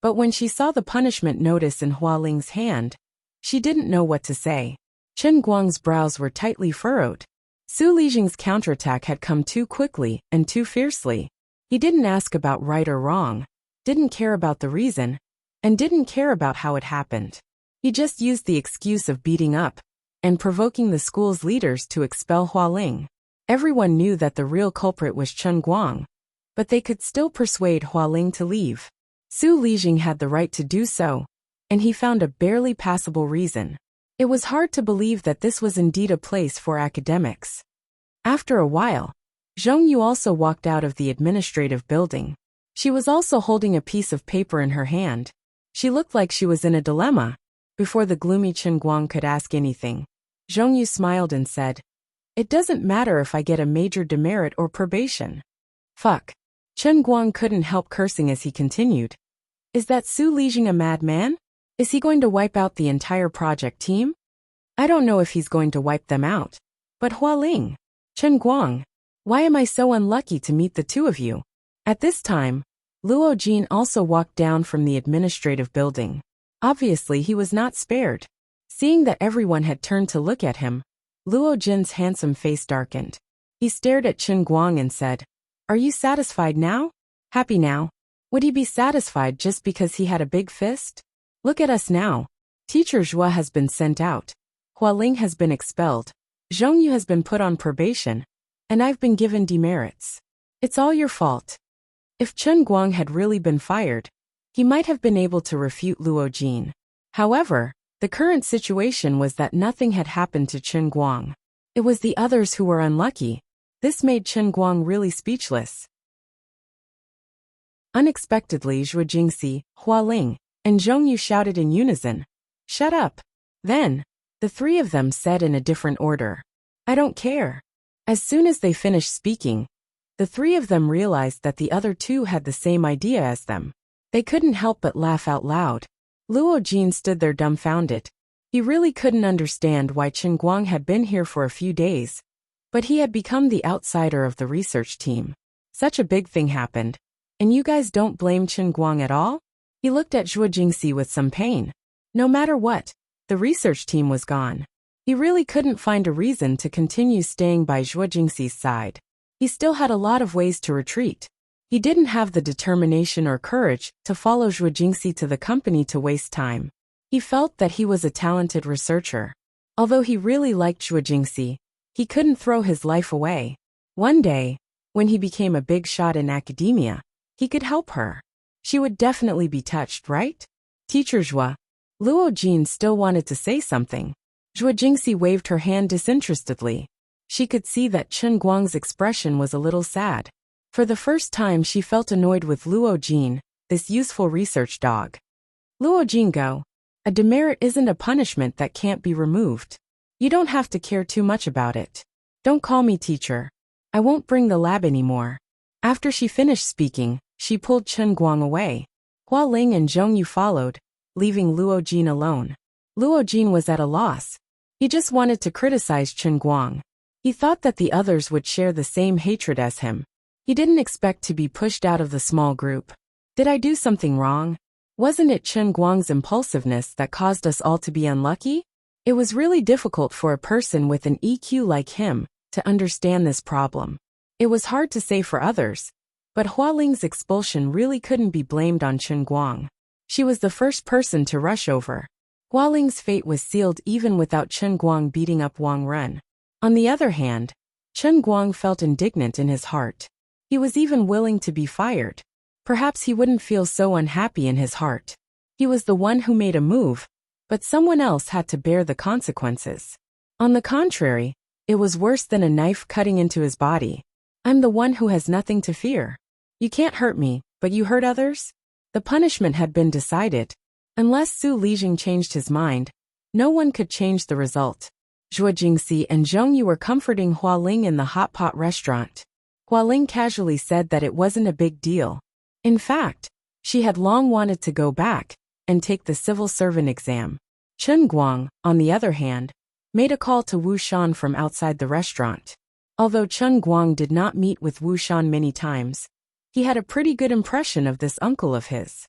but when she saw the punishment notice in Hua Ling's hand, she didn't know what to say. Chen Guang's brows were tightly furrowed. Su Lijing's counterattack had come too quickly and too fiercely. He didn't ask about right or wrong, didn't care about the reason, and didn't care about how it happened. He just used the excuse of beating up and provoking the school's leaders to expel Hua Ling. Everyone knew that the real culprit was Chen Guang, but they could still persuade Hua Ling to leave. Su Lijing had the right to do so, and he found a barely passable reason. It was hard to believe that this was indeed a place for academics. After a while, Zhong Yu also walked out of the administrative building. She was also holding a piece of paper in her hand. She looked like she was in a dilemma. Before the gloomy Chen Guang could ask anything, Zhong Yu smiled and said, "It doesn't matter if I get a major demerit or probation." Fuck. Chen Guang couldn't help cursing as he continued. Is that Su Lijing a madman? Is he going to wipe out the entire project team? I don't know if he's going to wipe them out. But Hua Ling, Chen Guang, why am I so unlucky to meet the two of you? At this time, Luo Jin also walked down from the administrative building. Obviously he was not spared. Seeing that everyone had turned to look at him, Luo Jin's handsome face darkened. He stared at Chen Guang and said, "Are you satisfied now? Happy now? Would he be satisfied just because he had a big fist? Look at us now. Teacher Zhuo has been sent out. Hua Ling has been expelled. Zhong Yu has been put on probation. And I've been given demerits. It's all your fault." If Chen Guang had really been fired, he might have been able to refute Luo Jin. However, the current situation was that nothing had happened to Chen Guang. It was the others who were unlucky. This made Chen Guang really speechless. Unexpectedly, Zhuo Jingxi, Hua Ling, and Zhong Yu shouted in unison, "Shut up!" Then, the three of them said in a different order, "I don't care." As soon as they finished speaking, the three of them realized that the other two had the same idea as them. They couldn't help but laugh out loud. Luo Jin stood there dumbfounded. He really couldn't understand why Chen Guang had been here for a few days, but he had become the outsider of the research team. Such a big thing happened. And you guys don't blame Chen Guang at all? He looked at Zhuo Jingxi with some pain. No matter what, the research team was gone. He really couldn't find a reason to continue staying by Zhuo Jingxi's side. He still had a lot of ways to retreat. He didn't have the determination or courage to follow Zhuo Jingxi to the company to waste time. He felt that he was a talented researcher. Although he really liked Zhuo Jingxi, he couldn't throw his life away. One day, when he became a big shot in academia, he could help her. She would definitely be touched, right? Teacher Zhuo. Luo Jin still wanted to say something, Zhuo Jingxi waved her hand disinterestedly. She could see that Chen Guang's expression was a little sad. For the first time she felt annoyed with Luo Jin, this useful research dog. Luo Jin, go. A demerit isn't a punishment that can't be removed. You don't have to care too much about it. Don't call me teacher. I won't bring the lab anymore. After she finished speaking, she pulled Chen Guang away. Hua Ling and Zhong Yu followed, leaving Luo Jin alone. Luo Jin was at a loss. He just wanted to criticize Chen Guang. He thought that the others would share the same hatred as him. He didn't expect to be pushed out of the small group. Did I do something wrong? Wasn't it Chen Guang's impulsiveness that caused us all to be unlucky? It was really difficult for a person with an EQ like him to understand this problem. It was hard to say for others, but Hua Ling's expulsion really couldn't be blamed on Chen Guang. She was the first person to rush over. Hua Ling's fate was sealed even without Chen Guang beating up Wang Ren. On the other hand, Chen Guang felt indignant in his heart. He was even willing to be fired. Perhaps he wouldn't feel so unhappy in his heart. He was the one who made a move, but someone else had to bear the consequences. On the contrary, it was worse than a knife cutting into his body. I'm the one who has nothing to fear. You can't hurt me, but you hurt others? The punishment had been decided. Unless Su Lijing changed his mind, no one could change the result. Zhuo Jingxi and Zhong Yu were comforting Hua Ling in the hot pot restaurant. Hua Ling casually said that it wasn't a big deal. In fact, she had long wanted to go back and take the civil servant exam. Chen Guang, on the other hand, made a call to Wu Shan from outside the restaurant. Although Chen Guang did not meet with Wu Shan many times, he had a pretty good impression of this uncle of his.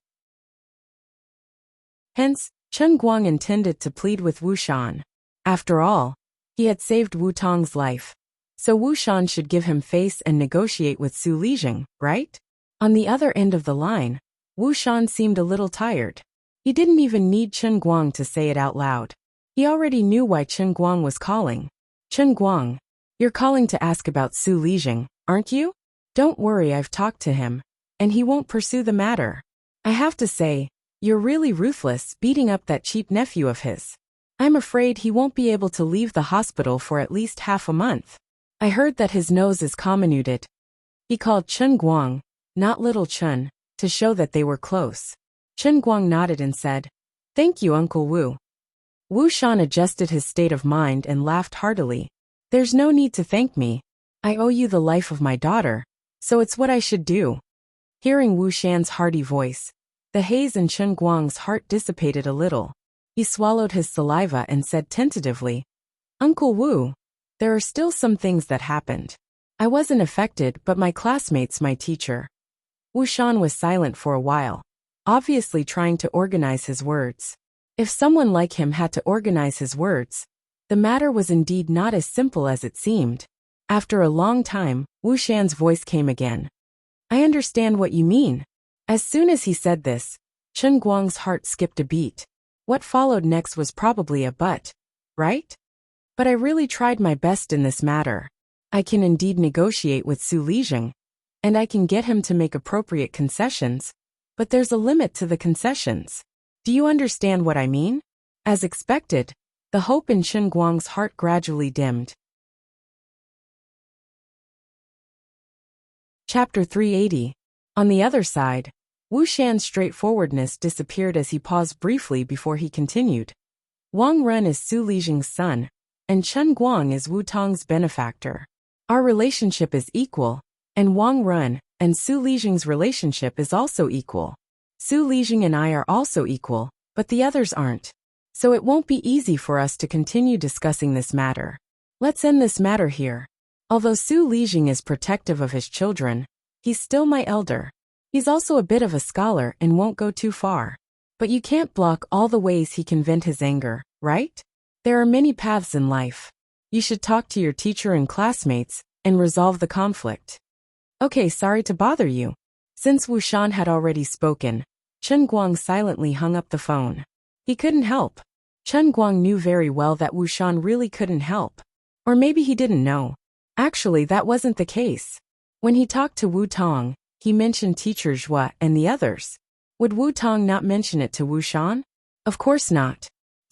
Hence, Chen Guang intended to plead with Wu Shan. After all, he had saved Wu Tong's life, so Wu Shan should give him face and negotiate with Su Lijing, right? On the other end of the line, Wu Shan seemed a little tired. He didn't even need Chen Guang to say it out loud. He already knew why Chen Guang was calling. Chen Guang, you're calling to ask about Su Lijing, aren't you? Don't worry, I've talked to him, and he won't pursue the matter. I have to say, you're really ruthless beating up that cheap nephew of his. I'm afraid he won't be able to leave the hospital for at least half a month. I heard that his nose is comminuted. He called Chen Guang, not little Chen, to show that they were close. Chen Guang nodded and said, "Thank you, Uncle Wu." Wu Shan adjusted his state of mind and laughed heartily. There's no need to thank me. I owe you the life of my daughter, so it's what I should do. Hearing Wu Shan's hearty voice, the haze in Chen Guang's heart dissipated a little. He swallowed his saliva and said tentatively, Uncle Wu, there are still some things that happened. I wasn't affected, but my classmates, my teacher. Wu Shan was silent for a while, obviously trying to organize his words. If someone like him had to organize his words, the matter was indeed not as simple as it seemed. After a long time, Wu Shan's voice came again. I understand what you mean. As soon as he said this, Chen Guang's heart skipped a beat. What followed next was probably a but, right? But I really tried my best in this matter. I can indeed negotiate with Su Lijing, and I can get him to make appropriate concessions, but there's a limit to the concessions. Do you understand what I mean? As expected, the hope in Chen Guang's heart gradually dimmed. Chapter 380. On the other side, Wu Shan's straightforwardness disappeared as he paused briefly before he continued. Wang Ren is Su Lijing's son, and Chen Guang is Wu Tong's benefactor. Our relationship is equal, and Wang Ren and Su Lijing's relationship is also equal. Su Lijing and I are also equal, but the others aren't. So it won't be easy for us to continue discussing this matter. Let's end this matter here. Although Su Lijing is protective of his children, he's still my elder. He's also a bit of a scholar and won't go too far. But you can't block all the ways he can vent his anger, right? There are many paths in life. You should talk to your teacher and classmates and resolve the conflict. Okay, sorry to bother you. Since Wu Shan had already spoken, Chen Guang silently hung up the phone. He couldn't help. Chen Guang knew very well that Wu Shan really couldn't help. Or maybe he didn't know. Actually, that wasn't the case. When he talked to Wu Tong, he mentioned teacher Zhuo and the others. Would Wu Tong not mention it to Wu Shan? Of course not.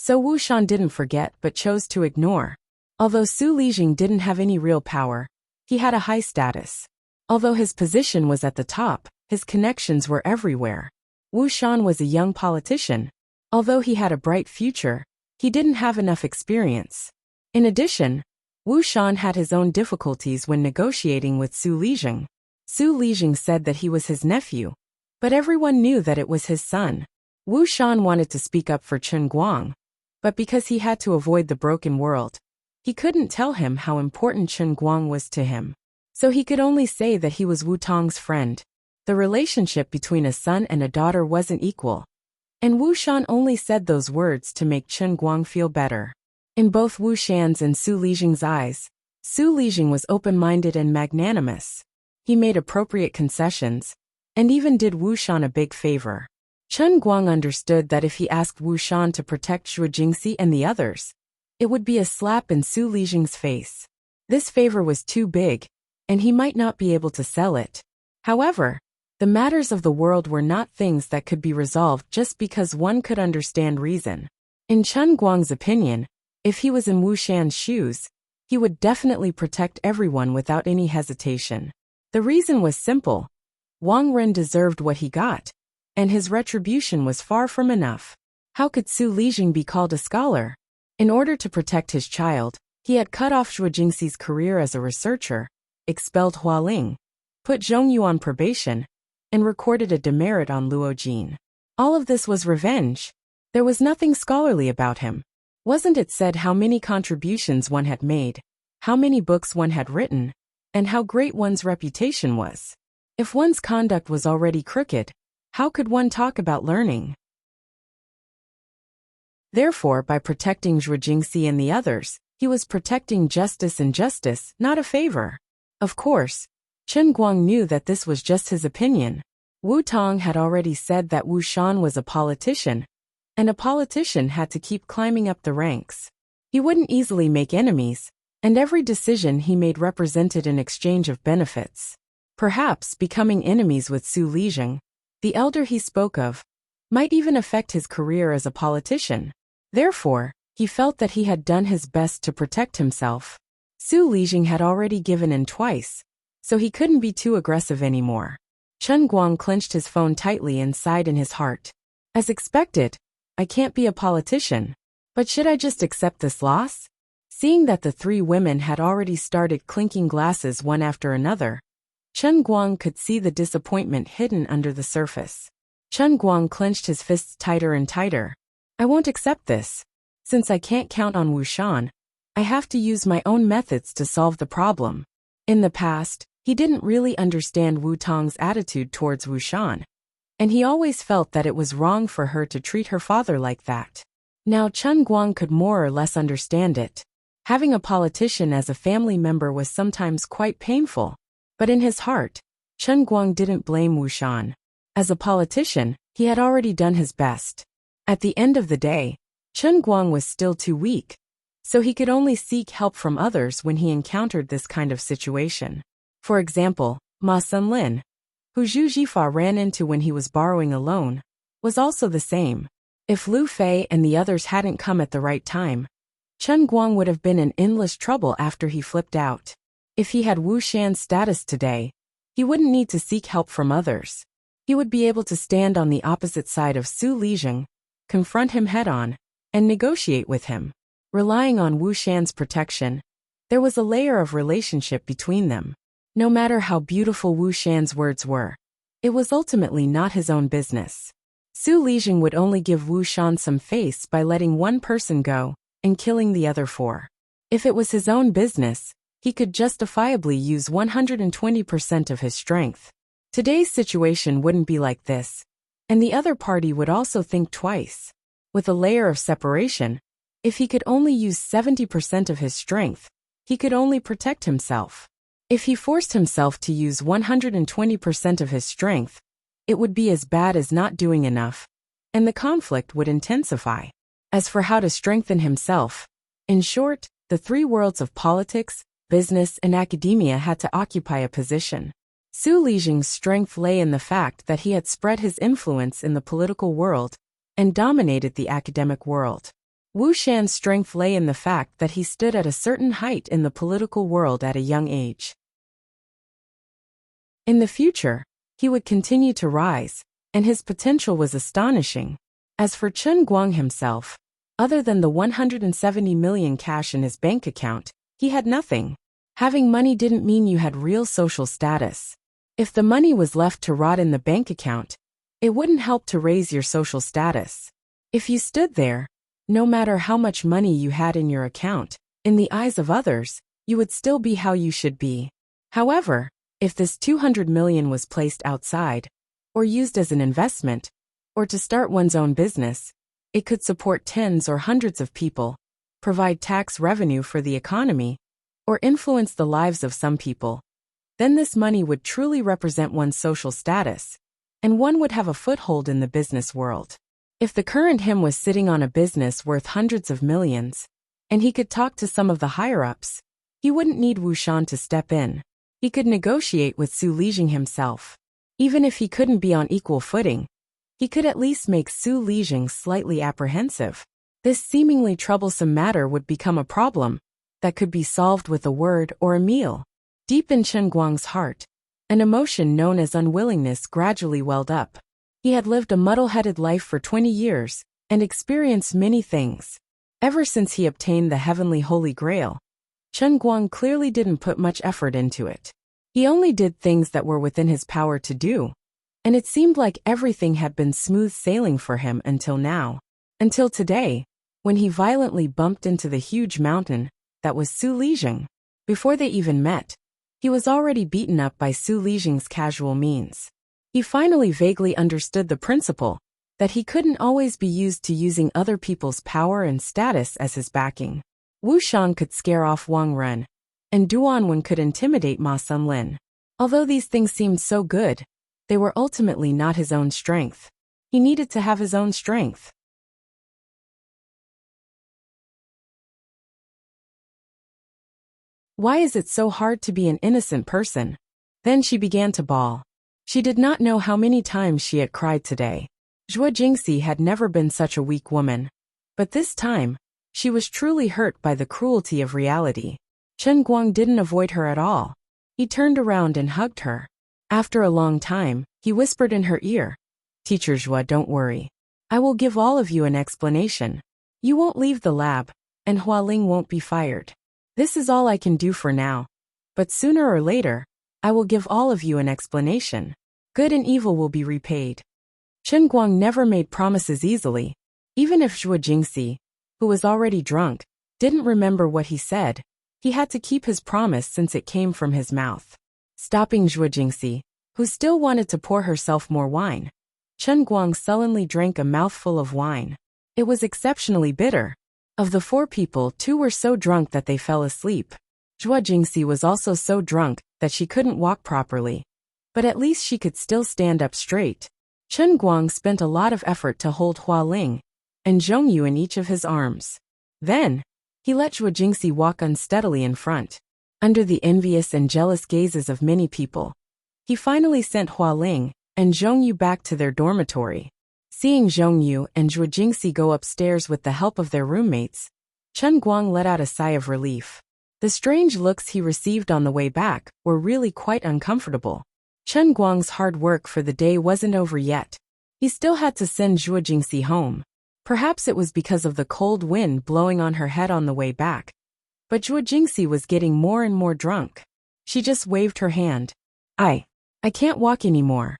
So Wu Shan didn't forget but chose to ignore. Although Su Lijing didn't have any real power, he had a high status. Although his position was at the top, his connections were everywhere. Wu Shan was a young politician. Although he had a bright future, he didn't have enough experience. In addition, Wu Shan had his own difficulties when negotiating with Su Lijing. Su Lijing said that he was his nephew, but everyone knew that it was his son. Wu Shan wanted to speak up for Chen Guang, but because he had to avoid the broken world, he couldn't tell him how important Chen Guang was to him. So he could only say that he was Wu Tong's friend. The relationship between a son and a daughter wasn't equal, and Wu Shan only said those words to make Chen Guang feel better. In both Wu Shan's and Su Lijing's eyes, Su Lijing was open-minded and magnanimous. He made appropriate concessions, and even did Wu Shan a big favor. Chen Guang understood that if he asked Wu Shan to protect Zhuo Jingxi and the others, it would be a slap in Su Lijing's face. This favor was too big, and he might not be able to sell it. However, the matters of the world were not things that could be resolved just because one could understand reason. In Chen Guang's opinion, if he was in Wu Shan's shoes, he would definitely protect everyone without any hesitation. The reason was simple. Wang Ren deserved what he got, and his retribution was far from enough. How could Su Lijing be called a scholar? In order to protect his child, he had cut off Zhuo Jingxi's career as a researcher, expelled Hua Ling, put Zhongyu on probation, and recorded a demerit on Luo Jin. All of this was revenge. There was nothing scholarly about him. Wasn't it said how many contributions one had made, how many books one had written, and how great one's reputation was? If one's conduct was already crooked, how could one talk about learning? Therefore, by protecting Zhuo Jingxi and the others, he was protecting justice, and justice, not a favor. Of course, Chen Guang knew that this was just his opinion. Wu Tong had already said that Wu Shan was a politician, and a politician had to keep climbing up the ranks. He wouldn't easily make enemies, and every decision he made represented an exchange of benefits. Perhaps becoming enemies with Su Lijing, the elder he spoke of, might even affect his career as a politician. Therefore, he felt that he had done his best to protect himself. Su Lijing had already given in twice, so he couldn't be too aggressive anymore. Chen Guang clenched his phone tightly and sighed in his heart. As expected, I can't be a politician. But should I just accept this loss? Seeing that the three women had already started clinking glasses one after another, Chen Guang could see the disappointment hidden under the surface. Chen Guang clenched his fists tighter and tighter. I won't accept this. Since I can't count on Wu Shan, I have to use my own methods to solve the problem. In the past, he didn't really understand Wu Tong's attitude towards Wu Shan, and he always felt that it was wrong for her to treat her father like that. Now Chen Guang could more or less understand it. Having a politician as a family member was sometimes quite painful, but in his heart, Chen Guang didn't blame Wu Shan. As a politician, he had already done his best. At the end of the day, Chen Guang was still too weak, so he could only seek help from others when he encountered this kind of situation. For example, Ma Sunlin, who Zhu Jifa ran into when he was borrowing a loan, was also the same. If Lu Fei and the others hadn't come at the right time, Chen Guang would have been in endless trouble after he flipped out. If he had Wu Shan's status today, he wouldn't need to seek help from others. He would be able to stand on the opposite side of Su Lijing, confront him head-on, and negotiate with him. Relying on Wu Shan's protection, there was a layer of relationship between them. No matter how beautiful Wu Shan's words were, it was ultimately not his own business. Su Lijing would only give Wu Shan some face by letting one person go and killing the other four. If it was his own business, he could justifiably use 120% of his strength. Today's situation wouldn't be like this, and the other party would also think twice. With a layer of separation, if he could only use 70% of his strength, he could only protect himself. If he forced himself to use 120% of his strength, it would be as bad as not doing enough, and the conflict would intensify. As for how to strengthen himself, in short, the three worlds of politics, business, and academia had to occupy a position. Su Lijing's strength lay in the fact that he had spread his influence in the political world and dominated the academic world. Wu Shan's strength lay in the fact that he stood at a certain height in the political world at a young age. In the future, he would continue to rise, and his potential was astonishing. As for Chen Guang himself, other than the 170 million cash in his bank account, he had nothing. Having money didn't mean you had real social status. If the money was left to rot in the bank account, it wouldn't help to raise your social status. If you stood there, no matter how much money you had in your account, in the eyes of others, you would still be how you should be. However, if this 200 million was placed outside, or used as an investment, or to start one's own business, it could support tens or hundreds of people, provide tax revenue for the economy, or influence the lives of some people. Then this money would truly represent one's social status, and one would have a foothold in the business world. If the current him was sitting on a business worth hundreds of millions, and he could talk to some of the higher-ups, he wouldn't need Wu Shan to step in. He could negotiate with Su Lijing himself. Even if he couldn't be on equal footing, he could at least make Su Lijing slightly apprehensive. This seemingly troublesome matter would become a problem that could be solved with a word or a meal. Deep in Chen Guang's heart, an emotion known as unwillingness gradually welled up. He had lived a muddle-headed life for 20 years and experienced many things. Ever since he obtained the heavenly Holy Grail, Chen Guang clearly didn't put much effort into it. He only did things that were within his power to do, and it seemed like everything had been smooth sailing for him until now. Until today, when he violently bumped into the huge mountain that was Su Lijing. Before they even met, he was already beaten up by Su Lijing's casual means. He finally vaguely understood the principle that he couldn't always be used to using other people's power and status as his backing. Wu Shan could scare off Wang Ren, and Duan Wen could intimidate Ma Sunlin. Although these things seemed so good, they were ultimately not his own strength. He needed to have his own strength. Why is it so hard to be an innocent person? Then she began to bawl. She did not know how many times she had cried today. Zhuo Jingxi had never been such a weak woman. But this time, she was truly hurt by the cruelty of reality. Chen Guang didn't avoid her at all. He turned around and hugged her. After a long time, he whispered in her ear, "Teacher Zhuo, don't worry. I will give all of you an explanation. You won't leave the lab, and Hualing won't be fired. This is all I can do for now. But sooner or later, I will give all of you an explanation. Good and evil will be repaid." Chen Guang never made promises easily. Even if Zhuo Jingxi, who was already drunk, didn't remember what he said, he had to keep his promise since it came from his mouth. Stopping Zhuo Jingxi, who still wanted to pour herself more wine, Chen Guang sullenly drank a mouthful of wine. It was exceptionally bitter. Of the 4 people, 2 were so drunk that they fell asleep. Zhuo Jingxi was also so drunk that she couldn't walk properly. But at least she could still stand up straight. Chen Guang spent a lot of effort to hold Hualing and Zhongyu in each of his arms. Then, he let Zhuo Jingxi walk unsteadily in front. Under the envious and jealous gazes of many people, he finally sent Hualing and Zhongyu back to their dormitory. Seeing Zhongyu and Zhuo Jingxi go upstairs with the help of their roommates, Chen Guang let out a sigh of relief. The strange looks he received on the way back were really quite uncomfortable. Chen Guang's hard work for the day wasn't over yet. He still had to send Zhuo Jingxi home. Perhaps it was because of the cold wind blowing on her head on the way back. But Zhuo Jingxi was getting more and more drunk. She just waved her hand. I can't walk anymore.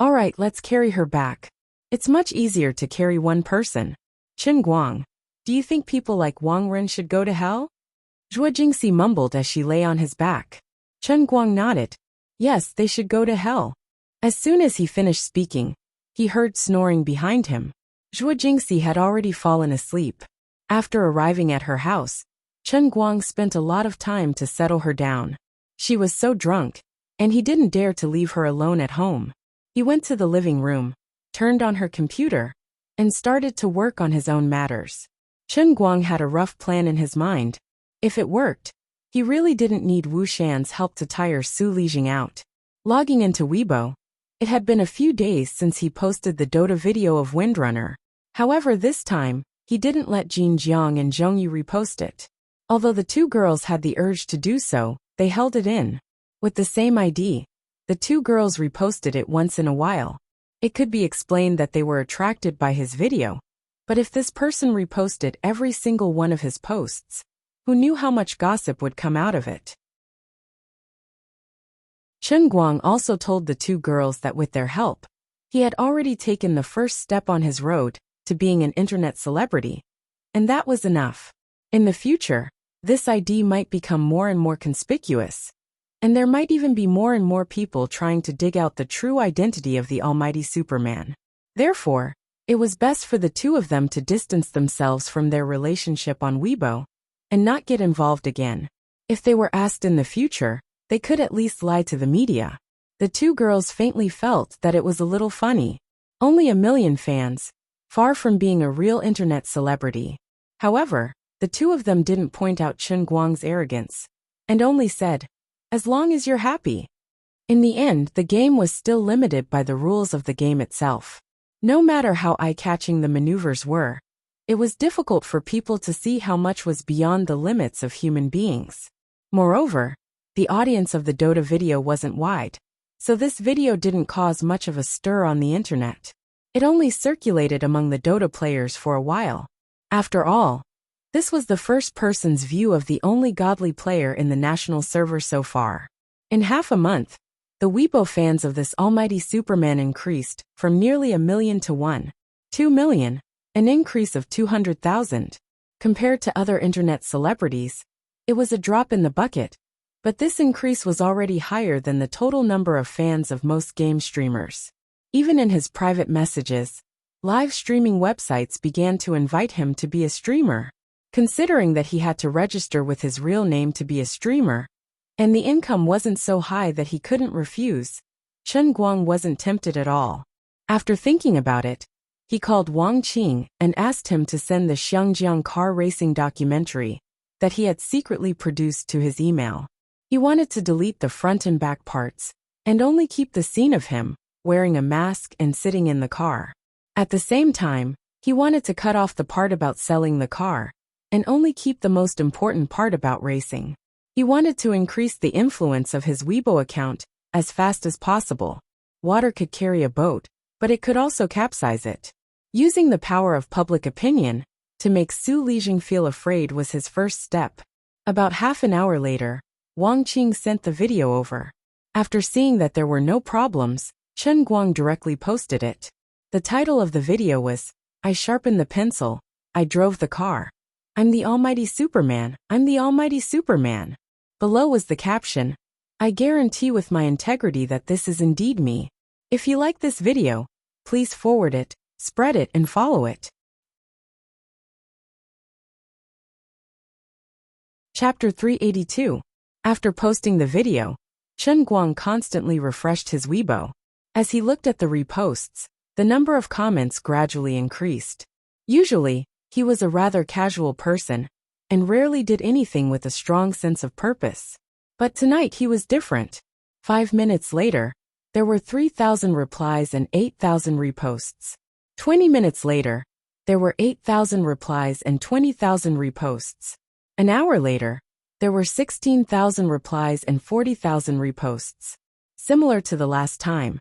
All right, let's carry her back. It's much easier to carry one person. Chen Guang, do you think people like Wang Ren should go to hell? Zhuo Jingxi mumbled as she lay on his back. Chen Guang nodded. Yes, they should go to hell. As soon as he finished speaking, he heard snoring behind him. Zhuo Jingxi had already fallen asleep. After arriving at her house, Chen Guang spent a lot of time to settle her down. She was so drunk, and he didn't dare to leave her alone at home. He went to the living room, turned on her computer, and started to work on his own matters. Chen Guang had a rough plan in his mind. If it worked, he really didn't need Wu Shan's help to tire Su Lijing out. Logging into Weibo, it had been a few days since he posted the Dota video of Windrunner. However, this time, he didn't let Jin Jiang and Zhong Yu repost it. Although the two girls had the urge to do so, they held it in. With the same ID, the two girls reposted it once in a while. It could be explained that they were attracted by his video. But if this person reposted every single one of his posts, who knew how much gossip would come out of it? Chen Guang also told the two girls that with their help, he had already taken the first step on his road to being an internet celebrity. And that was enough. In the future, this ID might become more and more conspicuous. And there might even be more and more people trying to dig out the true identity of the almighty Superman. Therefore, it was best for the two of them to distance themselves from their relationship on Weibo and not get involved again. If they were asked in the future, they could at least lie to the media. The two girls faintly felt that it was a little funny. Only 1 million fans, far from being a real internet celebrity. However, the two of them didn't point out Chen Guang's arrogance, and only said, "As long as you're happy." In the end, the game was still limited by the rules of the game itself. No matter how eye-catching the maneuvers were, it was difficult for people to see how much was beyond the limits of human beings. Moreover, the audience of the Dota video wasn't wide, so this video didn't cause much of a stir on the internet. It only circulated among the Dota players for a while. After all, this was the first person's view of the only godly player in the national server so far. In half a month, the Weibo fans of this almighty Superman increased from nearly 1 million to 2 million, an increase of 200,000. Compared to other internet celebrities, it was a drop in the bucket, but this increase was already higher than the total number of fans of most game streamers. Even in his private messages, live streaming websites began to invite him to be a streamer. Considering that he had to register with his real name to be a streamer, and the income wasn't so high that he couldn't refuse, Chen Guang wasn't tempted at all. After thinking about it, he called Wang Qing and asked him to send the Xiangjiang car racing documentary that he had secretly produced to his email. He wanted to delete the front and back parts, and only keep the scene of him wearing a mask and sitting in the car. At the same time, he wanted to cut off the part about selling the car, and only keep the most important part about racing. He wanted to increase the influence of his Weibo account as fast as possible. Water could carry a boat, but it could also capsize it. Using the power of public opinion to make Su Lijing feel afraid was his first step. About half an hour later, Wang Qing sent the video over. After seeing that there were no problems, Chen Guang directly posted it. The title of the video was, "I sharpened the pencil, I drove the car. I'm the almighty Superman, I'm the almighty Superman." Below was the caption, "I guarantee with my integrity that this is indeed me. If you like this video, please forward it, spread it and follow it." Chapter 382. After posting the video, Chen Guang constantly refreshed his Weibo. As he looked at the reposts, the number of comments gradually increased. Usually, he was a rather casual person, and rarely did anything with a strong sense of purpose. But tonight he was different. 5 minutes later, there were 3,000 replies and 8,000 reposts. 20 minutes later, there were 8,000 replies and 20,000 reposts. An hour later, there were 16,000 replies and 40,000 reposts. Similar to the last time,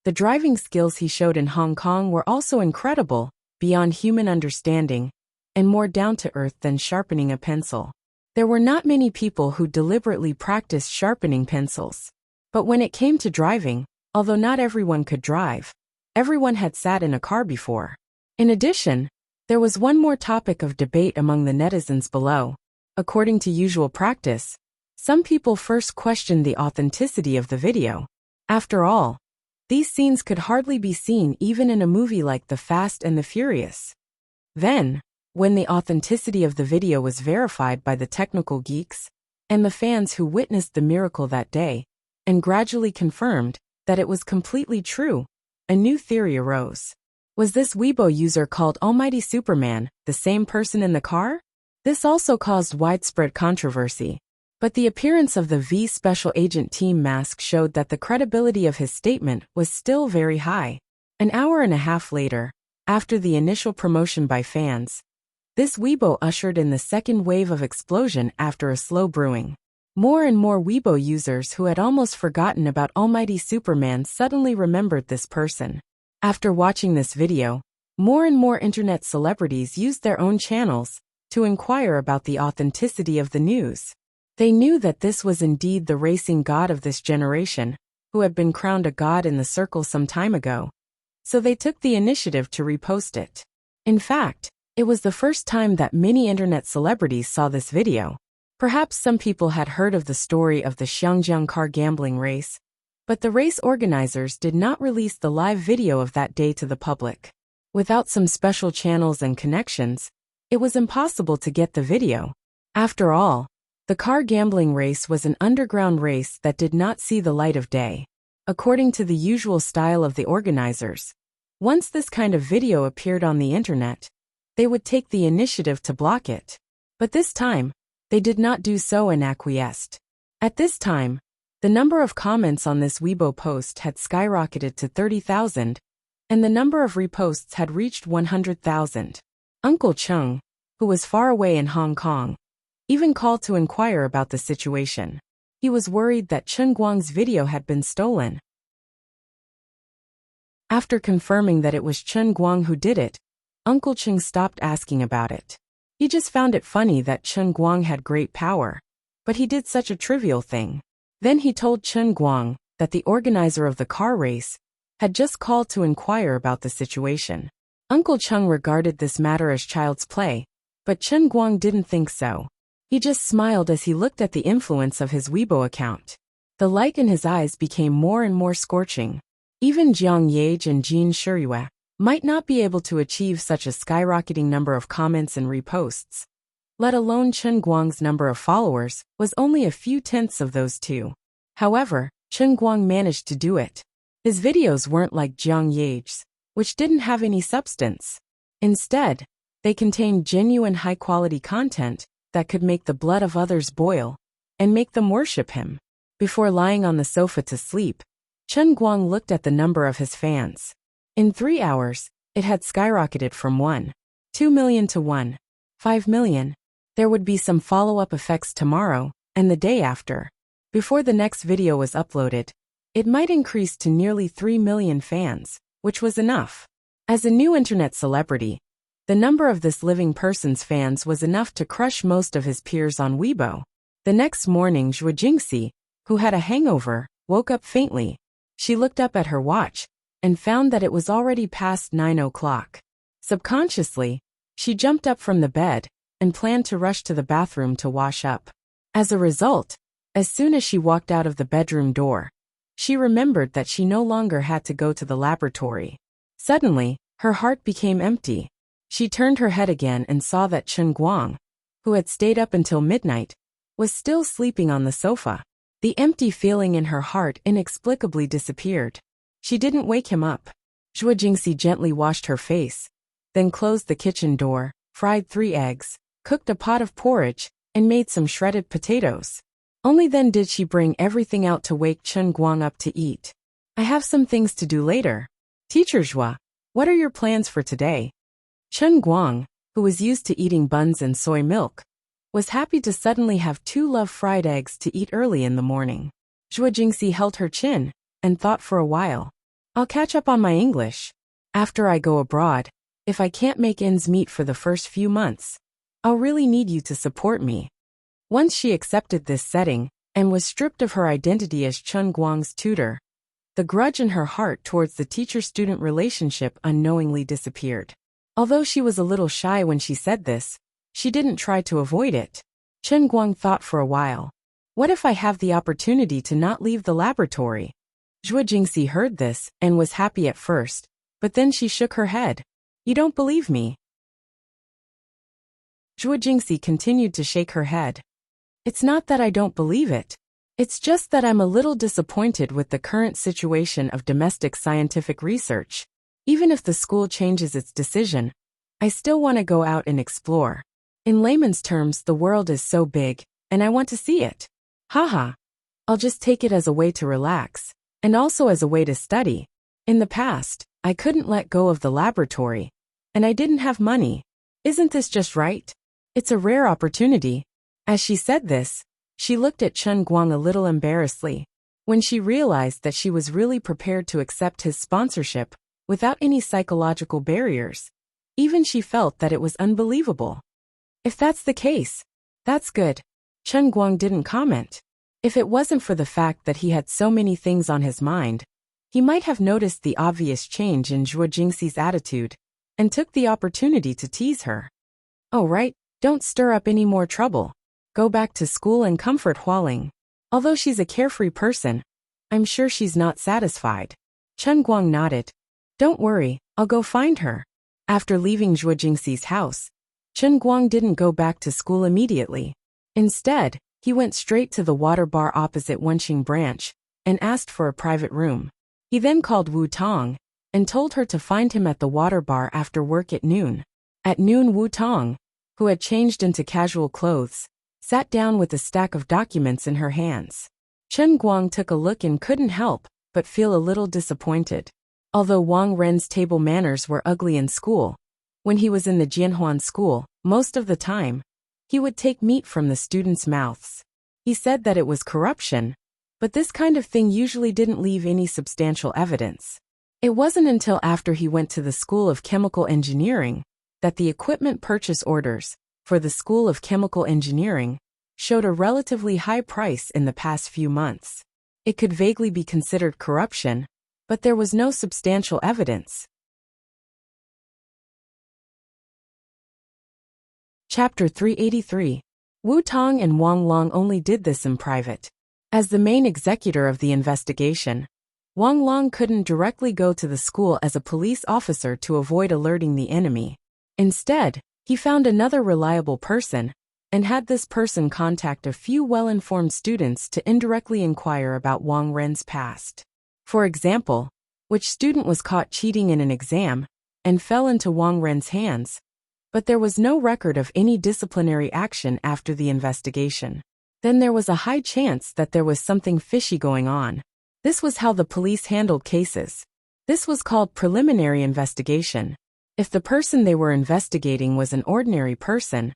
the driving skills he showed in Hong Kong were also incredible, beyond human understanding, and more down-to-earth than sharpening a pencil. There were not many people who deliberately practiced sharpening pencils. But when it came to driving, although not everyone could drive, everyone had sat in a car before. In addition, there was one more topic of debate among the netizens below. According to usual practice, some people first questioned the authenticity of the video. After all, these scenes could hardly be seen even in a movie like The Fast and the Furious. Then, when the authenticity of the video was verified by the technical geeks and the fans who witnessed the miracle that day, and gradually confirmed that it was completely true, a new theory arose. Was this Weibo user called Almighty Superman the same person in the car? This also caused widespread controversy. But the appearance of the V Special Agent Team mask showed that the credibility of his statement was still very high. An hour and a half later, after the initial promotion by fans, This Weibo ushered in the second wave of explosion after a slow brewing. More and more Weibo users who had almost forgotten about Almighty Superman suddenly remembered this person. After watching this video, more and more internet celebrities used their own channels to inquire about the authenticity of the news. They knew that this was indeed the racing god of this generation, who had been crowned a god in the circle some time ago. So they took the initiative to repost it. In fact, it was the first time that many internet celebrities saw this video. Perhaps some people had heard of the story of the Xiangjiang car gambling race, but the race organizers did not release the live video of that day to the public. Without some special channels and connections, it was impossible to get the video. After all, the car gambling race was an underground race that did not see the light of day. According to the usual style of the organizers, once this kind of video appeared on the internet, they would take the initiative to block it. But this time, they did not do so and acquiesced. At this time, the number of comments on this Weibo post had skyrocketed to 30,000, and the number of reposts had reached 100,000. Uncle Chung, who was far away in Hong Kong, even called to inquire about the situation. He was worried that Chen Guang's video had been stolen. After confirming that it was Chen Guang who did it, Uncle Chung stopped asking about it. He just found it funny that Chen Guang had great power, but he did such a trivial thing. Then he told Chen Guang that the organizer of the car race had just called to inquire about the situation. Uncle Chung regarded this matter as child's play, but Chen Guang didn't think so. He just smiled as he looked at the influence of his Weibo account. The light in his eyes became more and more scorching. Even Jiang Yage and Jin Shiyue might not be able to achieve such a skyrocketing number of comments and reposts. Let alone Chen Guang's number of followers was only a few tenths of those two. However, Chen Guang managed to do it. His videos weren't like Jiang Yage's, which didn't have any substance. Instead, they contained genuine high-quality content that could make the blood of others boil and make them worship him. Before lying on the sofa to sleep, Chen Guang looked at the number of his fans. In 3 hours, it had skyrocketed from 1.2 million to 1.5 million. There would be some follow-up effects tomorrow and the day after. Before the next video was uploaded, it might increase to nearly 3 million fans, which was enough. As a new internet celebrity, the number of this living person's fans was enough to crush most of his peers on Weibo. The next morning, Zhuo Jingxi, who had a hangover, woke up faintly. She looked up at her watch and found that it was already past 9 o'clock. Subconsciously, she jumped up from the bed and planned to rush to the bathroom to wash up. As a result, as soon as she walked out of the bedroom door, she remembered that she no longer had to go to the laboratory. Suddenly, her heart became empty. She turned her head again and saw that Chen Guang, who had stayed up until midnight, was still sleeping on the sofa. The empty feeling in her heart inexplicably disappeared. She didn't wake him up. Zhuo Jingxi gently washed her face, then closed the kitchen door, fried 3 eggs, cooked a pot of porridge, and made some shredded potatoes. Only then did she bring everything out to wake Chen Guang up to eat. I have some things to do later. Teacher Zhuo, what are your plans for today? Chen Guang, who was used to eating buns and soy milk, was happy to suddenly have 2 fried eggs to eat early in the morning. Zhuo Jingxi held her chin and thought for a while. I'll catch up on my English. After I go abroad, if I can't make ends meet for the first few months, I'll really need you to support me. Once she accepted this setting and was stripped of her identity as Chen Guang's tutor, the grudge in her heart towards the teacher-student relationship unknowingly disappeared. Although she was a little shy when she said this, she didn't try to avoid it. Chen Guang thought for a while. What if I have the opportunity to not leave the laboratory? Zhuo Jingxi heard this and was happy at first, but then she shook her head. You don't believe me? Zhuo Jingxi continued to shake her head. It's not that I don't believe it. It's just that I'm a little disappointed with the current situation of domestic scientific research. Even if the school changes its decision, I still want to go out and explore. In layman's terms, the world is so big, and I want to see it. Haha. I'll just take it as a way to relax, and also as a way to study. In the past, I couldn't let go of the laboratory, and I didn't have money. Isn't this just right? It's a rare opportunity. As she said this, she looked at Chen Guang a little embarrassedly. When she realized that she was really prepared to accept his sponsorship, without any psychological barriers, even she felt that it was unbelievable. If that's the case, that's good. Chen Guang didn't comment. If it wasn't for the fact that he had so many things on his mind, he might have noticed the obvious change in Zhuo Jingxi's attitude, and took the opportunity to tease her. Oh right, don't stir up any more trouble. Go back to school and comfort Hualing. Although she's a carefree person, I'm sure she's not satisfied. Chen Guang nodded. Don't worry, I'll go find her. After leaving Zhuo Jingxi's house, Chen Guang didn't go back to school immediately. Instead, he went straight to the water bar opposite Wenxing branch, and asked for a private room. He then called Wu Tong, and told her to find him at the water bar after work at noon. At noon, Wu Tong, who had changed into casual clothes, sat down with a stack of documents in her hands. Chen Guang took a look and couldn't help but feel a little disappointed. Although Wang Ren's table manners were ugly in school, when he was in the Jianhuan school, most of the time, he would take meat from the students' mouths. He said that it was corruption, but this kind of thing usually didn't leave any substantial evidence. It wasn't until after he went to the School of Chemical Engineering that the equipment purchase orders for the School of Chemical Engineering showed a relatively high price in the past few months. It could vaguely be considered corruption, but there was no substantial evidence. Chapter 383. Wu Tong and Wang Long only did this in private. As the main executor of the investigation, Wang Long couldn't directly go to the school as a police officer to avoid alerting the enemy. Instead, he found another reliable person, and had this person contact a few well-informed students to indirectly inquire about Wang Ren's past. For example, which student was caught cheating in an exam, and fell into Wang Ren's hands, but there was no record of any disciplinary action after the investigation. Then there was a high chance that there was something fishy going on. This was how the police handled cases. This was called preliminary investigation. If the person they were investigating was an ordinary person,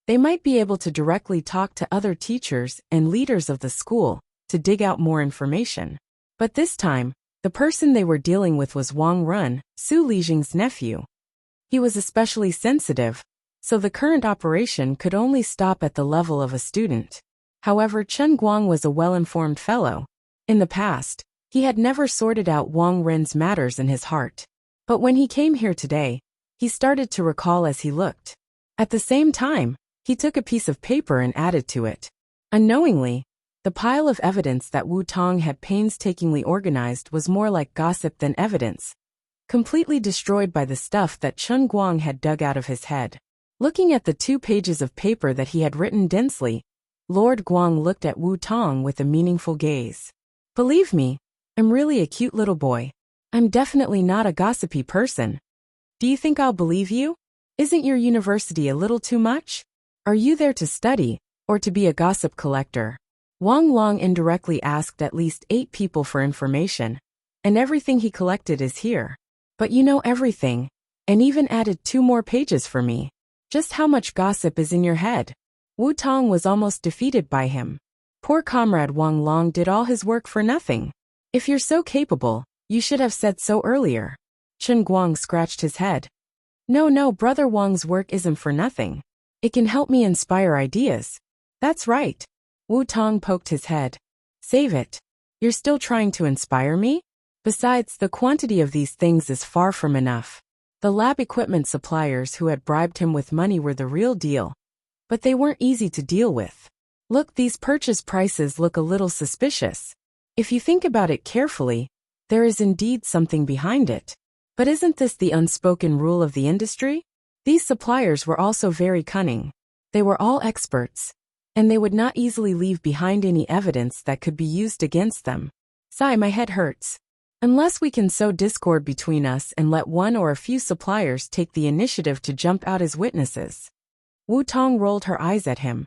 they might be able to directly talk to other teachers and leaders of the school to dig out more information. But this time, the person they were dealing with was Wang Ren, Su Lijing's nephew. He was especially sensitive, so the current operation could only stop at the level of a student. However, Chen Guang was a well-informed fellow. In the past, he had never sorted out Wang Ren's matters in his heart. But when he came here today, he started to recall as he looked. At the same time, he took a piece of paper and added to it. Unknowingly, the pile of evidence that Wu Tong had painstakingly organized was more like gossip than evidence, completely destroyed by the stuff that Chen Guang had dug out of his head. Looking at the 2 pages of paper that he had written densely, Lord Guang looked at Wu Tong with a meaningful gaze. Believe me, I'm really a cute little boy. I'm definitely not a gossipy person. Do you think I'll believe you? Isn't your university a little too much? Are you there to study, or to be a gossip collector? Wang Long indirectly asked at least 8 people for information, and everything he collected is here. But you know everything, and even added 2 more pages for me. Just how much gossip is in your head? Wu Tong was almost defeated by him. Poor comrade Wang Long did all his work for nothing. If you're so capable, you should have said so earlier. Chen Guang scratched his head. No, brother Wang's work isn't for nothing. It can help me inspire ideas. That's right. Wu Tong poked his head. Save it. You're still trying to inspire me? Besides, the quantity of these things is far from enough. The lab equipment suppliers who had bribed him with money were the real deal. But they weren't easy to deal with. Look, these purchase prices look a little suspicious. If you think about it carefully, there is indeed something behind it. But isn't this the unspoken rule of the industry? These suppliers were also very cunning. They were all experts, and they would not easily leave behind any evidence that could be used against them. Sigh, my head hurts. Unless we can sow discord between us and let one or a few suppliers take the initiative to jump out as witnesses. Wu Tong rolled her eyes at him.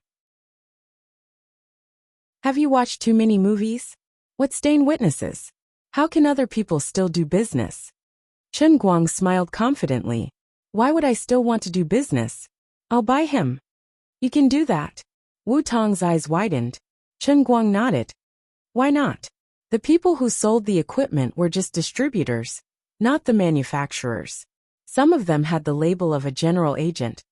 Have you watched too many movies? What stain witnesses? How can other people still do business? Chen Guang smiled confidently. Why would I still want to do business? I'll buy him. You can do that. Wu Tong's eyes widened. Chen Guang nodded. Why not? The people who sold the equipment were just distributors, not the manufacturers. Some of them had the label of a general agent.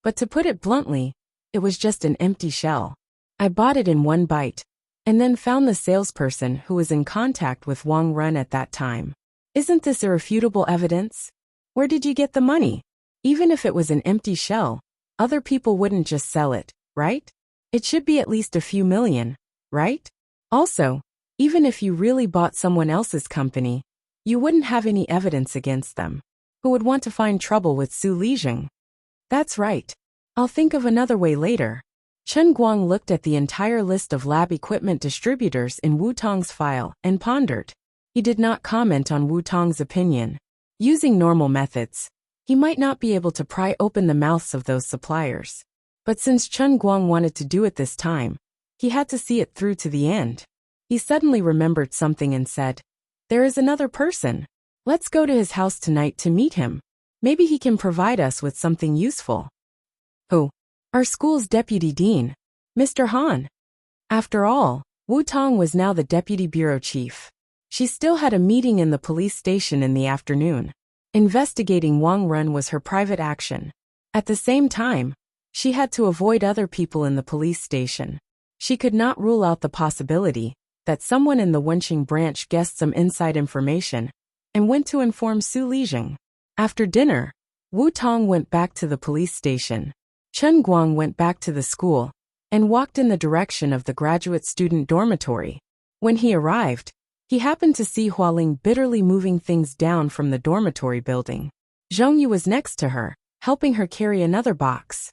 But to put it bluntly, it was just an empty shell. I bought it in one bite, and then found the salesperson who was in contact with Wang Run at that time. Isn't this irrefutable evidence? Where did you get the money? Even if it was an empty shell, other people wouldn't just sell it, right? It should be at least a few million, right? Also, even if you really bought someone else's company, you wouldn't have any evidence against them. Who would want to find trouble with Su Lijing? That's right. I'll think of another way later. Chen Guang looked at the entire list of lab equipment distributors in Wu Tong's file and pondered. He did not comment on Wu Tong's opinion. Using normal methods, he might not be able to pry open the mouths of those suppliers. But since Chen Guang wanted to do it this time, he had to see it through to the end. He suddenly remembered something and said, "There is another person. Let's go to his house tonight to meet him. Maybe he can provide us with something useful." Who? Our school's deputy dean, Mr. Han. After all, Wu Tong was now the deputy bureau chief. She still had a meeting in the police station in the afternoon. Investigating Wang Run was her private action. At the same time, she had to avoid other people in the police station. She could not rule out the possibility that someone in the Wenqing branch guessed some inside information and went to inform Su Lijing. After dinner, Wu Tong went back to the police station. Chen Guang went back to the school and walked in the direction of the graduate student dormitory. When he arrived, he happened to see Hualing bitterly moving things down from the dormitory building. Zhongyu was next to her, helping her carry another box.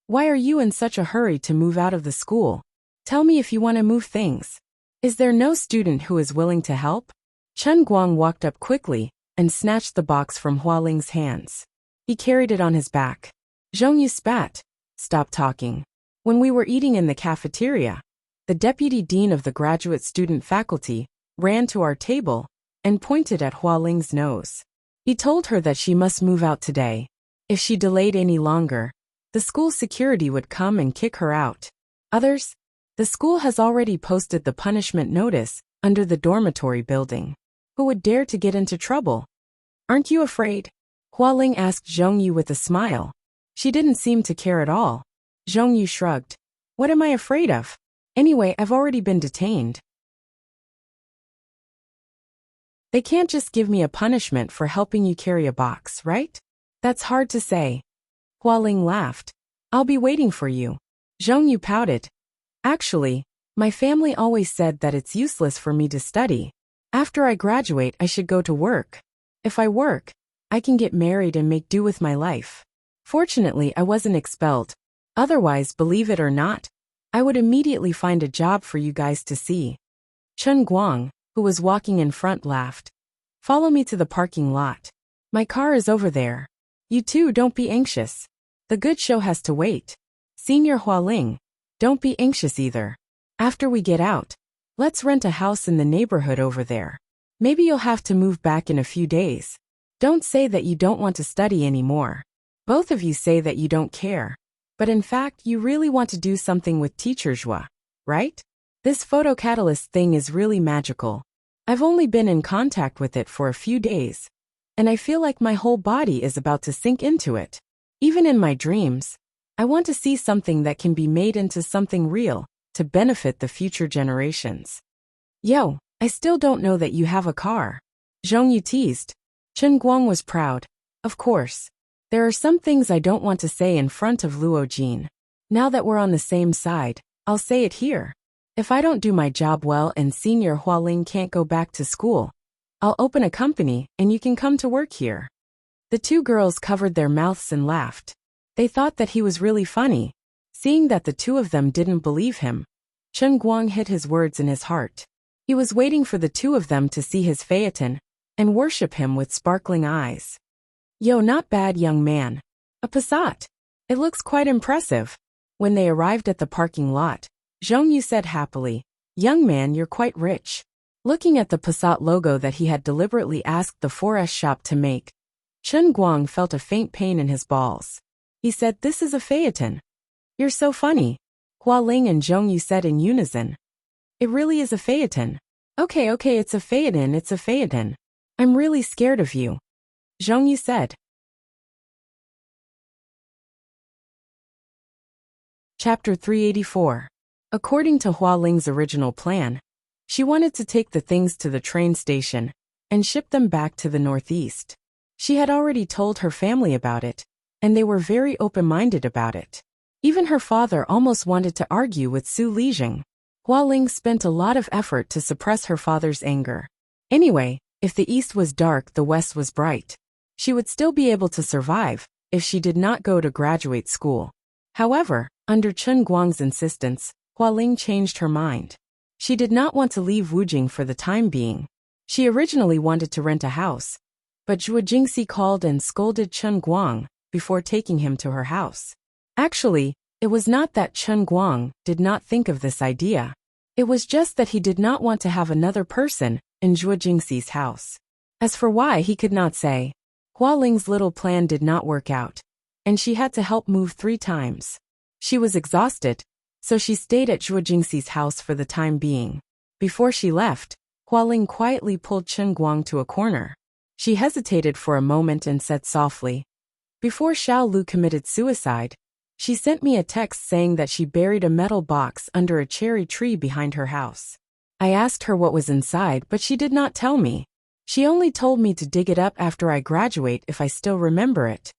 Why are you in such a hurry to move out of the school? Tell me if you want to move things. Is there no student who is willing to help? Chen Guang walked up quickly and snatched the box from Hualing's hands. He carried it on his back. Zhongyu spat. Stop talking. When we were eating in the cafeteria, the deputy dean of the graduate student faculty ran to our table and pointed at Hualing's nose. He told her that she must move out today. If she delayed any longer, the school security would come and kick her out. Others? The school has already posted the punishment notice under the dormitory building. Who would dare to get into trouble? Aren't you afraid? Hualing asked Zhongyu with a smile. She didn't seem to care at all. Zhongyu shrugged. What am I afraid of? Anyway, I've already been detained. They can't just give me a punishment for helping you carry a box, right? That's hard to say. Hualing laughed. I'll be waiting for you. Zhongyu pouted. Actually, my family always said that it's useless for me to study. After I graduate, I should go to work. If I work, I can get married and make do with my life. Fortunately, I wasn't expelled. Otherwise, believe it or not, I would immediately find a job for you guys to see. Chen Guang, who was walking in front, laughed. Follow me to the parking lot. My car is over there. You two don't be anxious. The good show has to wait. Senior Hualing, don't be anxious either. After we get out, let's rent a house in the neighborhood over there. Maybe you'll have to move back in a few days. Don't say that you don't want to study anymore. Both of you say that you don't care. But in fact, you really want to do something with Teacher Zhua, right? This photocatalyst thing is really magical. I've only been in contact with it for a few days, and I feel like my whole body is about to sink into it. Even in my dreams, I want to see something that can be made into something real to benefit the future generations. Yo, I still don't know that you have a car. Zhongyu teased. Chen Guang was proud. Of course. There are some things I don't want to say in front of Luo Jin. Now that we're on the same side, I'll say it here. If I don't do my job well and Senior Hualing can't go back to school, I'll open a company and you can come to work here. The two girls covered their mouths and laughed. They thought that he was really funny. Seeing that the two of them didn't believe him, Chen Guang hid his words in his heart. He was waiting for the two of them to see his phaeton and worship him with sparkling eyes. Yo, not bad, young man. A Passat. It looks quite impressive. When they arrived at the parking lot, Zhongyu said happily, Young man, you're quite rich. Looking at the Passat logo that he had deliberately asked the 4S shop to make, Chen Guang felt a faint pain in his balls. He said, "This is a phaeton." "You're so funny," Hua Ling and Zhong Yu said in unison. "It really is a phaeton." Okay, it's a phaeton. I'm really scared of you," Zhong Yu said. Chapter 384. According to Hua Ling's original plan, she wanted to take the things to the train station and ship them back to the northeast. She had already told her family about it, and they were very open-minded about it. Even her father almost wanted to argue with Su Lijing. Hua Ling spent a lot of effort to suppress her father's anger. Anyway, if the east was dark, the west was bright. She would still be able to survive if she did not go to graduate school. However, under Chen Guang's insistence, Hua Ling changed her mind. She did not want to leave Wujing for the time being. She originally wanted to rent a house, but Zhuo Jingxi called and scolded Chen Guang before taking him to her house. Actually, it was not that Chen Guang did not think of this idea. It was just that he did not want to have another person in Zhuo Jingxi's house. As for why, he could not say. Hua Ling's little plan did not work out, and she had to help move 3 times. She was exhausted, so she stayed at Zhuo Jingxi's house for the time being. Before she left, Hua Ling quietly pulled Chen Guang to a corner. She hesitated for a moment and said softly, "Before Xiao Lu committed suicide, she sent me a text saying that she buried a metal box under a cherry tree behind her house. I asked her what was inside, but she did not tell me. She only told me to dig it up after I graduate if I still remember it."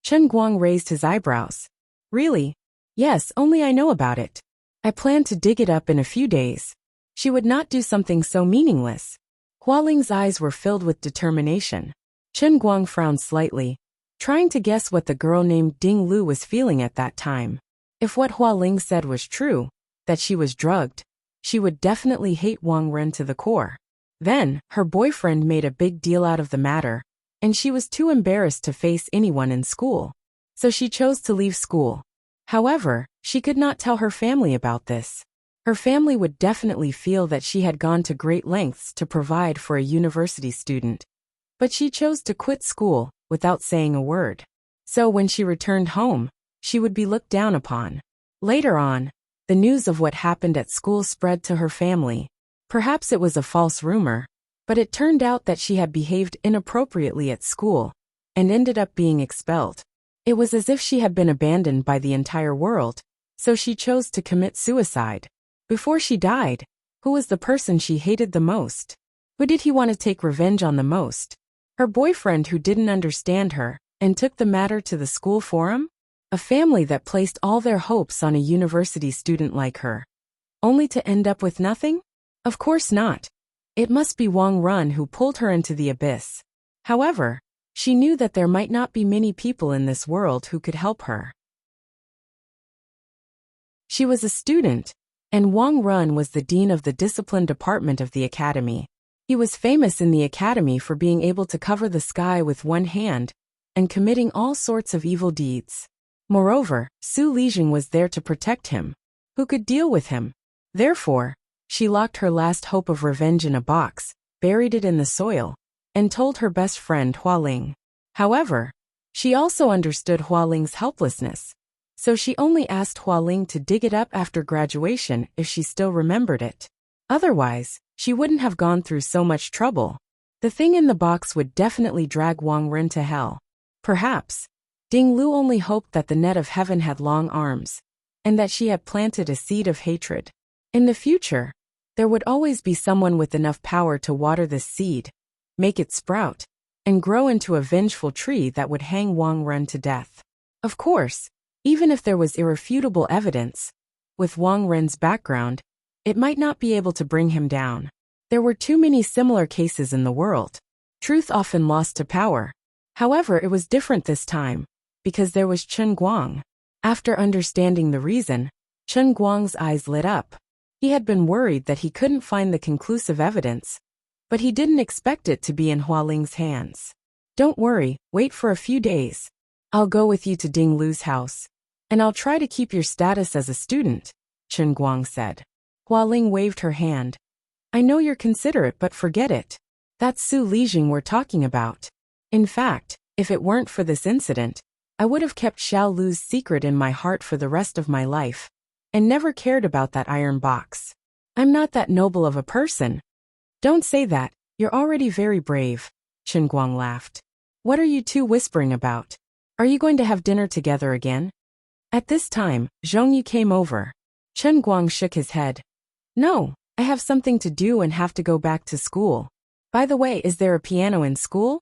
Chen Guang raised his eyebrows. "Really?" "Yes, only I know about it. I plan to dig it up in a few days." She would not do something so meaningless. Hua Ling's eyes were filled with determination. Chen Guang frowned slightly, trying to guess what the girl named Ding Lu was feeling at that time. If what Hua Ling said was true, that she was drugged, she would definitely hate Wang Ren to the core. Then, her boyfriend made a big deal out of the matter, and she was too embarrassed to face anyone in school. So she chose to leave school. However, she could not tell her family about this. Her family would definitely feel that she had gone to great lengths to provide for a university student. But she chose to quit school without saying a word. So when she returned home, she would be looked down upon. Later on, the news of what happened at school spread to her family. Perhaps it was a false rumor, but it turned out that she had behaved inappropriately at school and ended up being expelled. It was as if she had been abandoned by the entire world, so she chose to commit suicide. Before she died, who was the person she hated the most? Who did he want to take revenge on the most? Her boyfriend who didn't understand her and took the matter to the school forum? A family that placed all their hopes on a university student like her, only to end up with nothing? Of course not. It must be Wang Ren who pulled her into the abyss. However, she knew that there might not be many people in this world who could help her. She was a student, and Wang Ren was the dean of the discipline department of the academy. He was famous in the academy for being able to cover the sky with one hand and committing all sorts of evil deeds. Moreover, Su Lijing was there to protect him. Who could deal with him? Therefore, she locked her last hope of revenge in a box, buried it in the soil, and told her best friend Hua Ling. However, she also understood Hua Ling's helplessness, so she only asked Hua Ling to dig it up after graduation if she still remembered it. Otherwise, she wouldn't have gone through so much trouble. The thing in the box would definitely drag Wang Ren to hell. Perhaps, Ding Lu only hoped that the net of heaven had long arms, and that she had planted a seed of hatred. In the future, there would always be someone with enough power to water this seed, make it sprout, and grow into a vengeful tree that would hang Wang Ren to death. Of course, even if there was irrefutable evidence, with Wang Ren's background, it might not be able to bring him down. There were too many similar cases in the world. Truth often lost to power. However, it was different this time, because there was Chen Guang. After understanding the reason, Chen Guang's eyes lit up. He had been worried that he couldn't find the conclusive evidence, but he didn't expect it to be in Hua Ling's hands. "Don't worry, wait for a few days. I'll go with you to Ding Lu's house, and I'll try to keep your status as a student," Chen Guang said. Hua Ling waved her hand. "I know you're considerate, but forget it. That's Su Lijing we're talking about. In fact, If it weren't for this incident, I would have kept Xiao Lu's secret in my heart for the rest of my life, and never cared about that iron box. I'm not that noble of a person. Don't say that, you're already very brave, Chen Guang laughed. What are you two whispering about? Are you going to have dinner together again? At this time, Zhongyu came over. Chen Guang shook his head. No, I have something to do and have to go back to school. By the way, is there a piano in school?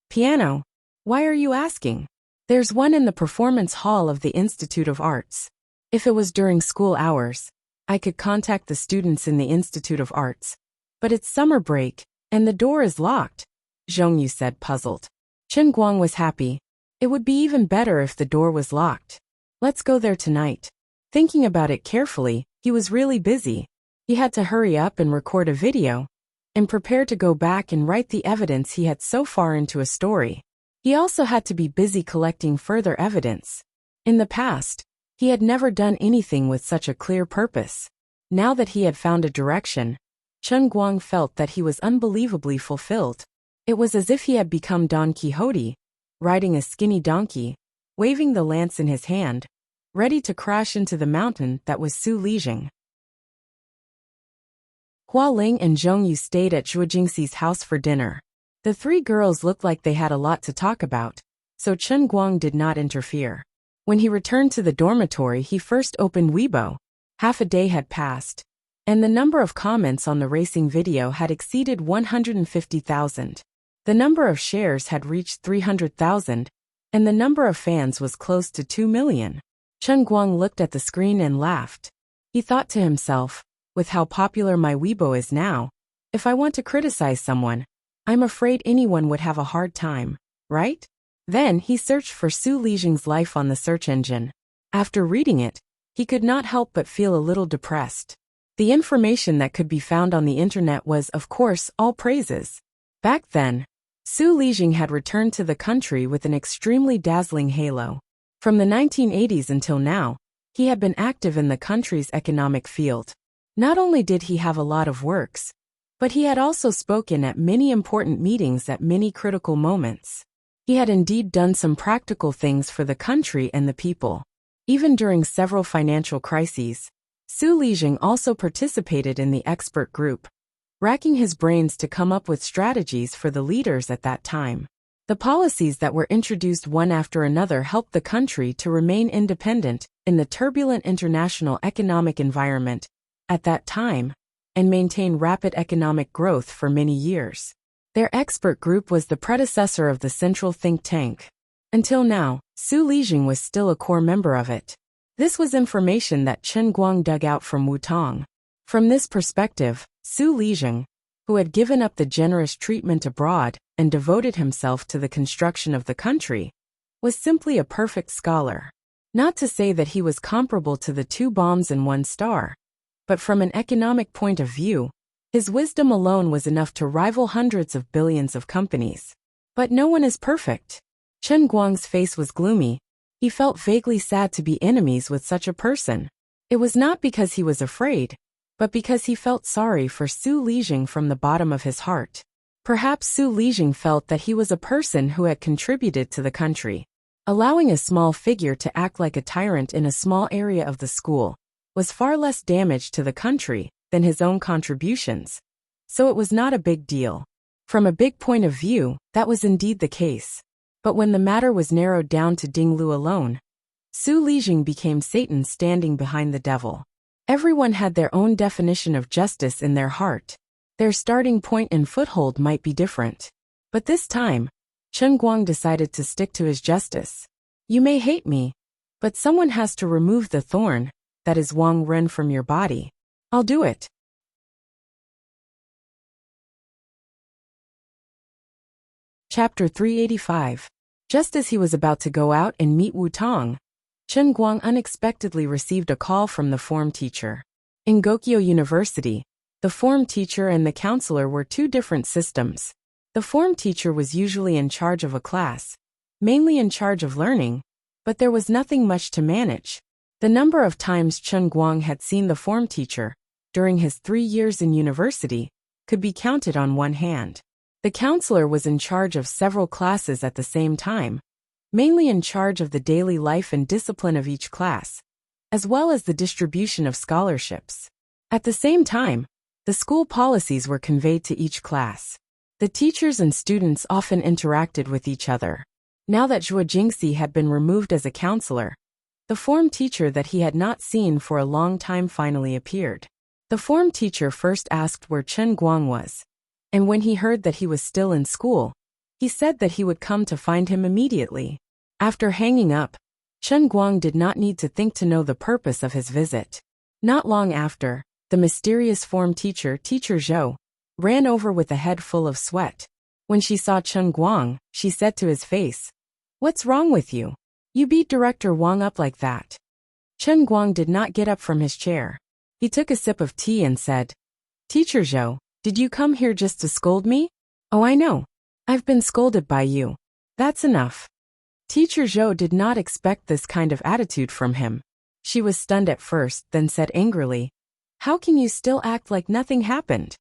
Piano? Why are you asking? There's one in the performance hall of the Institute of Arts. If it was during school hours, I could contact the students in the Institute of Arts. But it's summer break, and the door is locked, Zhongyu said, puzzled. Chen Guang was happy. It would be even better if the door was locked. Let's go there tonight. Thinking about it carefully, he was really busy. He had to hurry up and record a video, and prepare to go back and write the evidence he had so far into a story. He also had to be busy collecting further evidence. In the past, he had never done anything with such a clear purpose. Now that he had found a direction, Chen Guang felt that he was unbelievably fulfilled. It was as if he had become Don Quixote, riding a skinny donkey, waving the lance in his hand, ready to crash into the mountain that was Su Lijing. Hua Ling and Zhongyu stayed at Zhuo Jingxi's house for dinner. The three girls looked like they had a lot to talk about, so Chen Guang did not interfere. When he returned to the dormitory, he first opened Weibo. Half a day had passed, and the number of comments on the racing video had exceeded 150,000. The number of shares had reached 300,000, and the number of fans was close to 2 million. Chen Guang looked at the screen and laughed. He thought to himself, with how popular my Weibo is now, if I want to criticize someone, I'm afraid anyone would have a hard time, right? Then he searched for Su Lijing's life on the search engine. After reading it, he could not help but feel a little depressed. The information that could be found on the internet was, of course, all praises. Back then, Su Lijing had returned to the country with an extremely dazzling halo. From the 1980s until now, he had been active in the country's economic field. Not only did he have a lot of works, but he had also spoken at many important meetings at many critical moments. He had indeed done some practical things for the country and the people. Even during several financial crises, Su Lijing also participated in the expert group, racking his brains to come up with strategies for the leaders at that time. The policies that were introduced one after another helped the country to remain independent in the turbulent international economic environment at that time, and maintain rapid economic growth for many years. Their expert group was the predecessor of the central think tank. Until now, Su Lijing was still a core member of it. This was information that Chen Guang dug out from Wu Tong. From this perspective, Su Lijing, who had given up the generous treatment abroad and devoted himself to the construction of the country, was simply a perfect scholar. Not to say that he was comparable to the 2 bombs and 1 star, but from an economic point of view, his wisdom alone was enough to rival hundreds of billions of companies. But no one is perfect. Chen Guang's face was gloomy. He felt vaguely sad to be enemies with such a person. It was not because he was afraid, but because he felt sorry for Su Lijing from the bottom of his heart. Perhaps Su Lijing felt that he was a person who had contributed to the country. Allowing a small figure to act like a tyrant in a small area of the school was far less damage to the country than his own contributions, so it was not a big deal. From a big point of view, that was indeed the case. But when the matter was narrowed down to Ding Lu alone, Su Lijing became Satan standing behind the devil. Everyone had their own definition of justice in their heart. Their starting point and foothold might be different. But this time, Chen Guang decided to stick to his justice. You may hate me, but someone has to remove the thorn, that is Wang Ren, from your body. I'll do it. Chapter 385. Just as he was about to go out and meet Wu Tong, Chen Guang unexpectedly received a call from the form teacher. In Gokyo University, the form teacher and the counselor were 2 different systems. The form teacher was usually in charge of a class, mainly in charge of learning, but there was nothing much to manage. The number of times Chen Guang had seen the form teacher during his 3 years in university could be counted on one hand. The counselor was in charge of several classes at the same time, mainly in charge of the daily life and discipline of each class, as well as the distribution of scholarships. At the same time, the school policies were conveyed to each class. The teachers and students often interacted with each other. Now that Zhuo Jingxi had been removed as a counselor, the form teacher that he had not seen for a long time finally appeared. The form teacher first asked where Chen Guang was, and when he heard that he was still in school, he said that he would come to find him immediately. After hanging up, Chen Guang did not need to think to know the purpose of his visit. Not long after, the mysterious form teacher, Teacher Zhou, ran over with a head full of sweat. When she saw Chen Guang, she said to his face, "What's wrong with you? You beat Director Wang up like that." Chen Guang did not get up from his chair. He took a sip of tea and said, "Teacher Zhou, did you come here just to scold me? Oh, I know. I've been scolded by you. That's enough." Teacher Zhou did not expect this kind of attitude from him. She was stunned at first, then said angrily, "How can you still act like nothing happened?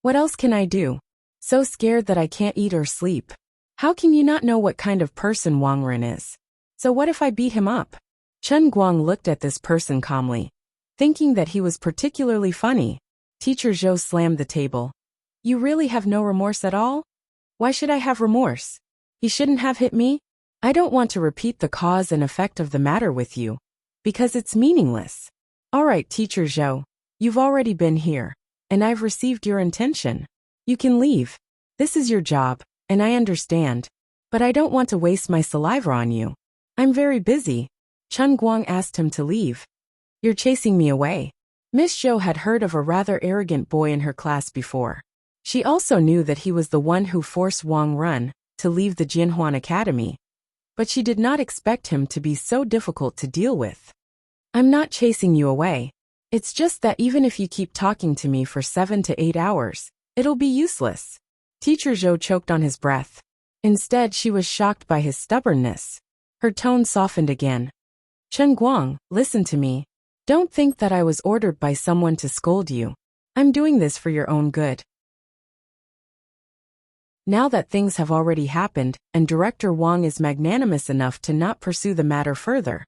What else can I do? So scared that I can't eat or sleep. How can you not know what kind of person Wang Ren is? So what if I beat him up?" Chen Guang looked at this person calmly, thinking that he was particularly funny. Teacher Zhou slammed the table. "You really have no remorse at all? Why should I have remorse? He shouldn't have hit me. I don't want to repeat the cause and effect of the matter with you, because it's meaningless. All right, Teacher Zhou, you've already been here, and I've received your intention. You can leave. This is your job, and I understand, but I don't want to waste my saliva on you. I'm very busy." Chen Guang asked him to leave. "You're chasing me away." Miss Zhou had heard of a rather arrogant boy in her class before. She also knew that he was the one who forced Wang Ren to leave the Jianhuan Academy, but she did not expect him to be so difficult to deal with. "I'm not chasing you away. It's just that even if you keep talking to me for 7 to 8 hours, it'll be useless." Teacher Zhou choked on his breath. Instead, she was shocked by his stubbornness. Her tone softened again. "Chen Guang, listen to me. Don't think that I was ordered by someone to scold you. I'm doing this for your own good. Now that things have already happened, and Director Wang is magnanimous enough to not pursue the matter further,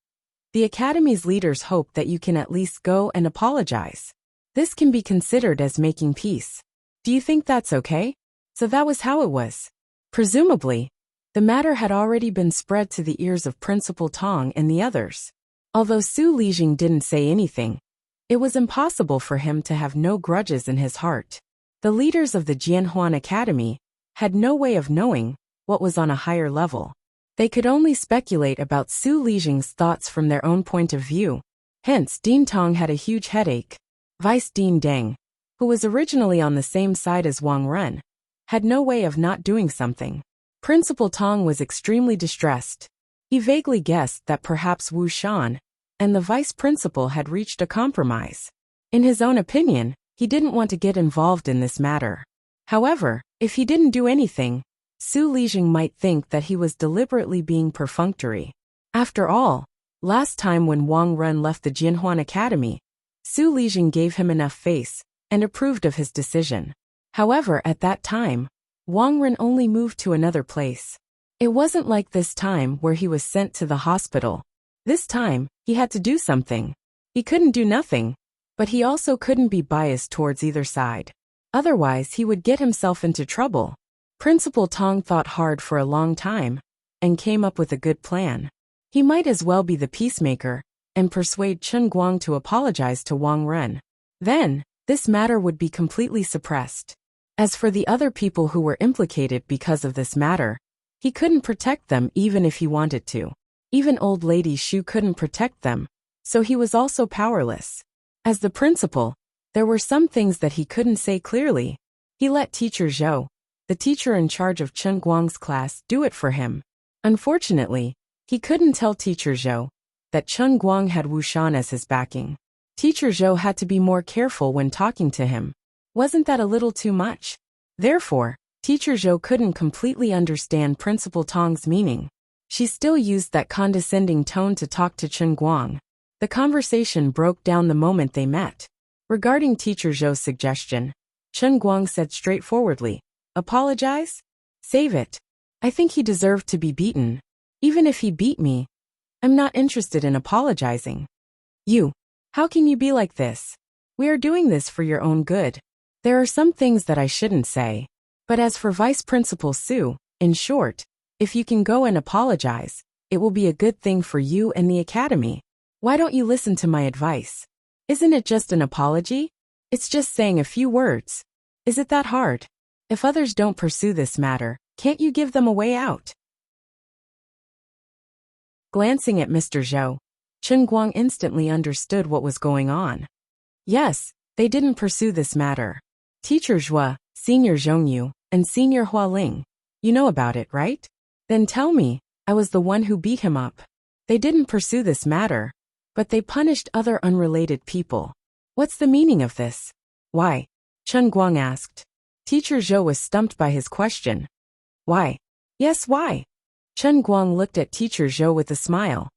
the Academy's leaders hope that you can at least go and apologize. This can be considered as making peace. Do you think that's okay?" So that was how it was. Presumably, the matter had already been spread to the ears of Principal Tong and the others. Although Su Lijing didn't say anything, it was impossible for him to have no grudges in his heart. The leaders of the Jianhuan Academy had no way of knowing what was on a higher level. They could only speculate about Su Lijing's thoughts from their own point of view. Hence, Dean Tong had a huge headache. Vice Dean Deng, who was originally on the same side as Wang Ren, had no way of not doing something. Principal Tong was extremely distressed. He vaguely guessed that perhaps Wu Shan and the vice principal had reached a compromise. In his own opinion, he didn't want to get involved in this matter. However, if he didn't do anything, Su Lijing might think that he was deliberately being perfunctory. After all, last time when Wang Ren left the Jianhuan Academy, Su Lijing gave him enough face and approved of his decision. However, at that time, Wang Ren only moved to another place. It wasn't like this time where he was sent to the hospital. This time, he had to do something. He couldn't do nothing, but he also couldn't be biased towards either side. Otherwise, he would get himself into trouble. Principal Tong thought hard for a long time and came up with a good plan. He might as well be the peacemaker and persuade Chen Guang to apologize to Wang Ren. Then, this matter would be completely suppressed. As for the other people who were implicated because of this matter, he couldn't protect them even if he wanted to. Even old lady Shu couldn't protect them, so he was also powerless. As the principal, there were some things that he couldn't say clearly. He let Teacher Zhou, the teacher in charge of Chen Guang's class, do it for him. Unfortunately, he couldn't tell Teacher Zhou that Chen Guang had Wu Shan as his backing. Teacher Zhou had to be more careful when talking to him. Wasn't that a little too much? Therefore, Teacher Zhou couldn't completely understand Principal Tong's meaning. She still used that condescending tone to talk to Chen Guang. The conversation broke down the moment they met. Regarding Teacher Zhou's suggestion, Chen Guang said straightforwardly, Apologize? Save it. I think he deserved to be beaten. Even if he beat me, I'm not interested in apologizing. You. How can you be like this? We are doing this for your own good. There are some things that I shouldn't say. But as for Vice Principal Su, in short, if you can go and apologize, it will be a good thing for you and the academy. Why don't you listen to my advice? Isn't it just an apology? It's just saying a few words. Is it that hard? If others don't pursue this matter, can't you give them a way out? Glancing at Mr. Zhou, Chen Guang instantly understood what was going on. Yes, they didn't pursue this matter. Teacher Zhua, Senior Zhongyu, and Senior Hualing. You know about it, right? Then tell me, I was the one who beat him up. They didn't pursue this matter, but they punished other unrelated people. What's the meaning of this? Why? Chen Guang asked. Teacher Zhou was stumped by his question. Why? Yes, why? Chen Guang looked at Teacher Zhou with a smile.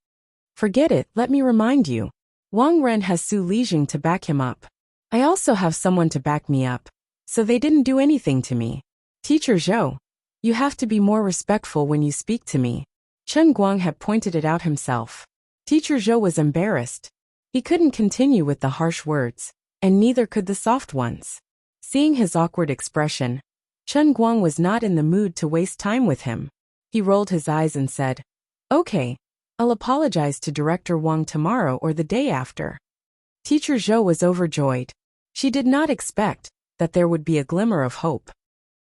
Forget it, let me remind you. Wang Ren has Su Lijing to back him up. I also have someone to back me up, so they didn't do anything to me. Teacher Zhou, you have to be more respectful when you speak to me. Chen Guang had pointed it out himself. Teacher Zhou was embarrassed. He couldn't continue with the harsh words, and neither could the soft ones. Seeing his awkward expression, Chen Guang was not in the mood to waste time with him. He rolled his eyes and said, Okay, I'll apologize to Director Wang tomorrow or the day after. Teacher Zhou was overjoyed. She did not expect that there would be a glimmer of hope.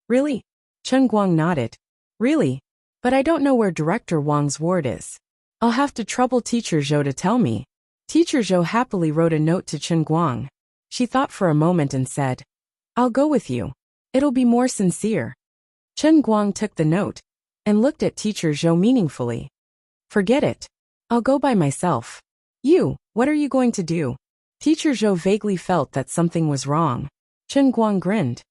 Really? Chen Guang nodded. Really? But I don't know where Director Wang's ward is. I'll have to trouble Teacher Zhou to tell me. Teacher Zhou happily wrote a note to Chen Guang. She thought for a moment and said, I'll go with you. It'll be more sincere. Chen Guang took the note and looked at Teacher Zhou meaningfully. Forget it. I'll go by myself. You, what are you going to do? Teacher Zhou vaguely felt that something was wrong. Chen Guang grinned.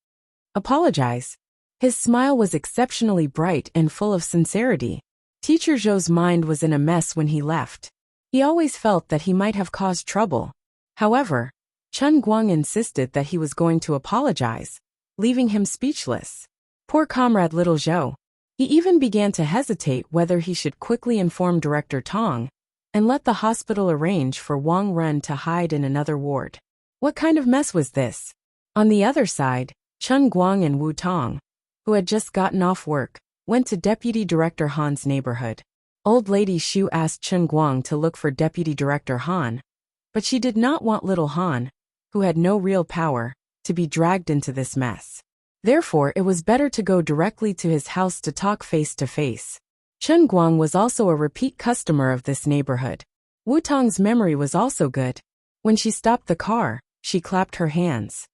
Apologize. His smile was exceptionally bright and full of sincerity. Teacher Zhou's mind was in a mess when he left. He always felt that he might have caused trouble. However, Chen Guang insisted that he was going to apologize, leaving him speechless. Poor comrade little Zhou. He even began to hesitate whether he should quickly inform Director Tong and let the hospital arrange for Wang Ren to hide in another ward. What kind of mess was this? On the other side, Chen Guang and Wu Tong, who had just gotten off work, went to Deputy Director Han's neighborhood. Old Lady Xu asked Chen Guang to look for Deputy Director Han, but she did not want little Han, who had no real power, to be dragged into this mess. Therefore, it was better to go directly to his house to talk face to face. Chen Guang was also a repeat customer of this neighborhood. Wu Tong's memory was also good. When she stopped the car, she clapped her hands.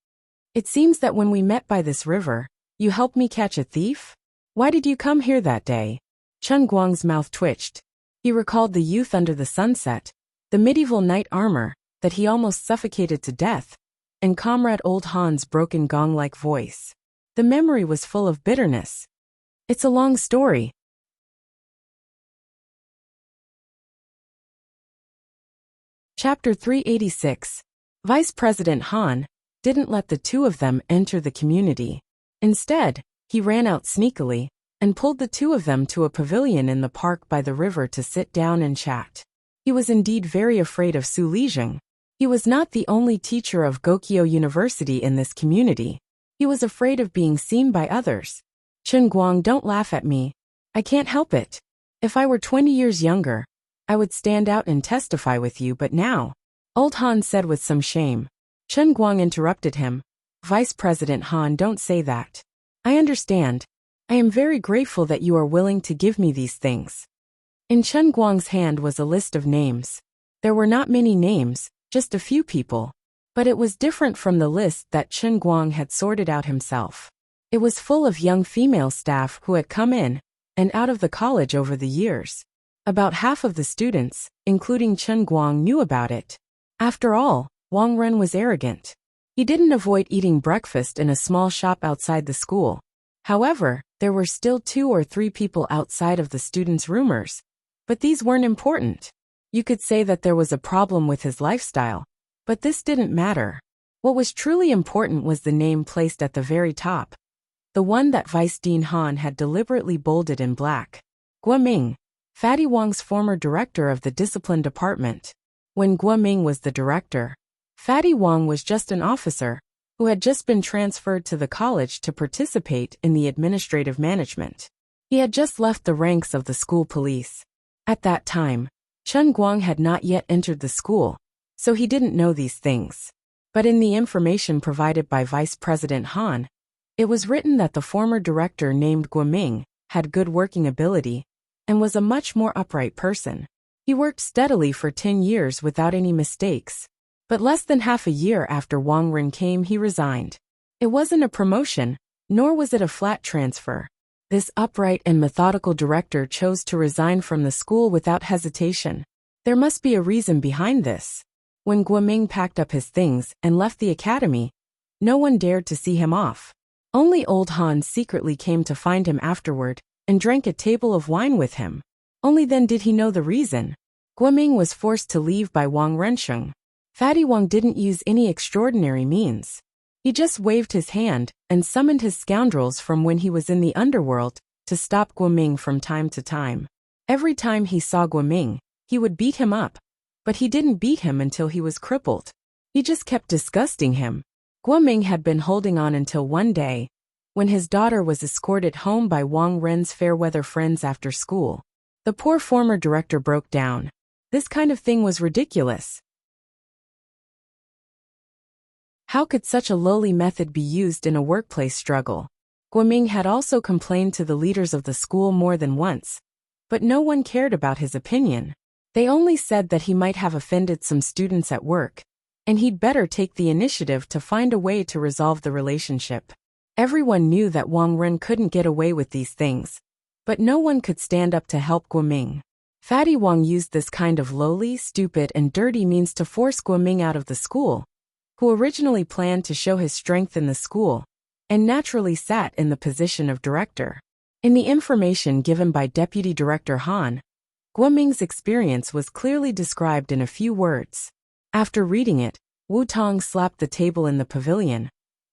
It seems that when we met by this river, you helped me catch a thief? Why did you come here that day? Chen Guang's mouth twitched. He recalled the youth under the sunset, the medieval knight armor that he almost suffocated to death, and Comrade Old Han's broken gong-like voice. The memory was full of bitterness. It's a long story. Chapter 386. Vice President Han didn't let the two of them enter the community. Instead, he ran out sneakily and pulled the two of them to a pavilion in the park by the river to sit down and chat. He was indeed very afraid of Su Lijing. He was not the only teacher of Gokyo University in this community. He was afraid of being seen by others. Chen Guang, don't laugh at me. I can't help it. If I were 20 years younger, I would stand out and testify with you, but now, Old Han said with some shame. Chen Guang interrupted him. Vice President Han, don't say that. I understand. I am very grateful that you are willing to give me these things. In Chen Guang's hand was a list of names. There were not many names, just a few people. But it was different from the list that Chen Guang had sorted out himself. It was full of young female staff who had come in and out of the college over the years. About half of the students, including Chen Guang, knew about it. After all, Wang Ren was arrogant. He didn't avoid eating breakfast in a small shop outside the school. However, there were still 2 or 3 people outside of the students' rumors. But these weren't important. You could say that there was a problem with his lifestyle, but this didn't matter. What was truly important was the name placed at the very top. the one that Vice Dean Han had deliberately bolded in black. Guoming, Fatty Wang's former director of the discipline department. When Guoming was the director, Fatty Wang was just an officer who had just been transferred to the college to participate in the administrative management. He had just left the ranks of the school police. At that time, Chen Guang had not yet entered the school, so he didn't know these things. But in the information provided by Vice President Han, it was written that the former director named Guoming had good working ability and was a much more upright person. He worked steadily for 10 years without any mistakes. But less than half a year after Wang Ren came, he resigned. It wasn't a promotion, nor was it a flat transfer. This upright and methodical director chose to resign from the school without hesitation. There must be a reason behind this. When Guoming packed up his things and left the academy, no one dared to see him off. Only old Han secretly came to find him afterward and drank a table of wine with him. Only then did he know the reason. Guoming was forced to leave by Wang Rensheng. Fatty Wang didn't use any extraordinary means. He just waved his hand and summoned his scoundrels from when he was in the underworld to stop Guoming from time to time. Every time he saw Guoming, he would beat him up, but he didn't beat him until he was crippled. He just kept disgusting him. Guoming had been holding on until one day, when his daughter was escorted home by Wang Ren's fair-weather friends after school. The poor former director broke down. This kind of thing was ridiculous. How could such a lowly method be used in a workplace struggle? Guoming had also complained to the leaders of the school more than once, but no one cared about his opinion. They only said that he might have offended some students at work, and he'd better take the initiative to find a way to resolve the relationship. Everyone knew that Wang Ren couldn't get away with these things, but no one could stand up to help Guoming. Fatty Wang used this kind of lowly, stupid, and dirty means to force Guoming out of the school, who originally planned to show his strength in the school, and naturally sat in the position of director. In the information given by Deputy Director Han, Guoming's experience was clearly described in a few words. After reading it, Wu Tong slapped the table in the pavilion.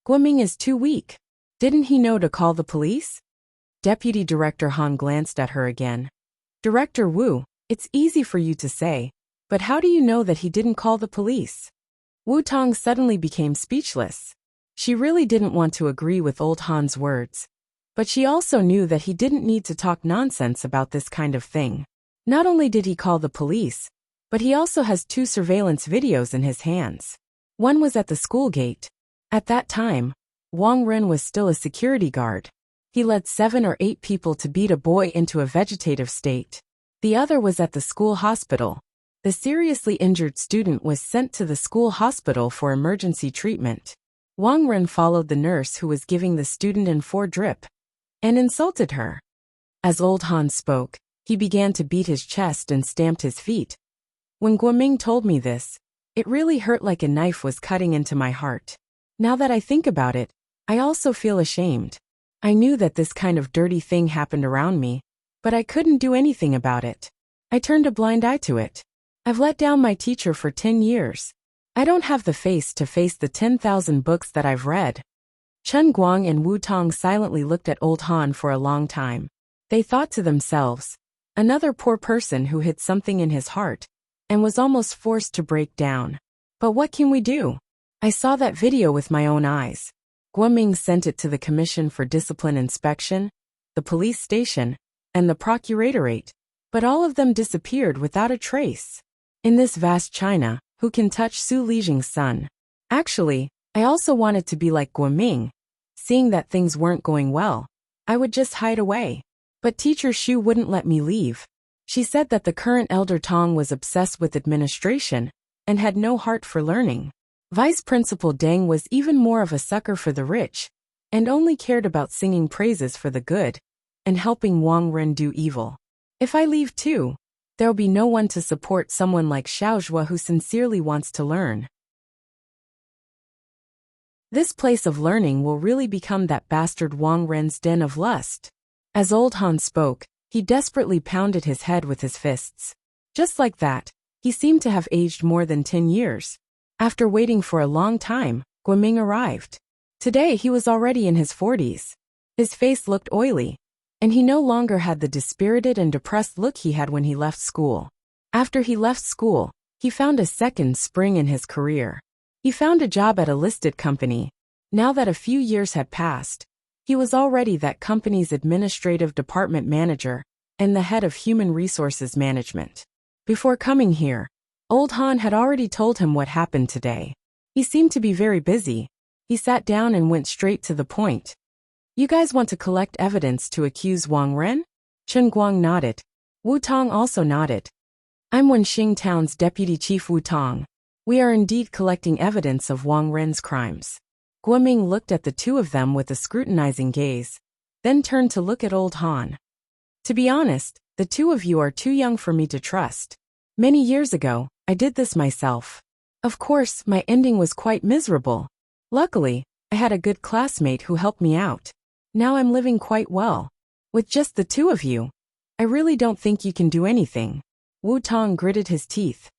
Guoming is too weak. Didn't he know to call the police? Deputy Director Han glanced at her again. Director Wu, it's easy for you to say, but how do you know that he didn't call the police? Wu Tong suddenly became speechless. She really didn't want to agree with old Han's words, but she also knew that he didn't need to talk nonsense about this kind of thing. Not only did he call the police, but he also has 2 surveillance videos in his hands. One was at the school gate. At that time, Wang Ren was still a security guard. He led 7 or 8 people to beat a boy into a vegetative state. The other was at the school hospital. The seriously injured student was sent to the school hospital for emergency treatment. Wang Ren followed the nurse who was giving the student an 4 drip and insulted her. As old Han spoke, he began to beat his chest and stamped his feet. When Guoming told me this, it really hurt like a knife was cutting into my heart. Now that I think about it, I also feel ashamed. I knew that this kind of dirty thing happened around me, but I couldn't do anything about it. I turned a blind eye to it. I've let down my teacher for 10 years. I don't have the face to face the 10,000 books that I've read. Chen Guang and Wu Tong silently looked at old Han for a long time. They thought to themselves, another poor person who hid something in his heart and was almost forced to break down. But what can we do? I saw that video with my own eyes. Guoming sent it to the Commission for Discipline Inspection, the police station, and the procuratorate, but all of them disappeared without a trace. In this vast China, who can touch Su Lijing's son? Actually, I also wanted to be like Guoming. Seeing that things weren't going well, I would just hide away. But teacher Xu wouldn't let me leave. She said that the current elder Tong was obsessed with administration and had no heart for learning. Vice Principal Deng was even more of a sucker for the rich and only cared about singing praises for the good and helping Wang Ren do evil. If I leave too, there'll be no one to support someone like Xiaozhua who sincerely wants to learn. This place of learning will really become that bastard Wang Ren's den of lust. As old Han spoke, he desperately pounded his head with his fists. Just like that, he seemed to have aged more than 10 years. After waiting for a long time, Guoming arrived. Today he was already in his 40s. His face looked oily, and he no longer had the dispirited and depressed look he had when he left school. After he left school, he found a second spring in his career. He found a job at a listed company. Now that a few years had passed, he was already that company's administrative department manager and the head of human resources management. Before coming here, Old Han had already told him what happened today. He seemed to be very busy. He sat down and went straight to the point. You guys want to collect evidence to accuse Wang Ren? Chen Guang nodded. Wu Tong also nodded. I'm Wenxing Town's Deputy Chief Wu Tong. We are indeed collecting evidence of Wang Ren's crimes. Guoming looked at the two of them with a scrutinizing gaze, then turned to look at Old Han. To be honest, the two of you are too young for me to trust. Many years ago, I did this myself. Of course, my ending was quite miserable. Luckily, I had a good classmate who helped me out. Now I'm living quite well. With just the two of you, I really don't think you can do anything. Wu Tong gritted his teeth.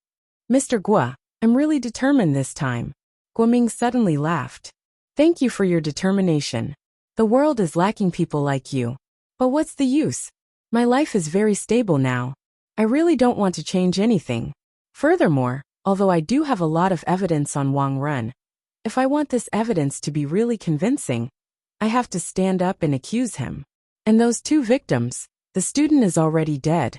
Mr. Guo, I'm really determined this time. Guoming suddenly laughed. Thank you for your determination. The world is lacking people like you. But what's the use? My life is very stable now. I really don't want to change anything. Furthermore, although I do have a lot of evidence on Wang Ren, if I want this evidence to be really convincing, I have to stand up and accuse him. And those two victims, the student is already dead,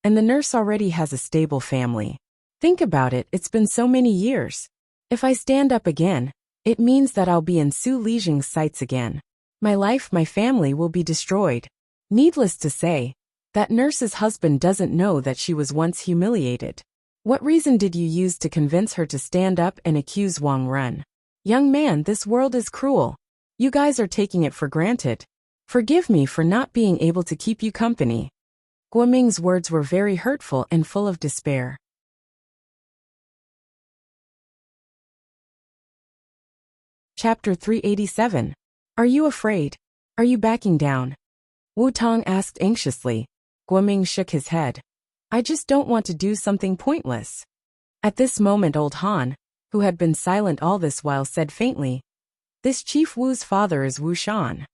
and the nurse already has a stable family. Think about it, it's been so many years. If I stand up again, it means that I'll be in Su Lijing's sights again. My life, my family will be destroyed. Needless to say, that nurse's husband doesn't know that she was once humiliated. What reason did you use to convince her to stand up and accuse Wang Ren? Young man, this world is cruel. You guys are taking it for granted. Forgive me for not being able to keep you company. Guoming's words were very hurtful and full of despair. Chapter 387. Are you afraid? Are you backing down? Wu Tong asked anxiously. Guoming shook his head. I just don't want to do something pointless. At this moment Old Han, who had been silent all this while, said faintly, This Chief Wu's father is Wu Shan.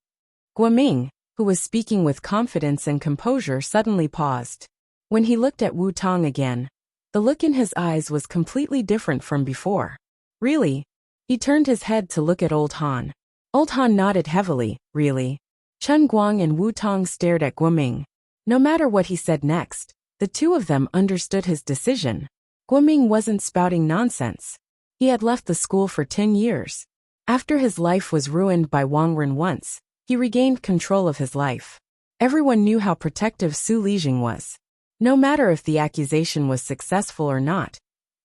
Guoming, who was speaking with confidence and composure, suddenly paused. When he looked at Wu Tong again, the look in his eyes was completely different from before. Really? He turned his head to look at Old Han. Old Han nodded heavily. Really? Chen Guang and Wu Tong stared at Guoming. No matter what he said next, the two of them understood his decision. Guoming wasn't spouting nonsense. He had left the school for 10 years. After his life was ruined by Wang Ren once, he regained control of his life. Everyone knew how protective Su Lijing was. No matter if the accusation was successful or not,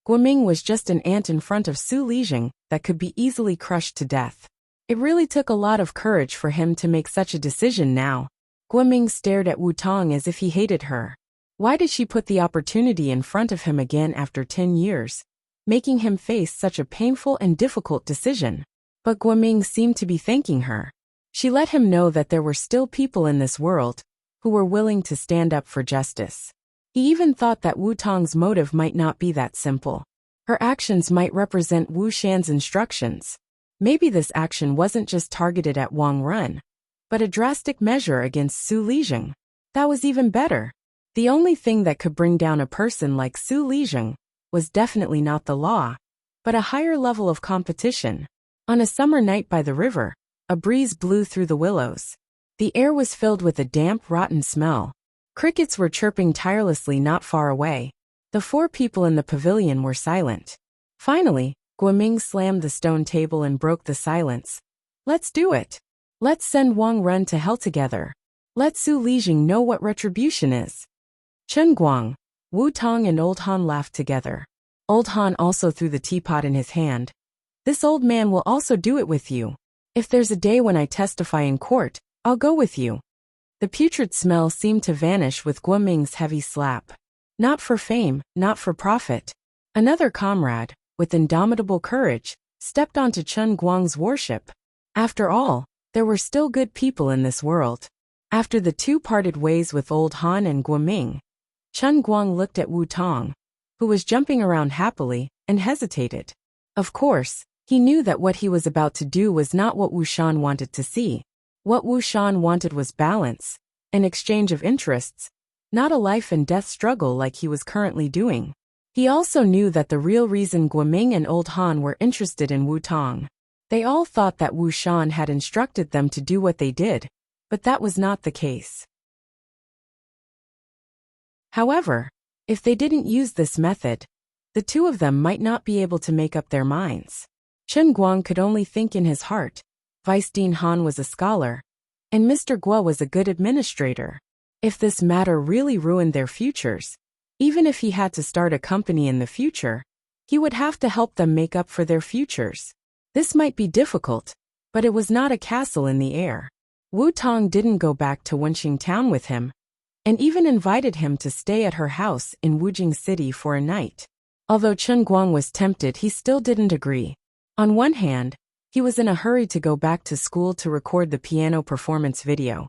Guoming was just an ant in front of Su Lijing that could be easily crushed to death. It really took a lot of courage for him to make such a decision now. Guoming stared at Wu Tong as if he hated her. Why did she put the opportunity in front of him again after 10 years, making him face such a painful and difficult decision? But Guoming seemed to be thanking her. She let him know that there were still people in this world who were willing to stand up for justice. He even thought that Wu Tong's motive might not be that simple. Her actions might represent Wu Shan's instructions. Maybe this action wasn't just targeted at Wang Ren, but a drastic measure against Su Lijing. That was even better. The only thing that could bring down a person like Su Lijing was definitely not the law, but a higher level of competition. On a summer night by the river, a breeze blew through the willows. The air was filled with a damp, rotten smell. Crickets were chirping tirelessly not far away. The four people in the pavilion were silent. Finally, Guoming slammed the stone table and broke the silence. Let's do it. Let's send Wang Ren to hell together. Let Su Lijing know what retribution is. Chen Guang, Wu Tong and Old Han laughed together. Old Han also threw the teapot in his hand. This old man will also do it with you. If there's a day when I testify in court, I'll go with you. The putrid smell seemed to vanish with Guoming's heavy slap. Not for fame, not for profit. Another comrade, with indomitable courage, stepped onto Chen Guang's warship. After all, there were still good people in this world. After the two parted ways with Old Han and Guoming, Chen Guang looked at Wu Tong, who was jumping around happily, and hesitated. Of course, he knew that what he was about to do was not what Wu Shan wanted to see. What Wu Shan wanted was balance, an exchange of interests, not a life and death struggle like he was currently doing. He also knew that the real reason Guoming and Old Han were interested in Wu Tong. They all thought that Wu Shan had instructed them to do what they did, but that was not the case. However, if they didn't use this method, the two of them might not be able to make up their minds. Chen Guang could only think in his heart. Vice Dean Han was a scholar, and Mr. Guo was a good administrator. If this matter really ruined their futures, even if he had to start a company in the future, he would have to help them make up for their futures. This might be difficult, but it was not a castle in the air. Wu Tong didn't go back to Wenxing town with him, and even invited him to stay at her house in Wujing City for a night. Although Chen Guang was tempted, he still didn't agree. On one hand, he was in a hurry to go back to school to record the piano performance video,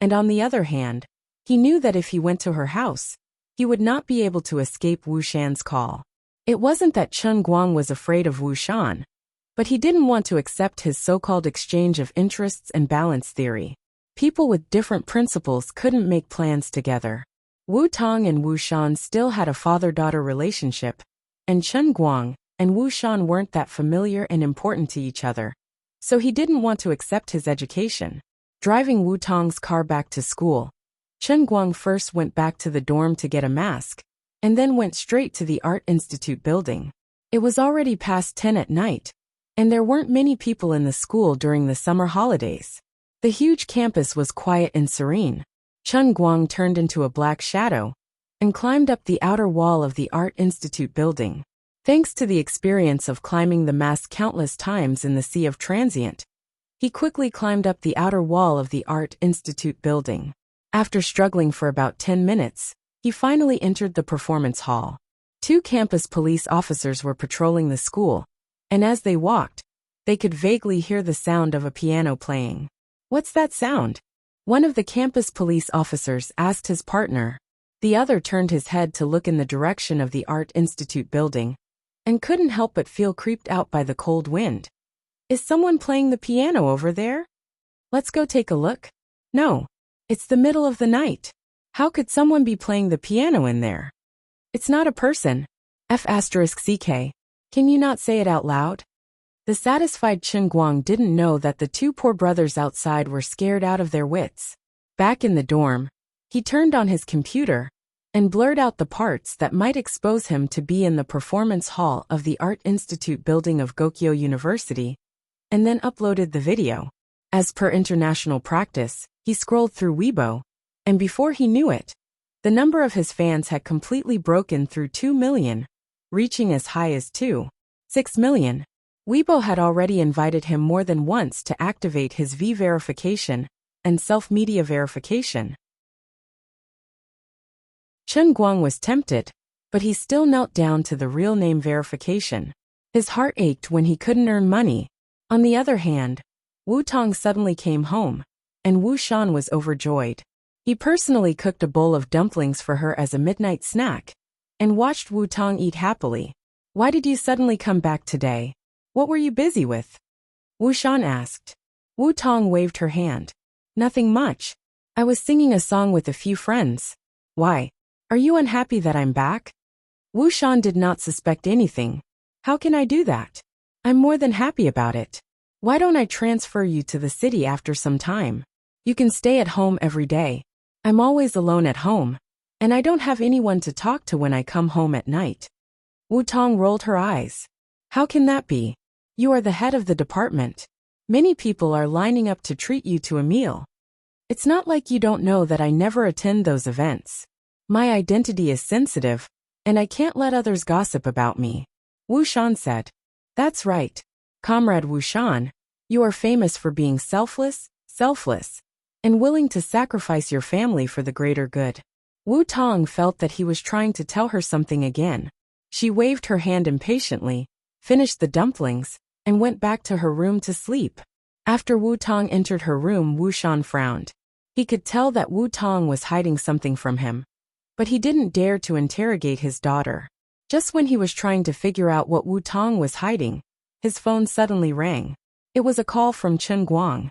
and on the other hand, he knew that if he went to her house, he would not be able to escape Wu Shan's call. It wasn't that Chen Guang was afraid of Wu Shan, but he didn't want to accept his so-called exchange of interests and balance theory. People with different principles couldn't make plans together. Wu Tong and Wu Shan still had a father-daughter relationship, and Chen Guang and Wu Shan weren't that familiar and important to each other, so he didn't want to accept his education. Driving Wu Tong's car back to school, Chen Guang first went back to the dorm to get a mask, and then went straight to the Art Institute building. It was already past 10 at night, and there weren't many people in the school during the summer holidays. The huge campus was quiet and serene. Chen Guang turned into a black shadow and climbed up the outer wall of the Art Institute building. Thanks to the experience of climbing the mast countless times in the Sea of Transient, he quickly climbed up the outer wall of the Art Institute building. After struggling for about 10 minutes, he finally entered the performance hall. 2 campus police officers were patrolling the school, and as they walked, they could vaguely hear the sound of a piano playing. "What's that sound?" one of the campus police officers asked his partner. The other turned his head to look in the direction of the Art Institute building, and couldn't help but feel creeped out by the cold wind. "Is someone playing the piano over there? Let's go take a look." "No. It's the middle of the night. How could someone be playing the piano in there? It's not a person. F***ck. Can you not say it out loud?" The satisfied Chen Guang didn't know that the 2 poor brothers outside were scared out of their wits. Back in the dorm, he turned on his computer and blurred out the parts that might expose him to be in the performance hall of the Art Institute building of Gokyo University, and then uploaded the video. As per international practice, he scrolled through Weibo, and before he knew it, the number of his fans had completely broken through 2 million, reaching as high as 2.6 million. Weibo had already invited him more than once to activate his V-verification and self-media verification. Chen Guang was tempted, but he still knelt down to the real name verification. His heart ached when he couldn't earn money. On the other hand, Wu Tong suddenly came home, and Wu Shan was overjoyed. He personally cooked a bowl of dumplings for her as a midnight snack, and watched Wu Tong eat happily. "Why did you suddenly come back today? What were you busy with?" Wu Shan asked. Wu Tong waved her hand. "Nothing much. I was singing a song with a few friends." "Why? Are you unhappy that I'm back?" Wu Shan did not suspect anything. "How can I do that? I'm more than happy about it. Why don't I transfer you to the city after some time? You can stay at home every day. I'm always alone at home, and I don't have anyone to talk to when I come home at night." Wu Tong rolled her eyes. "How can that be? You are the head of the department. Many people are lining up to treat you to a meal. It's not like you don't know that I never attend those events. My identity is sensitive, and I can't let others gossip about me." Wu Shan said. "That's right. Comrade Wu Shan, you are famous for being selfless, and willing to sacrifice your family for the greater good." Wu Tong felt that he was trying to tell her something again. She waved her hand impatiently, finished the dumplings, and went back to her room to sleep. After Wu Tong entered her room, Wu Shan frowned. He could tell that Wu Tong was hiding something from him, but he didn't dare to interrogate his daughter. Just when he was trying to figure out what Wu Tong was hiding, his phone suddenly rang. It was a call from Chen Guang.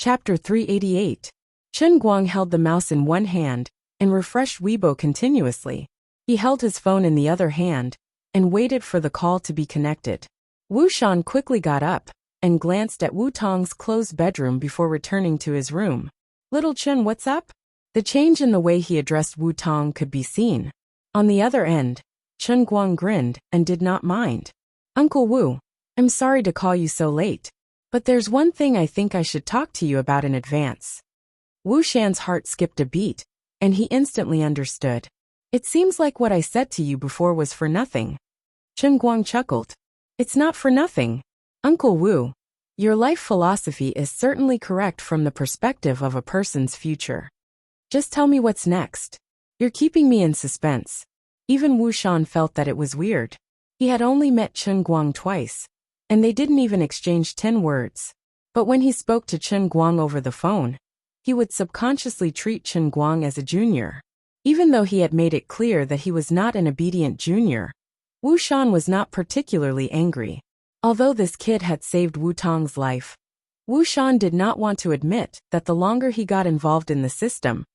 Chapter 388. Chen Guang held the mouse in one hand and refreshed Weibo continuously. He held his phone in the other hand and waited for the call to be connected. Wu Shan quickly got up and glanced at Wu Tong's closed bedroom before returning to his room. "Little Chen, what's up?" The change in the way he addressed Wu Tong could be seen. On the other end, Chen Guang grinned and did not mind. "Uncle Wu, I'm sorry to call you so late, but there's one thing I think I should talk to you about in advance." Wu Shan's heart skipped a beat, and he instantly understood. "It seems like what I said to you before was for nothing." Chen Guang chuckled. "It's not for nothing. Uncle Wu, your life philosophy is certainly correct from the perspective of a person's future. Just tell me what's next. You're keeping me in suspense." Even Wu Shan felt that it was weird. He had only met Chen Guang twice, and they didn't even exchange 10 words. But when he spoke to Chen Guang over the phone, he would subconsciously treat Chen Guang as a junior. Even though he had made it clear that he was not an obedient junior, Wu Shan was not particularly angry. Although this kid had saved Wu Tong's life, Wu Shan did not want to admit that the longer he got involved in the system,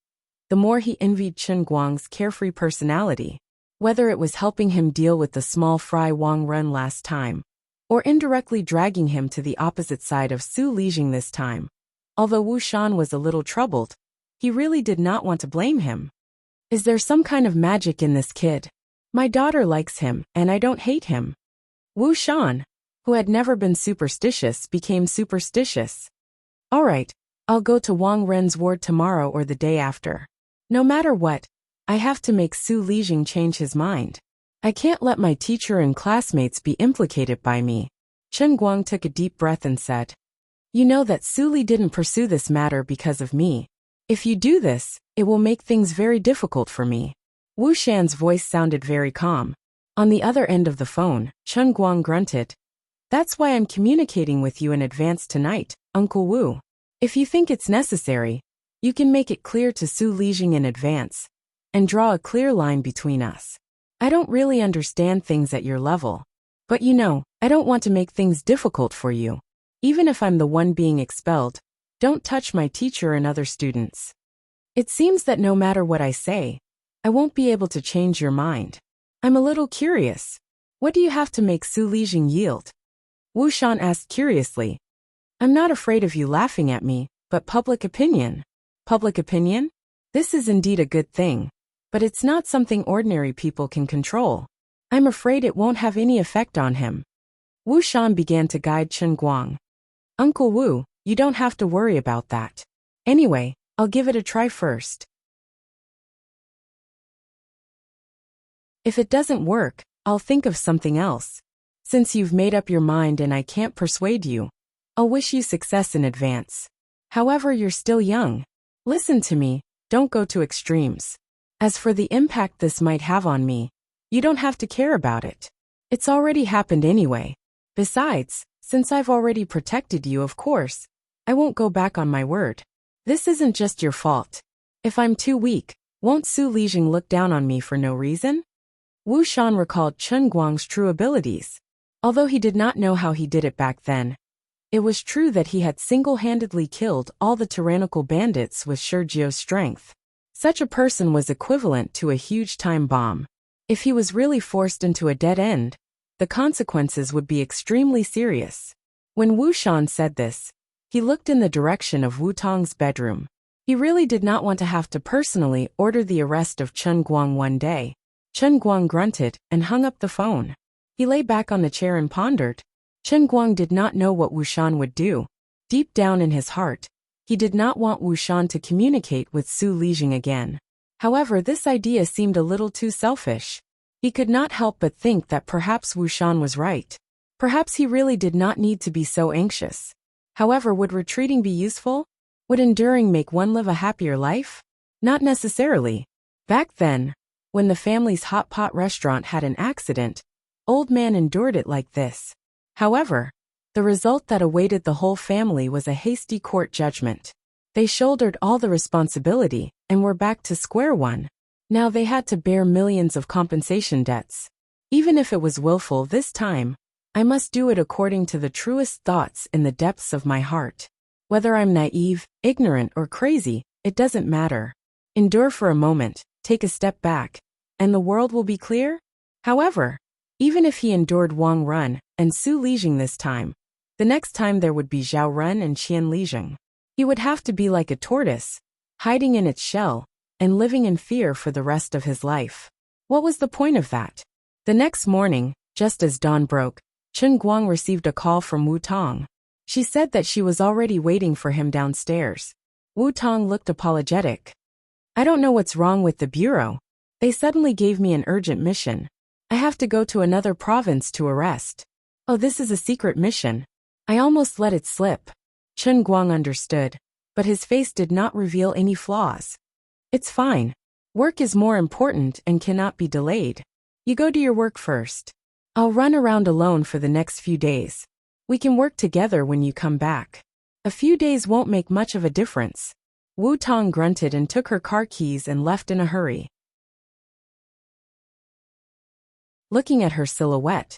the more he envied Chen Guang's carefree personality. Whether it was helping him deal with the small fry Wang Run last time, or indirectly dragging him to the opposite side of Su Lijing this time. Although Wu Shan was a little troubled, he really did not want to blame him. "Is there some kind of magic in this kid? My daughter likes him, and I don't hate him." Wu Shan, who had never been superstitious, became superstitious. "All right, I'll go to Wang Ren's ward tomorrow or the day after. No matter what, I have to make Su Lijing change his mind. I can't let my teacher and classmates be implicated by me." Chen Guang took a deep breath and said, "You know that Su Li didn't pursue this matter because of me. If you do this, it will make things very difficult for me." Wu Shan's voice sounded very calm. On the other end of the phone, Chen Guang grunted. "That's why I'm communicating with you in advance tonight, Uncle Wu. If you think it's necessary, you can make it clear to Su Lijing in advance and draw a clear line between us. I don't really understand things at your level, but you know, I don't want to make things difficult for you. Even if I'm the one being expelled, don't touch my teacher and other students. It seems that no matter what I say, I won't be able to change your mind. I'm a little curious. What do you have to make Su Lijing yield?" Wu Shan asked curiously. "I'm not afraid of you laughing at me, but public opinion." "Public opinion? This is indeed a good thing. But it's not something ordinary people can control. I'm afraid it won't have any effect on him." Wu Shan began to guide Chen Guang. "Uncle Wu, you don't have to worry about that. Anyway, I'll give it a try first. If it doesn't work, I'll think of something else. Since you've made up your mind and I can't persuade you, I'll wish you success in advance. However, you're still young. Listen to me, don't go to extremes. As for the impact this might have on me, you don't have to care about it. It's already happened anyway. Besides, since I've already protected you, of course, I won't go back on my word. This isn't just your fault. If I'm too weak, won't Su Lijing look down on me for no reason?" Wu Shan recalled Chen Guang's true abilities. Although he did not know how he did it back then, it was true that he had single-handedly killed all the tyrannical bandits with Shurjio's strength. Such a person was equivalent to a huge time bomb. If he was really forced into a dead end, the consequences would be extremely serious. When Wu Shan said this, he looked in the direction of Wu Tong's bedroom. He really did not want to have to personally order the arrest of Chen Guang one day. Chen Guang grunted and hung up the phone. He lay back on the chair and pondered. Chen Guang did not know what Wu Shan would do. Deep down in his heart, he did not want Wu Shan to communicate with Su Lijing again. However, this idea seemed a little too selfish. He could not help but think that perhaps Wu Shan was right. Perhaps he really did not need to be so anxious. However, would retreating be useful? Would enduring make one live a happier life? Not necessarily. Back then, when the family's hot pot restaurant had an accident, Old Man endured it like this. However, the result that awaited the whole family was a hasty court judgment. They shouldered all the responsibility and were back to square one. Now they had to bear millions of compensation debts. Even if it was willful this time, I must do it according to the truest thoughts in the depths of my heart. Whether I'm naive, ignorant, or crazy, it doesn't matter. Endure for a moment, take a step back, and the world will be clear? However, even if he endured Wang Run and Su Lijing this time, the next time there would be Zhao Run and Qian Lijing. He would have to be like a tortoise, hiding in its shell, and living in fear for the rest of his life. What was the point of that? The next morning, just as dawn broke, Chen Guang received a call from Wu Tong. She said that she was already waiting for him downstairs. Wu Tong looked apologetic. I don't know what's wrong with the bureau. They suddenly gave me an urgent mission. I have to go to another province to arrest. Oh, this is a secret mission. I almost let it slip. Chen Guang understood, but his face did not reveal any flaws. It's fine. Work is more important and cannot be delayed. You go to your work first. I'll run around alone for the next few days. We can work together when you come back. A few days won't make much of a difference. Wu Tong grunted and took her car keys and left in a hurry. Looking at her silhouette,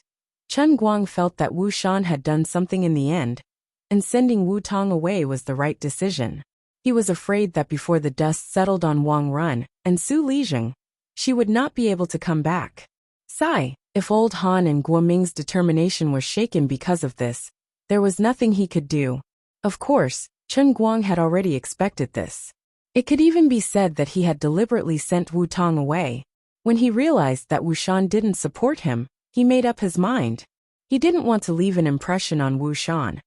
Chen Guang felt that Wu Shan had done something in the end, and sending Wu Tong away was the right decision. He was afraid that before the dust settled on Wang Run and Su Lijing, she would not be able to come back. Sigh. If old Han and Guo Ming's determination was shaken because of this, there was nothing he could do. Of course, Chen Guang had already expected this. It could even be said that he had deliberately sent Wu Tong away. When he realized that Wu Shan didn't support him, he made up his mind. He didn't want to leave an impression on Wu Shan,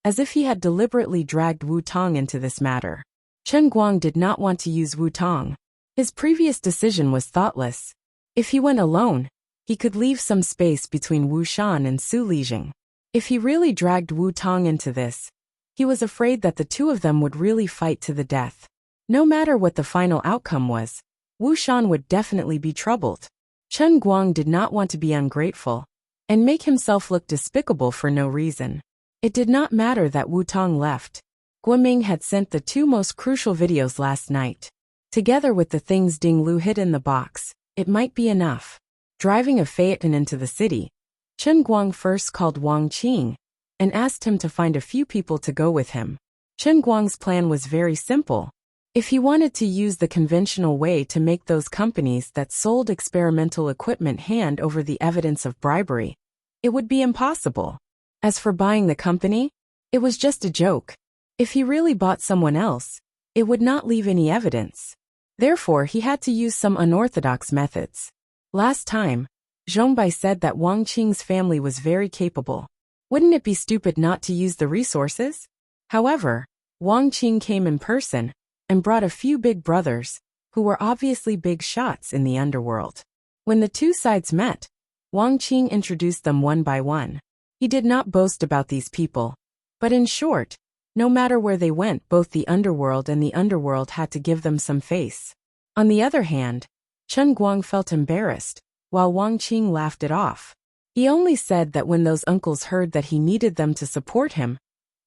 as if he had deliberately dragged Wu Tong into this matter. Chen Guang did not want to use Wu Tong. His previous decision was thoughtless. If he went alone, he could leave some space between Wu Shan and Su Lijing. If he really dragged Wu Tong into this, he was afraid that the two of them would really fight to the death. No matter what the final outcome was, Wu Shan would definitely be troubled. Chen Guang did not want to be ungrateful and make himself look despicable for no reason. It did not matter that Wu Tong left. Guo Ming had sent the two most crucial videos last night. Together with the things Ding Lu hid in the box, it might be enough. Driving a Phaeton into the city, Chen Guang first called Wang Qing and asked him to find a few people to go with him. Chen Guang's plan was very simple. If he wanted to use the conventional way to make those companies that sold experimental equipment hand over the evidence of bribery, it would be impossible. As for buying the company, it was just a joke. If he really bought someone else, it would not leave any evidence. Therefore, he had to use some unorthodox methods. Last time, Zhongbai said that Wang Qing's family was very capable. Wouldn't it be stupid not to use the resources? However, Wang Qing came in person and brought a few big brothers, who were obviously big shots in the underworld. When the two sides met, Wang Qing introduced them one by one. He did not boast about these people, but in short, no matter where they went, both the underworld and the underworld had to give them some face. On the other hand, Chen Guang felt embarrassed, while Wang Qing laughed it off. He only said that when those uncles heard that he needed them to support him,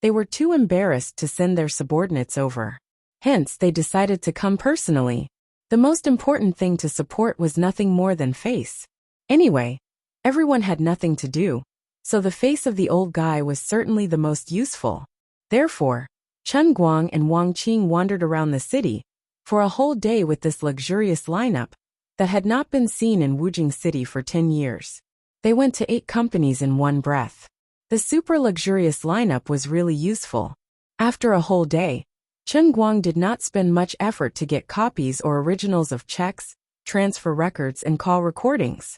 they were too embarrassed to send their subordinates over. Hence, they decided to come personally. The most important thing to support was nothing more than face. Anyway, everyone had nothing to do, so the face of the old guy was certainly the most useful. Therefore, Chen Guang and Wang Qing wandered around the city for a whole day with this luxurious lineup that had not been seen in Wujing City for 10 years. They went to 8 companies in one breath. The super luxurious lineup was really useful. After a whole day, Chen Guang did not spend much effort to get copies or originals of checks, transfer records, and call recordings.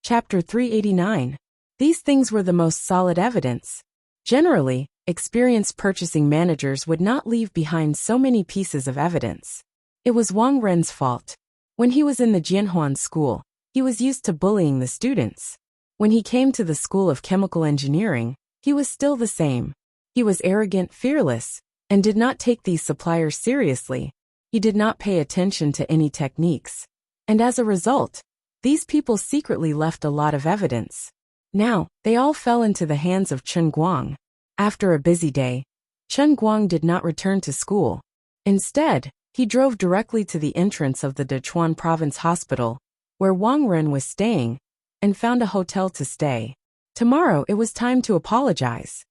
Chapter 389. These things were the most solid evidence. Generally, experienced purchasing managers would not leave behind so many pieces of evidence. It was Wang Ren's fault. When he was in the Jianhuan school, he was used to bullying the students. When he came to the School of Chemical Engineering, he was still the same. He was arrogant, fearless, and did not take these suppliers seriously. He did not pay attention to any techniques. And as a result, these people secretly left a lot of evidence. Now, they all fell into the hands of Chen Guang. After a busy day, Chen Guang did not return to school. Instead, he drove directly to the entrance of the Dechuan Province Hospital, where Wang Ren was staying, and found a hotel to stay. Tomorrow it was time to apologize.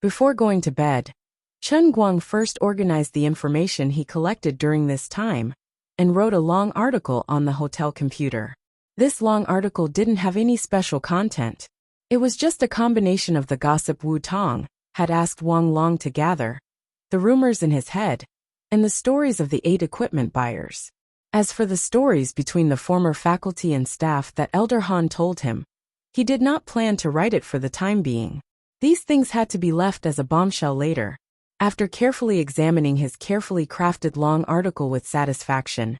Before going to bed, Chen Guang first organized the information he collected during this time and wrote a long article on the hotel computer. This long article didn't have any special content. It was just a combination of the gossip Wu Tong had asked Wang Long to gather, the rumors in his head, and the stories of the 8 equipment buyers. As for the stories between the former faculty and staff that Elder Han told him, he did not plan to write it for the time being. These things had to be left as a bombshell later. After carefully examining his carefully crafted long article with satisfaction,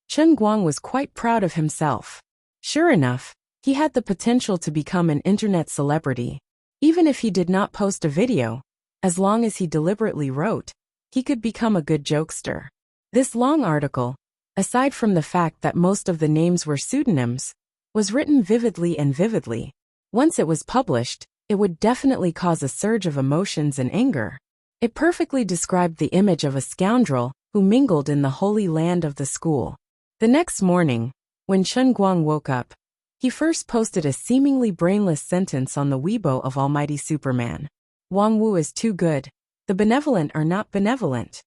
Chen Guang was quite proud of himself. Sure enough, he had the potential to become an internet celebrity. Even if he did not post a video, as long as he deliberately wrote, he could become a good jokester. This long article, aside from the fact that most of the names were pseudonyms, was written vividly and vividly. Once it was published, it would definitely cause a surge of emotions and anger. It perfectly described the image of a scoundrel who mingled in the holy land of the school. The next morning, when Chen Guang woke up, he first posted a seemingly brainless sentence on the Weibo of Almighty Superman. Wang Wu is too good. The benevolent are not benevolent.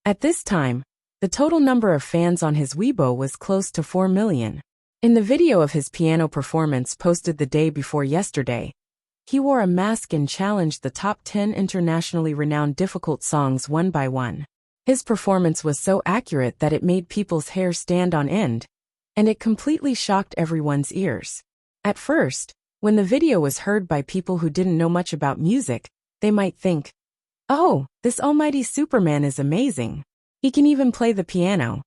At this time, the total number of fans on his Weibo was close to 4 million. In the video of his piano performance posted the day before yesterday, he wore a mask and challenged the top 10 internationally renowned difficult songs one by one. His performance was so accurate that it made people's hair stand on end, and it completely shocked everyone's ears. At first, when the video was heard by people who didn't know much about music, they might think, "Oh, this almighty Superman is amazing. He can even play the piano."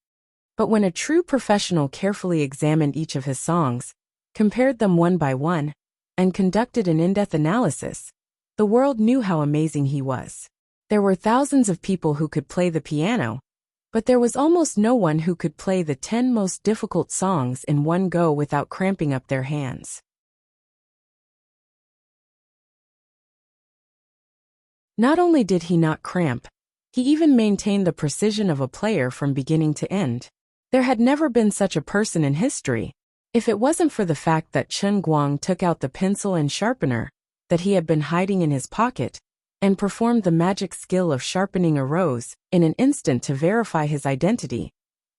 But when a true professional carefully examined each of his songs, compared them one by one, and conducted an in-depth analysis, the world knew how amazing he was. There were thousands of people who could play the piano, but there was almost no one who could play the 10 most difficult songs in one go without cramping up their hands. Not only did he not cramp, he even maintained the precision of a player from beginning to end. There had never been such a person in history. If it wasn't for the fact that Chen Guang took out the pencil and sharpener that he had been hiding in his pocket and performed the magic skill of sharpening a rose in an instant to verify his identity,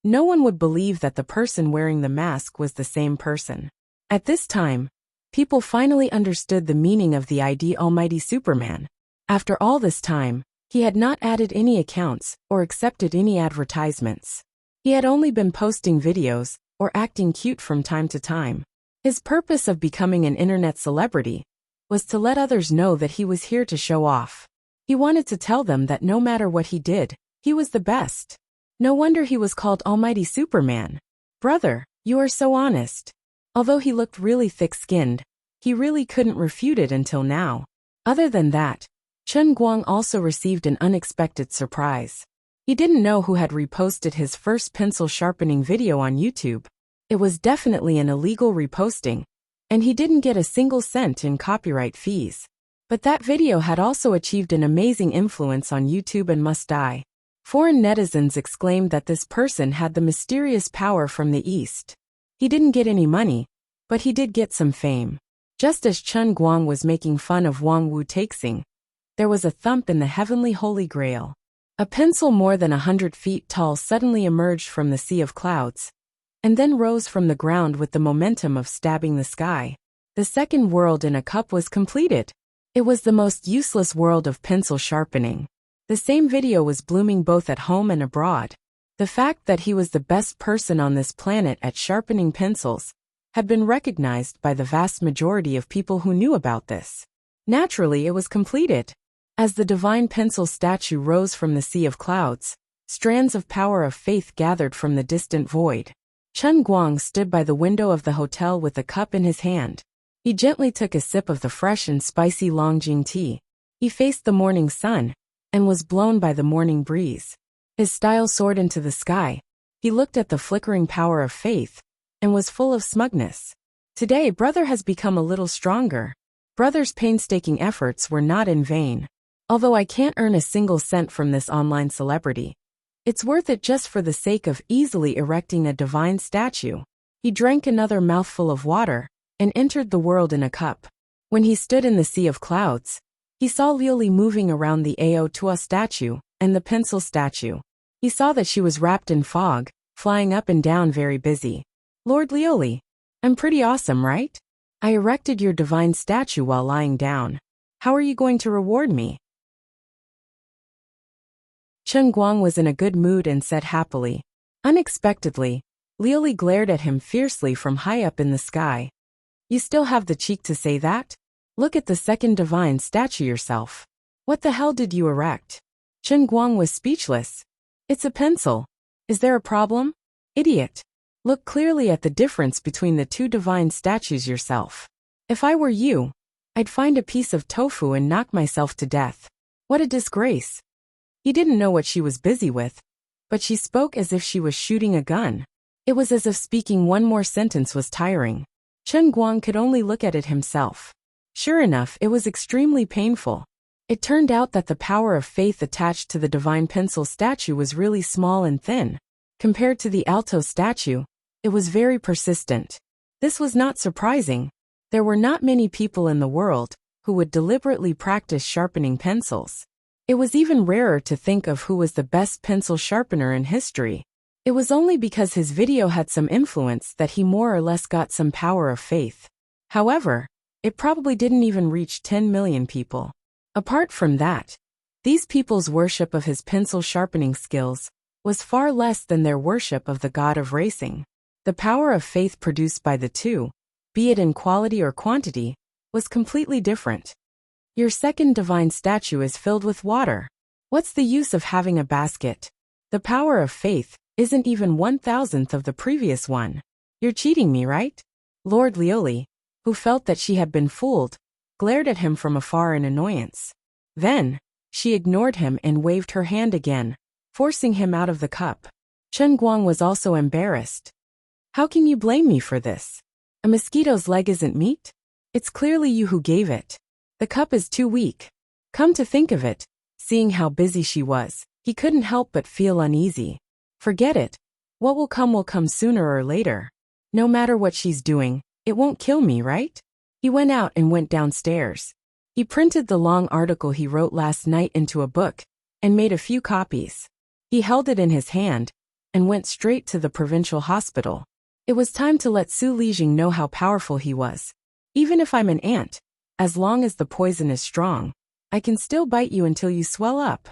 no one would believe that the person wearing the mask was the same person. At this time, people finally understood the meaning of the ID Almighty Superman. After all this time, he had not added any accounts or accepted any advertisements. He had only been posting videos or acting cute from time to time. His purpose of becoming an internet celebrity was to let others know that he was here to show off. He wanted to tell them that no matter what he did, he was the best. No wonder he was called Almighty Superman. Brother, you are so honest. Although he looked really thick-skinned, he really couldn't refute it until now. Other than that, Chen Guang also received an unexpected surprise. He didn't know who had reposted his first pencil sharpening video on YouTube. It was definitely an illegal reposting, and he didn't get a single cent in copyright fees. But that video had also achieved an amazing influence on YouTube and must die. Foreign netizens exclaimed that this person had the mysterious power from the East. He didn't get any money, but he did get some fame. Just as Chen Guang was making fun of Wang Wu Taixing, there was a thump in the heavenly Holy Grail. A pencil more than 100 feet tall suddenly emerged from the sea of clouds, and then rose from the ground with the momentum of stabbing the sky. The second world in a cup was completed. It was the most useless world of pencil sharpening. The same video was blooming both at home and abroad. The fact that he was the best person on this planet at sharpening pencils had been recognized by the vast majority of people who knew about this. Naturally, it was completed. As the divine pencil statue rose from the sea of clouds, strands of power of faith gathered from the distant void. Chen Guang stood by the window of the hotel with a cup in his hand. He gently took a sip of the fresh and spicy Longjing tea. He faced the morning sun and was blown by the morning breeze. His style soared into the sky. He looked at the flickering power of faith and was full of smugness. Today, brother has become a little stronger. Brother's painstaking efforts were not in vain. Although I can't earn a single cent from this online celebrity, it's worth it just for the sake of easily erecting a divine statue. He drank another mouthful of water and entered the world in a cup. When he stood in the sea of clouds, he saw Liuli moving around the Ao Tua statue and the pencil statue. He saw that she was wrapped in fog, flying up and down very busy. Lord Liuli, I'm pretty awesome, right? I erected your divine statue while lying down. How are you going to reward me? Chen Guang was in a good mood and said happily. Unexpectedly, Liuli glared at him fiercely from high up in the sky. You still have the cheek to say that? Look at the second divine statue yourself. What the hell did you erect? Chen Guang was speechless. It's a pencil. Is there a problem? Idiot. Look clearly at the difference between the two divine statues yourself. If I were you, I'd find a piece of tofu and knock myself to death. What a disgrace. He didn't know what she was busy with, but she spoke as if she was shooting a gun. It was as if speaking one more sentence was tiring. Chen Guang could only look at it himself. Sure enough, it was extremely painful. It turned out that the power of faith attached to the divine pencil statue was really small and thin. Compared to the alto statue, it was very persistent. This was not surprising. There were not many people in the world who would deliberately practice sharpening pencils. It was even rarer to think of who was the best pencil sharpener in history. It was only because his video had some influence that he more or less got some power of faith. However, it probably didn't even reach 10 million people. Apart from that, these people's worship of his pencil sharpening skills was far less than their worship of the god of racing. The power of faith produced by the two, be it in quality or quantity, was completely different. Your second divine statue is filled with water. What's the use of having a basket? The power of faith isn't even 1,000th of the previous one. You're cheating me, right? Lord Liuli, who felt that she had been fooled, glared at him from afar in annoyance. Then, she ignored him and waved her hand again, forcing him out of the cup. Chen Guang was also embarrassed. How can you blame me for this? A mosquito's leg isn't meat? It's clearly you who gave it. The cup is too weak. Come to think of it, seeing how busy she was, he couldn't help but feel uneasy. Forget it. What will come sooner or later. No matter what she's doing, it won't kill me, right? He went out and went downstairs. He printed the long article he wrote last night into a book and made a few copies. He held it in his hand and went straight to the provincial hospital. It was time to let Su Lijing know how powerful he was. Even if I'm an ant, as long as the poison is strong, I can still bite you until you swell up.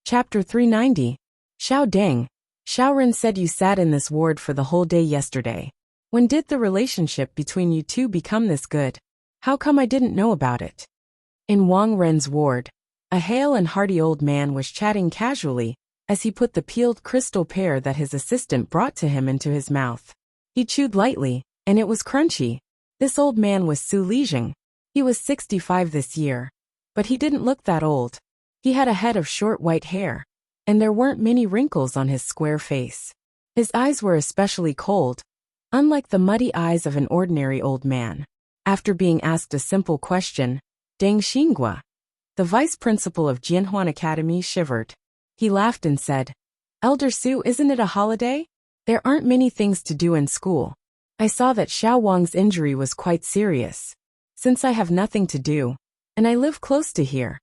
Chapter 390. Xiao Deng. Xiaoren said you sat in this ward for the whole day yesterday. When did the relationship between you two become this good? How come I didn't know about it? In Wang Ren's ward, a hale and hearty old man was chatting casually as he put the peeled crystal pear that his assistant brought to him into his mouth. He chewed lightly, and it was crunchy. This old man was Su Lijing. He was 65 this year, but he didn't look that old. He had a head of short white hair, and there weren't many wrinkles on his square face. His eyes were especially cold, unlike the muddy eyes of an ordinary old man. After being asked a simple question, Deng Xinghua, the vice principal of Jianhuan Academy, shivered. He laughed and said, Elder Su, isn't it a holiday? There aren't many things to do in school. I saw that Xiao Wang's injury was quite serious. Since I have nothing to do, and I live close to here,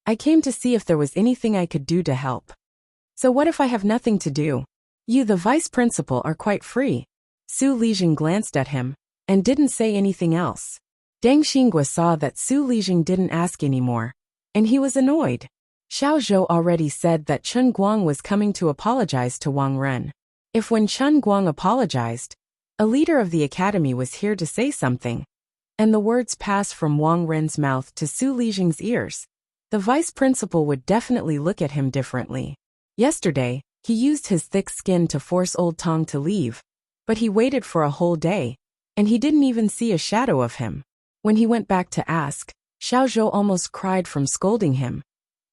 I came to see if there was anything I could do to help. So what if I have nothing to do? You, the vice principal, are quite free. Su Lijing glanced at him, and didn't say anything else. Deng Xinghua saw that Su Lijing didn't ask anymore, and he was annoyed. Xiao Zhou already said that Chen Guang was coming to apologize to Wang Ren. If when Chen Guang apologized, a leader of the academy was here to say something, and the words passed from Wang Ren's mouth to Su Lijing's ears, the vice principal would definitely look at him differently. Yesterday, he used his thick skin to force Old Tong to leave, but he waited for a whole day, and he didn't even see a shadow of him. When he went back to ask, Xiao Zhou almost cried from scolding him,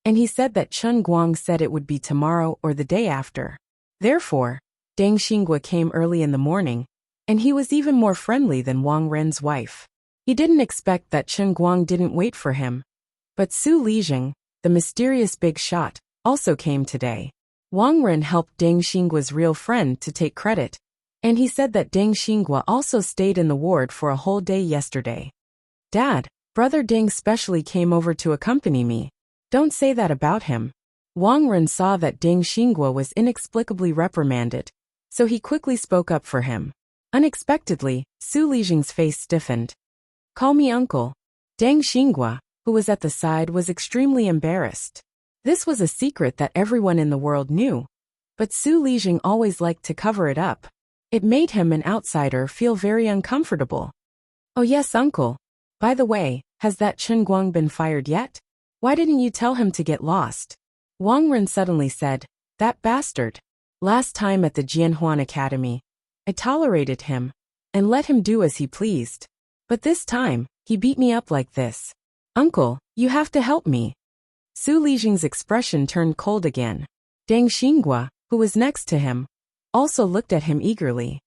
and he said that Chen Guang said it would be tomorrow or the day after. Therefore, Deng Xinghua came early in the morning, and he was even more friendly than Wang Ren's wife. He didn't expect that Chen Guang didn't wait for him. But Su Lijing, the mysterious big shot, also came today. Wang Ren helped Deng Xinggua's real friend to take credit, and he said that Deng Xinggua also stayed in the ward for a whole day yesterday. Dad, brother Deng specially came over to accompany me. Don't say that about him. Wang Ren saw that Deng Xinggua was inexplicably reprimanded, so he quickly spoke up for him. Unexpectedly, Su Lijing's face stiffened. Call me uncle. Deng Xinggua, who was at the side, was extremely embarrassed. This was a secret that everyone in the world knew, but Su Lijing always liked to cover it up. It made him, an outsider, feel very uncomfortable. Oh yes, uncle. By the way, has that Chen Guang been fired yet? Why didn't you tell him to get lost? Wang Ren suddenly said, that bastard. Last time at the Jianhuan Academy, I tolerated him and let him do as he pleased. But this time, he beat me up like this. Uncle, you have to help me. Su Lijing's expression turned cold again. Deng Xinggua, who was next to him, also looked at him eagerly.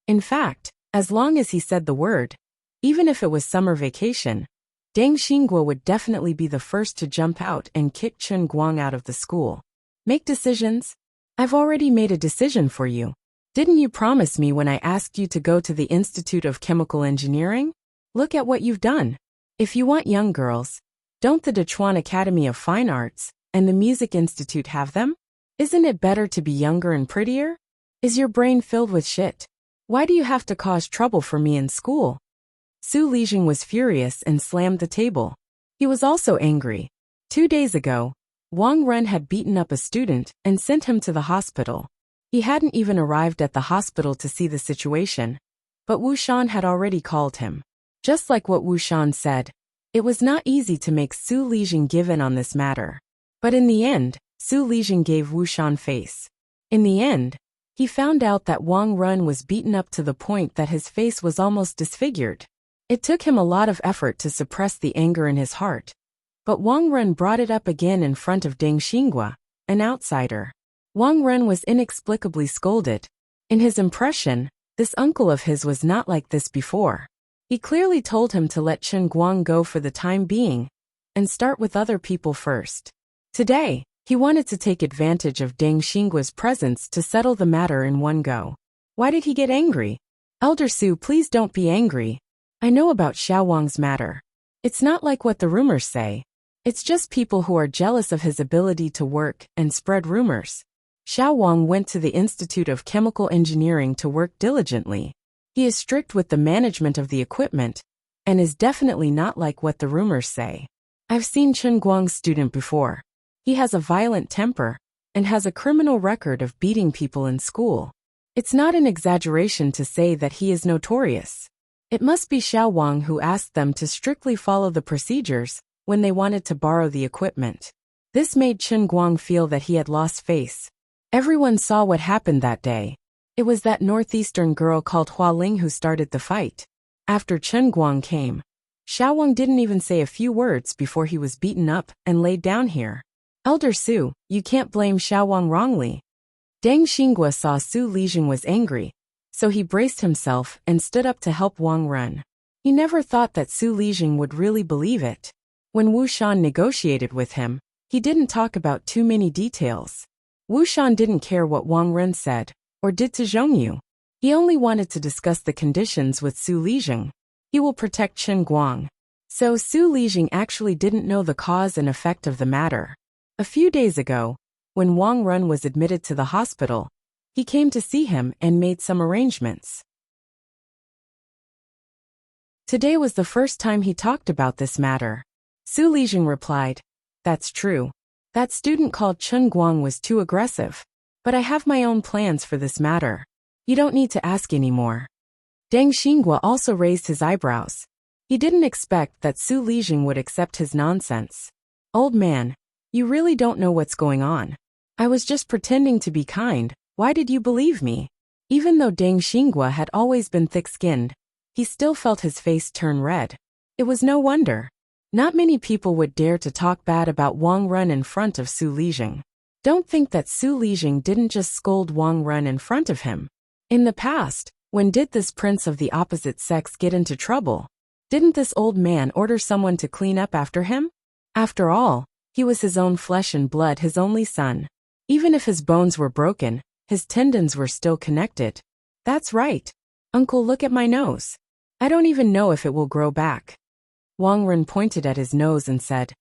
In fact, as long as he said the word, even if it was summer vacation, Deng Xinggua would definitely be the first to jump out and kick Chen Guang out of the school. Make decisions? I've already made a decision for you. Didn't you promise me when I asked you to go to the Institute of Chemical Engineering? Look at what you've done. If you want young girls, don't the Dechuan Academy of Fine Arts and the Music Institute have them? Isn't it better to be younger and prettier? Is your brain filled with shit? Why do you have to cause trouble for me in school? Su Lijing was furious and slammed the table. He was also angry. 2 days ago, Wang Ren had beaten up a student and sent him to the hospital. He hadn't even arrived at the hospital to see the situation, but Wu Shan had already called him. Just like what Wu Shan said, it was not easy to make Su Lijing give in on this matter. But in the end, Su Lijing gave Wu Shan face. In the end, he found out that Wang Ren was beaten up to the point that his face was almost disfigured. It took him a lot of effort to suppress the anger in his heart, but Wang Ren brought it up again in front of Deng Xinggua, an outsider. Wang Ren was inexplicably scolded. In his impression, this uncle of his was not like this before. He clearly told him to let Chen Guang go for the time being and start with other people first. Today, he wanted to take advantage of Deng Xinggua's presence to settle the matter in one go. Why did he get angry? Elder Su, please don't be angry. I know about Xiao Wang's matter. It's not like what the rumors say. It's just people who are jealous of his ability to work and spread rumors. Xiao Wang went to the Institute of Chemical Engineering to work diligently. He is strict with the management of the equipment and is definitely not like what the rumors say. I've seen Chen Guang's student before. He has a violent temper and has a criminal record of beating people in school. It's not an exaggeration to say that he is notorious. It must be Xiao Wang who asked them to strictly follow the procedures when they wanted to borrow the equipment. This made Chen Guang feel that he had lost face. Everyone saw what happened that day. It was that northeastern girl called Hua Ling who started the fight. After Chen Guang came, Xiao Wang didn't even say a few words before he was beaten up and laid down here. Elder Su, you can't blame Xiao Wang wrongly. Deng Xinggua saw Su Lijing was angry, so he braced himself and stood up to help Wang Ren. He never thought that Su Lijing would really believe it. When Wu Shan negotiated with him, he didn't talk about too many details. Wu Shan didn't care what Wang Ren said or did to Zhongyu. He only wanted to discuss the conditions with Su Lijing. He will protect Chen Guang. So Su Lijing actually didn't know the cause and effect of the matter. A few days ago, when Wang Ren was admitted to the hospital, he came to see him and made some arrangements. Today was the first time he talked about this matter. Su Lijing replied, "That's true. That student called Chen Guang was too aggressive. But I have my own plans for this matter. You don't need to ask anymore." Deng Xinggua also raised his eyebrows. He didn't expect that Su Lijing would accept his nonsense. "Old man, you really don't know what's going on. I was just pretending to be kind. Why did you believe me?" Even though Deng Xinggua had always been thick-skinned, he still felt his face turn red. It was no wonder. Not many people would dare to talk bad about Wang Ren in front of Su Lijing. Don't think that Su Lijing didn't just scold Wang Ren in front of him. In the past, when did this prince of the opposite sex get into trouble? Didn't this old man order someone to clean up after him? After all, He was his own flesh and blood, his only son. Even if his bones were broken, his tendons were still connected. That's right. Uncle, look at my nose. I don't even know if it will grow back. Wang Ren pointed at his nose and said,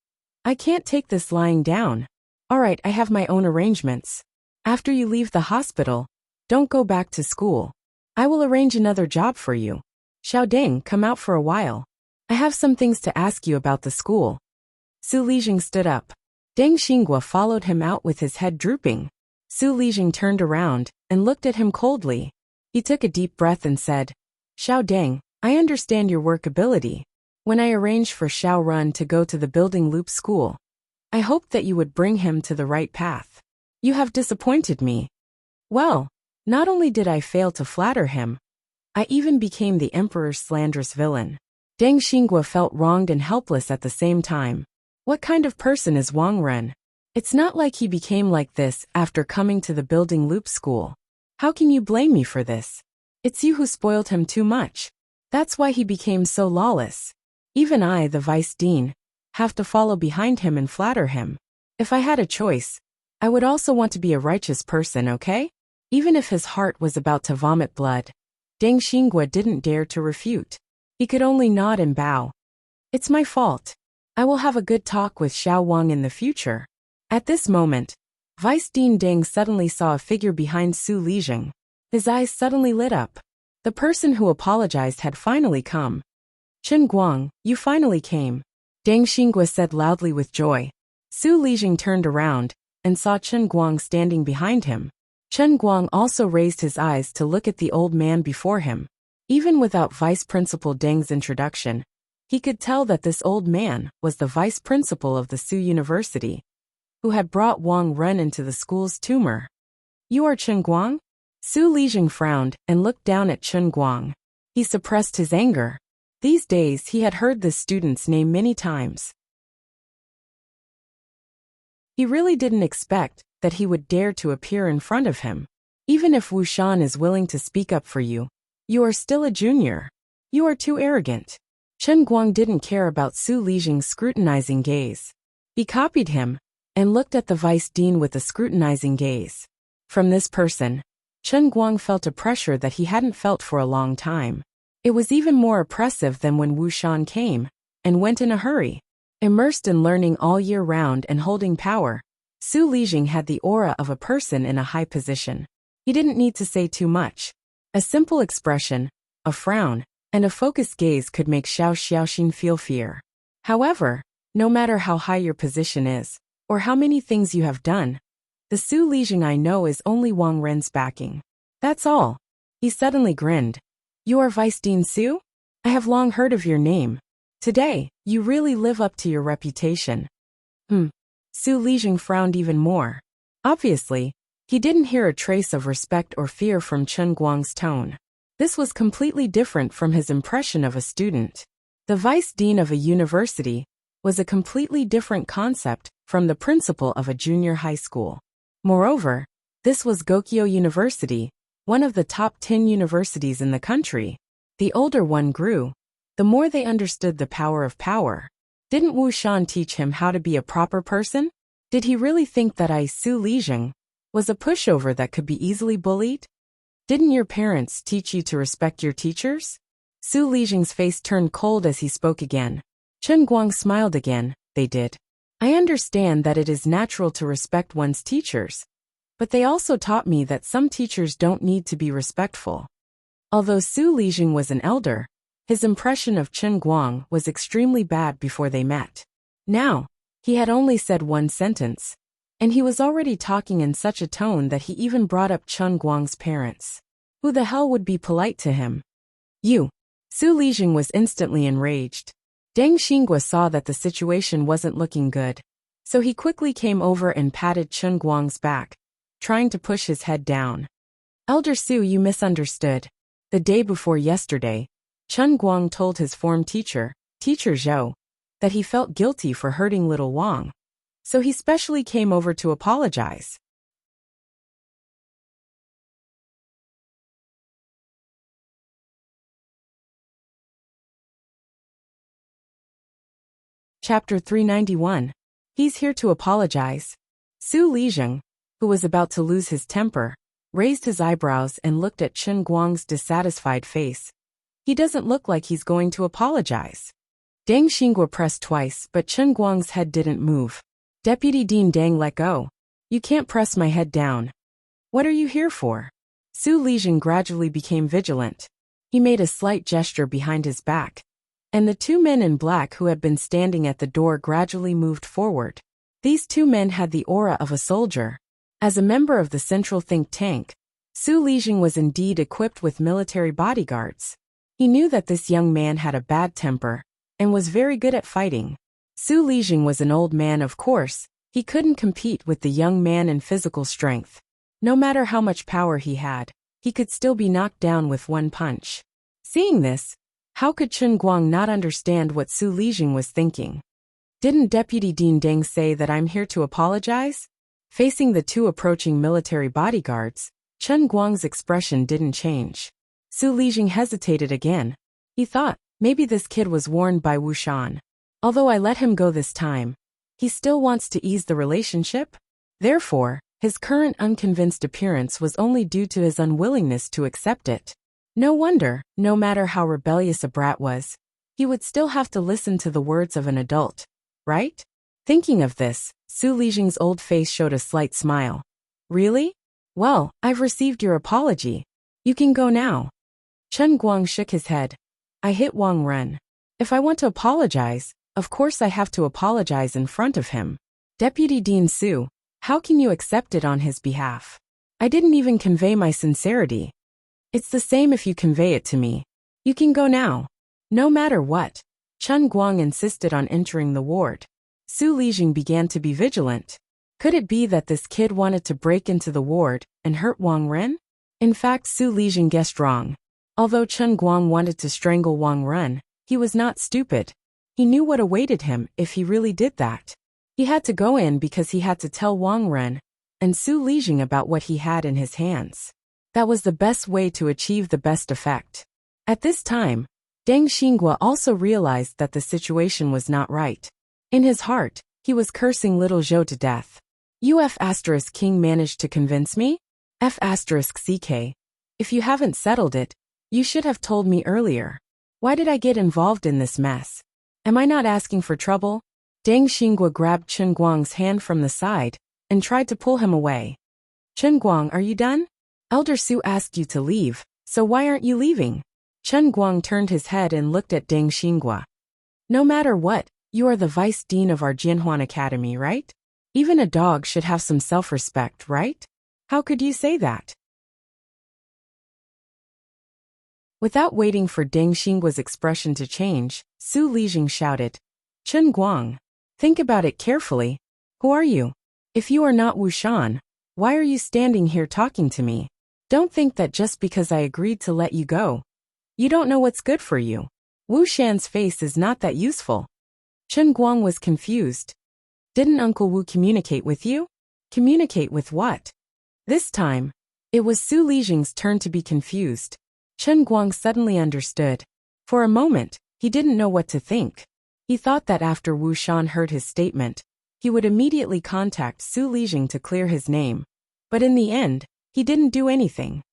I can't take this lying down. All right, I have my own arrangements. After you leave the hospital, don't go back to school. I will arrange another job for you. Xiao Deng, come out for a while. I have some things to ask you about the school. Su Lijing stood up. Deng Xingguo followed him out with his head drooping. Su Lijing turned around and looked at him coldly. He took a deep breath and said, Xiao Deng, I understand your work ability. When I arranged for Xiao Run to go to the building loop school, I hoped that you would bring him to the right path. You have disappointed me. Well, not only did I fail to flatter him, I even became the emperor's slanderous villain. Deng Xingguo felt wronged and helpless at the same time. What kind of person is Wang Ren? It's not like he became like this after coming to the building loop school. How can you blame me for this? It's you who spoiled him too much. That's why he became so lawless. Even I, the vice dean, have to follow behind him and flatter him. If I had a choice, I would also want to be a righteous person, okay? Even if his heart was about to vomit blood, Deng Xingguo didn't dare to refute. He could only nod and bow. It's my fault. I will have a good talk with Xiao Wang in the future. At this moment, Vice Dean Deng suddenly saw a figure behind Su Lijing. His eyes suddenly lit up. The person who apologized had finally come. Chen Guang, you finally came. Deng Xingguo said loudly with joy. Su Lijing turned around and saw Chen Guang standing behind him. Chen Guang also raised his eyes to look at the old man before him. Even without Vice Principal Deng's introduction, he could tell that this old man was the vice principal of the Su University, who had brought Wang Ren into the school's tumor. You are Chen Guang? Su Lijing frowned and looked down at Chen Guang. He suppressed his anger. These days he had heard this student's name many times. He really didn't expect that he would dare to appear in front of him. Even if Wu Shan is willing to speak up for you, you are still a junior. You are too arrogant. Chen Guang didn't care about Su Lijing's scrutinizing gaze. He copied him and looked at the vice dean with a scrutinizing gaze. From this person, Chen Guang felt a pressure that he hadn't felt for a long time. It was even more oppressive than when Wu Shan came and went in a hurry. Immersed in learning all year round and holding power, Su Lijing had the aura of a person in a high position. He didn't need to say too much. A simple expression, a frown, and a focused gaze could make Xiao Xiaoxin feel fear. However, no matter how high your position is, or how many things you have done, the Su Lijing I know is only Wang Ren's backing. That's all. He suddenly grinned. You are Vice Dean Su? I have long heard of your name. Today, you really live up to your reputation. Su Lijing frowned even more. Obviously, he didn't hear a trace of respect or fear from Chen Guang's tone. This was completely different from his impression of a student. The vice dean of a university was a completely different concept from the principal of a junior high school. Moreover, this was Gokyo University, one of the top 10 universities in the country. The older one grew, the more they understood the power of power. Didn't Wu Shan teach him how to be a proper person? Did he really think that I, Su Lijing, was a pushover that could be easily bullied? Didn't your parents teach you to respect your teachers? Su Lijing's face turned cold as he spoke again. Chen Guang smiled again. They did. I understand that it is natural to respect one's teachers, but they also taught me that some teachers don't need to be respectful. Although Su Lijing was an elder, his impression of Chen Guang was extremely bad before they met. Now, he had only said one sentence, and he was already talking in such a tone that he even brought up Chen Guang's parents. Who the hell would be polite to him? You. Su Lijing was instantly enraged. Deng Xingguo saw that the situation wasn't looking good, so he quickly came over and patted Chen Guang's back, trying to push his head down. Elder Su, you misunderstood. The day before yesterday, Chen Guang told his form teacher, Teacher Zhou, that he felt guilty for hurting little Wang, so he specially came over to apologize. Chapter 391. He's here to apologize. Su Lijing, who was about to lose his temper, raised his eyebrows and looked at Chen Guang's dissatisfied face. He doesn't look like he's going to apologize. Deng Xingguo pressed twice, but Chen Guang's head didn't move. Deputy Dean Deng, let go. You can't press my head down. What are you here for? Su Lijing gradually became vigilant. He made a slight gesture behind his back, and the two men in black who had been standing at the door gradually moved forward. These two men had the aura of a soldier. As a member of the central think tank, Su Lijing was indeed equipped with military bodyguards. He knew that this young man had a bad temper and was very good at fighting. Su Lijing was an old man, of course. He couldn't compete with the young man in physical strength. No matter how much power he had, he could still be knocked down with one punch. Seeing this, how could Chen Guang not understand what Su Lijing was thinking? Didn't Deputy Dean Deng say that I'm here to apologize? Facing the two approaching military bodyguards, Chen Guang's expression didn't change. Su Lijing hesitated again. He thought, maybe this kid was warned by Wuxian. Although I let him go this time, he still wants to ease the relationship? Therefore, his current unconvinced appearance was only due to his unwillingness to accept it. No wonder, no matter how rebellious a brat was, he would still have to listen to the words of an adult, right? Thinking of this, Su Lijing's old face showed a slight smile. Really? Well, I've received your apology. You can go now. Chen Guang shook his head. I hit Wang Ren. If I want to apologize, of course I have to apologize in front of him. Deputy Dean Su, how can you accept it on his behalf? I didn't even convey my sincerity. It's the same if you convey it to me. You can go now. No matter what, Chen Guang insisted on entering the ward. Su Lijing began to be vigilant. Could it be that this kid wanted to break into the ward and hurt Wang Ren? In fact, Su Lijing guessed wrong. Although Chen Guang wanted to strangle Wang Ren, he was not stupid. He knew what awaited him if he really did that. He had to go in because he had to tell Wang Ren and Su Lijing about what he had in his hands. That was the best way to achieve the best effect. At this time, Deng Xingguo also realized that the situation was not right. In his heart, he was cursing little Zhou to death. King managed to convince me? CK. If you haven't settled it, you should have told me earlier. Why did I get involved in this mess? Am I not asking for trouble? Deng Xingguo grabbed Chen Guang's hand from the side and tried to pull him away. Chen Guang, are you done? Elder Su asked you to leave, so why aren't you leaving? Chen Guang turned his head and looked at Deng Xingguo. No matter what, you are the vice dean of our Jianhuan Academy, right? Even a dog should have some self-respect, right? How could you say that? Without waiting for Deng Xingguo's expression to change, Su Lijing shouted, Chen Guang, think about it carefully. Who are you? If you are not Wuxian, why are you standing here talking to me? Don't think that just because I agreed to let you go, you don't know what's good for you. Wuxian's face is not that useful. Chen Guang was confused. Didn't Uncle Wu communicate with you? Communicate with what? This time, it was Su Lijing's turn to be confused. Chen Guang suddenly understood. For a moment, he didn't know what to think. He thought that after Wu Shan heard his statement, he would immediately contact Su Lijing to clear his name. But in the end, he didn't do anything.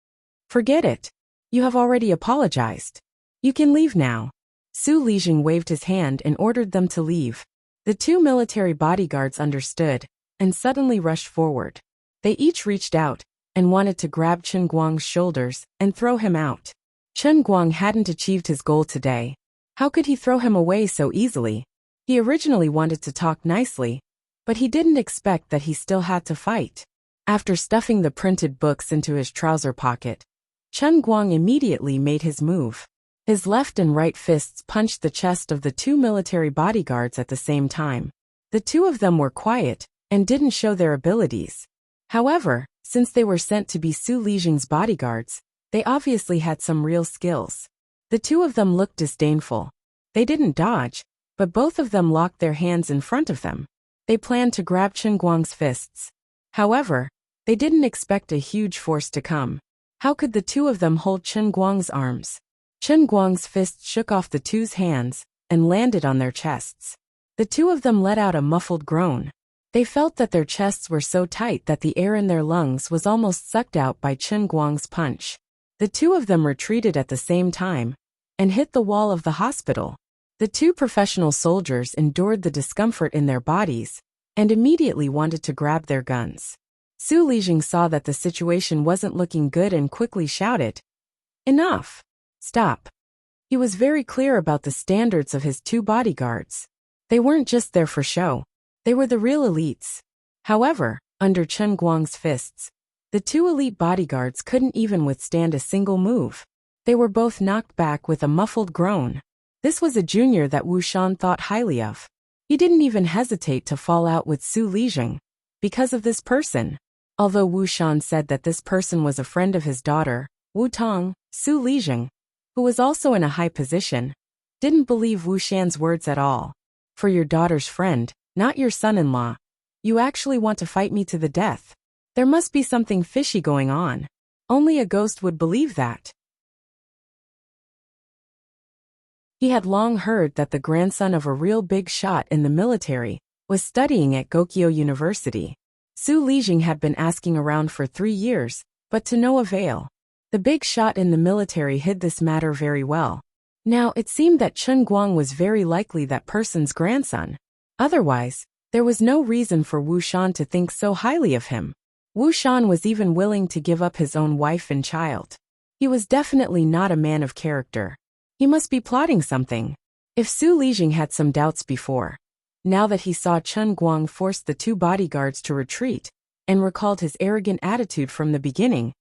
Forget it. You have already apologized. You can leave now. Su Lijing waved his hand and ordered them to leave. The two military bodyguards understood and suddenly rushed forward. They each reached out and wanted to grab Chen Guang's shoulders and throw him out. Chen Guang hadn't achieved his goal today. How could he throw him away so easily? He originally wanted to talk nicely, but he didn't expect that he still had to fight. After stuffing the printed books into his trouser pocket, Chen Guang immediately made his move. His left and right fists punched the chest of the two military bodyguards at the same time. The two of them were quiet and didn't show their abilities. However, since they were sent to be Su Lijing's bodyguards, they obviously had some real skills. The two of them looked disdainful. They didn't dodge, but both of them locked their hands in front of them. They planned to grab Chen Guang's fists. However, they didn't expect a huge force to come. How could the two of them hold Chen Guang's arms? Chen Guang's fists shook off the two's hands and landed on their chests. The two of them let out a muffled groan. They felt that their chests were so tight that the air in their lungs was almost sucked out by Chen Guang's punch. The two of them retreated at the same time and hit the wall of the hospital. The two professional soldiers endured the discomfort in their bodies and immediately wanted to grab their guns. Su Lijing saw that the situation wasn't looking good and quickly shouted, "Enough! Stop!" He was very clear about the standards of his two bodyguards. They weren't just there for show. They were the real elites. However, under Chen Guang's fists, the two elite bodyguards couldn't even withstand a single move. They were both knocked back with a muffled groan. This was a junior that Wu Shan thought highly of. He didn't even hesitate to fall out with Su Lijing because of this person. Although Wu Shan said that this person was a friend of his daughter, Wu Tong, Su Lijing, who was also in a high position, didn't believe Wu Shan's words at all. For your daughter's friend, not your son-in-law. You actually want to fight me to the death. There must be something fishy going on. Only a ghost would believe that. He had long heard that the grandson of a real big shot in the military was studying at Gokyo University. Su Lijing had been asking around for 3 years, but to no avail. The big shot in the military hid this matter very well. Now it seemed that Chen Guang was very likely that person's grandson. Otherwise, there was no reason for Wu Shan to think so highly of him. Wu Shan was even willing to give up his own wife and child. He was definitely not a man of character. He must be plotting something. If Su Lijing had some doubts before, now that he saw Chen Guang force the two bodyguards to retreat and recalled his arrogant attitude from the beginning,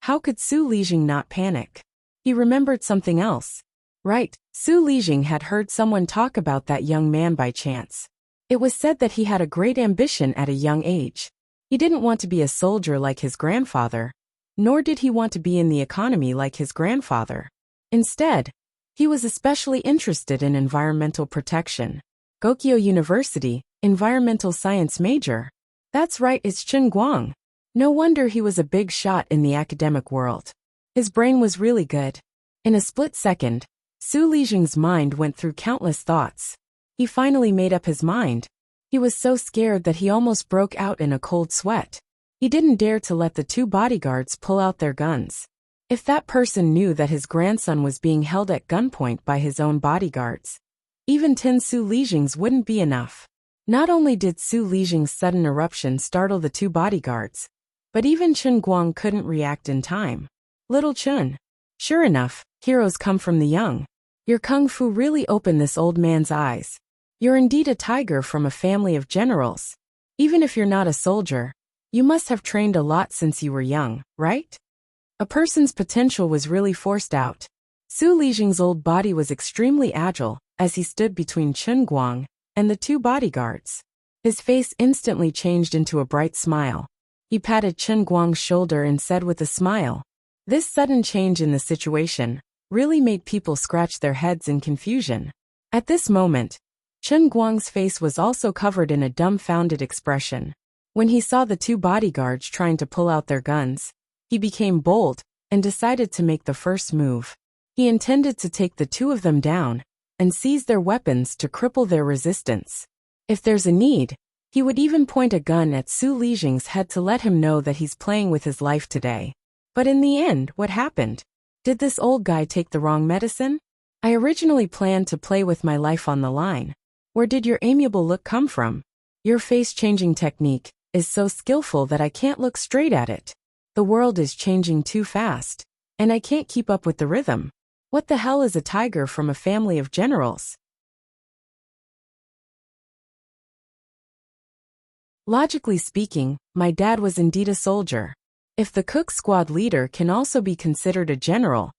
how could Su Lijing not panic? He remembered something else. Right, Su Lijing had heard someone talk about that young man by chance. It was said that he had a great ambition at a young age. He didn't want to be a soldier like his grandfather, nor did he want to be in the economy like his grandfather. Instead, he was especially interested in environmental protection. Gokyo University, environmental science major. That's right, it's Chen Guang. No wonder he was a big shot in the academic world. His brain was really good. In a split second, Su Lijing's mind went through countless thoughts. He finally made up his mind. He was so scared that he almost broke out in a cold sweat. He didn't dare to let the two bodyguards pull out their guns. If that person knew that his grandson was being held at gunpoint by his own bodyguards, even 10 Su Lijings wouldn't be enough. Not only did Su Lijing's sudden eruption startle the two bodyguards, but even Chen Guang couldn't react in time. Little Chen. Sure enough, heroes come from the young. Your kung fu really opened this old man's eyes. You're indeed a tiger from a family of generals. Even if you're not a soldier, you must have trained a lot since you were young, right? A person's potential was really forced out. Su Lijing's old body was extremely agile as he stood between Chen Guang and the two bodyguards. His face instantly changed into a bright smile. He patted Chen Guang's shoulder and said with a smile, "This sudden change in the situation really made people scratch their heads in confusion." At this moment, Chen Guang's face was also covered in a dumbfounded expression. When he saw the two bodyguards trying to pull out their guns, he became bold and decided to make the first move. He intended to take the two of them down and seize their weapons to cripple their resistance. If there's a need, he would even point a gun at Su Lijing's head to let him know that he's playing with his life today. But in the end, what happened? Did this old guy take the wrong medicine? I originally planned to play with my life on the line. Where did your amiable look come from? Your face-changing technique is so skillful that I can't look straight at it. The world is changing too fast, and I can't keep up with the rhythm. What the hell is a tiger from a family of generals? Logically speaking, my dad was indeed a soldier. If the cook squad leader can also be considered a general,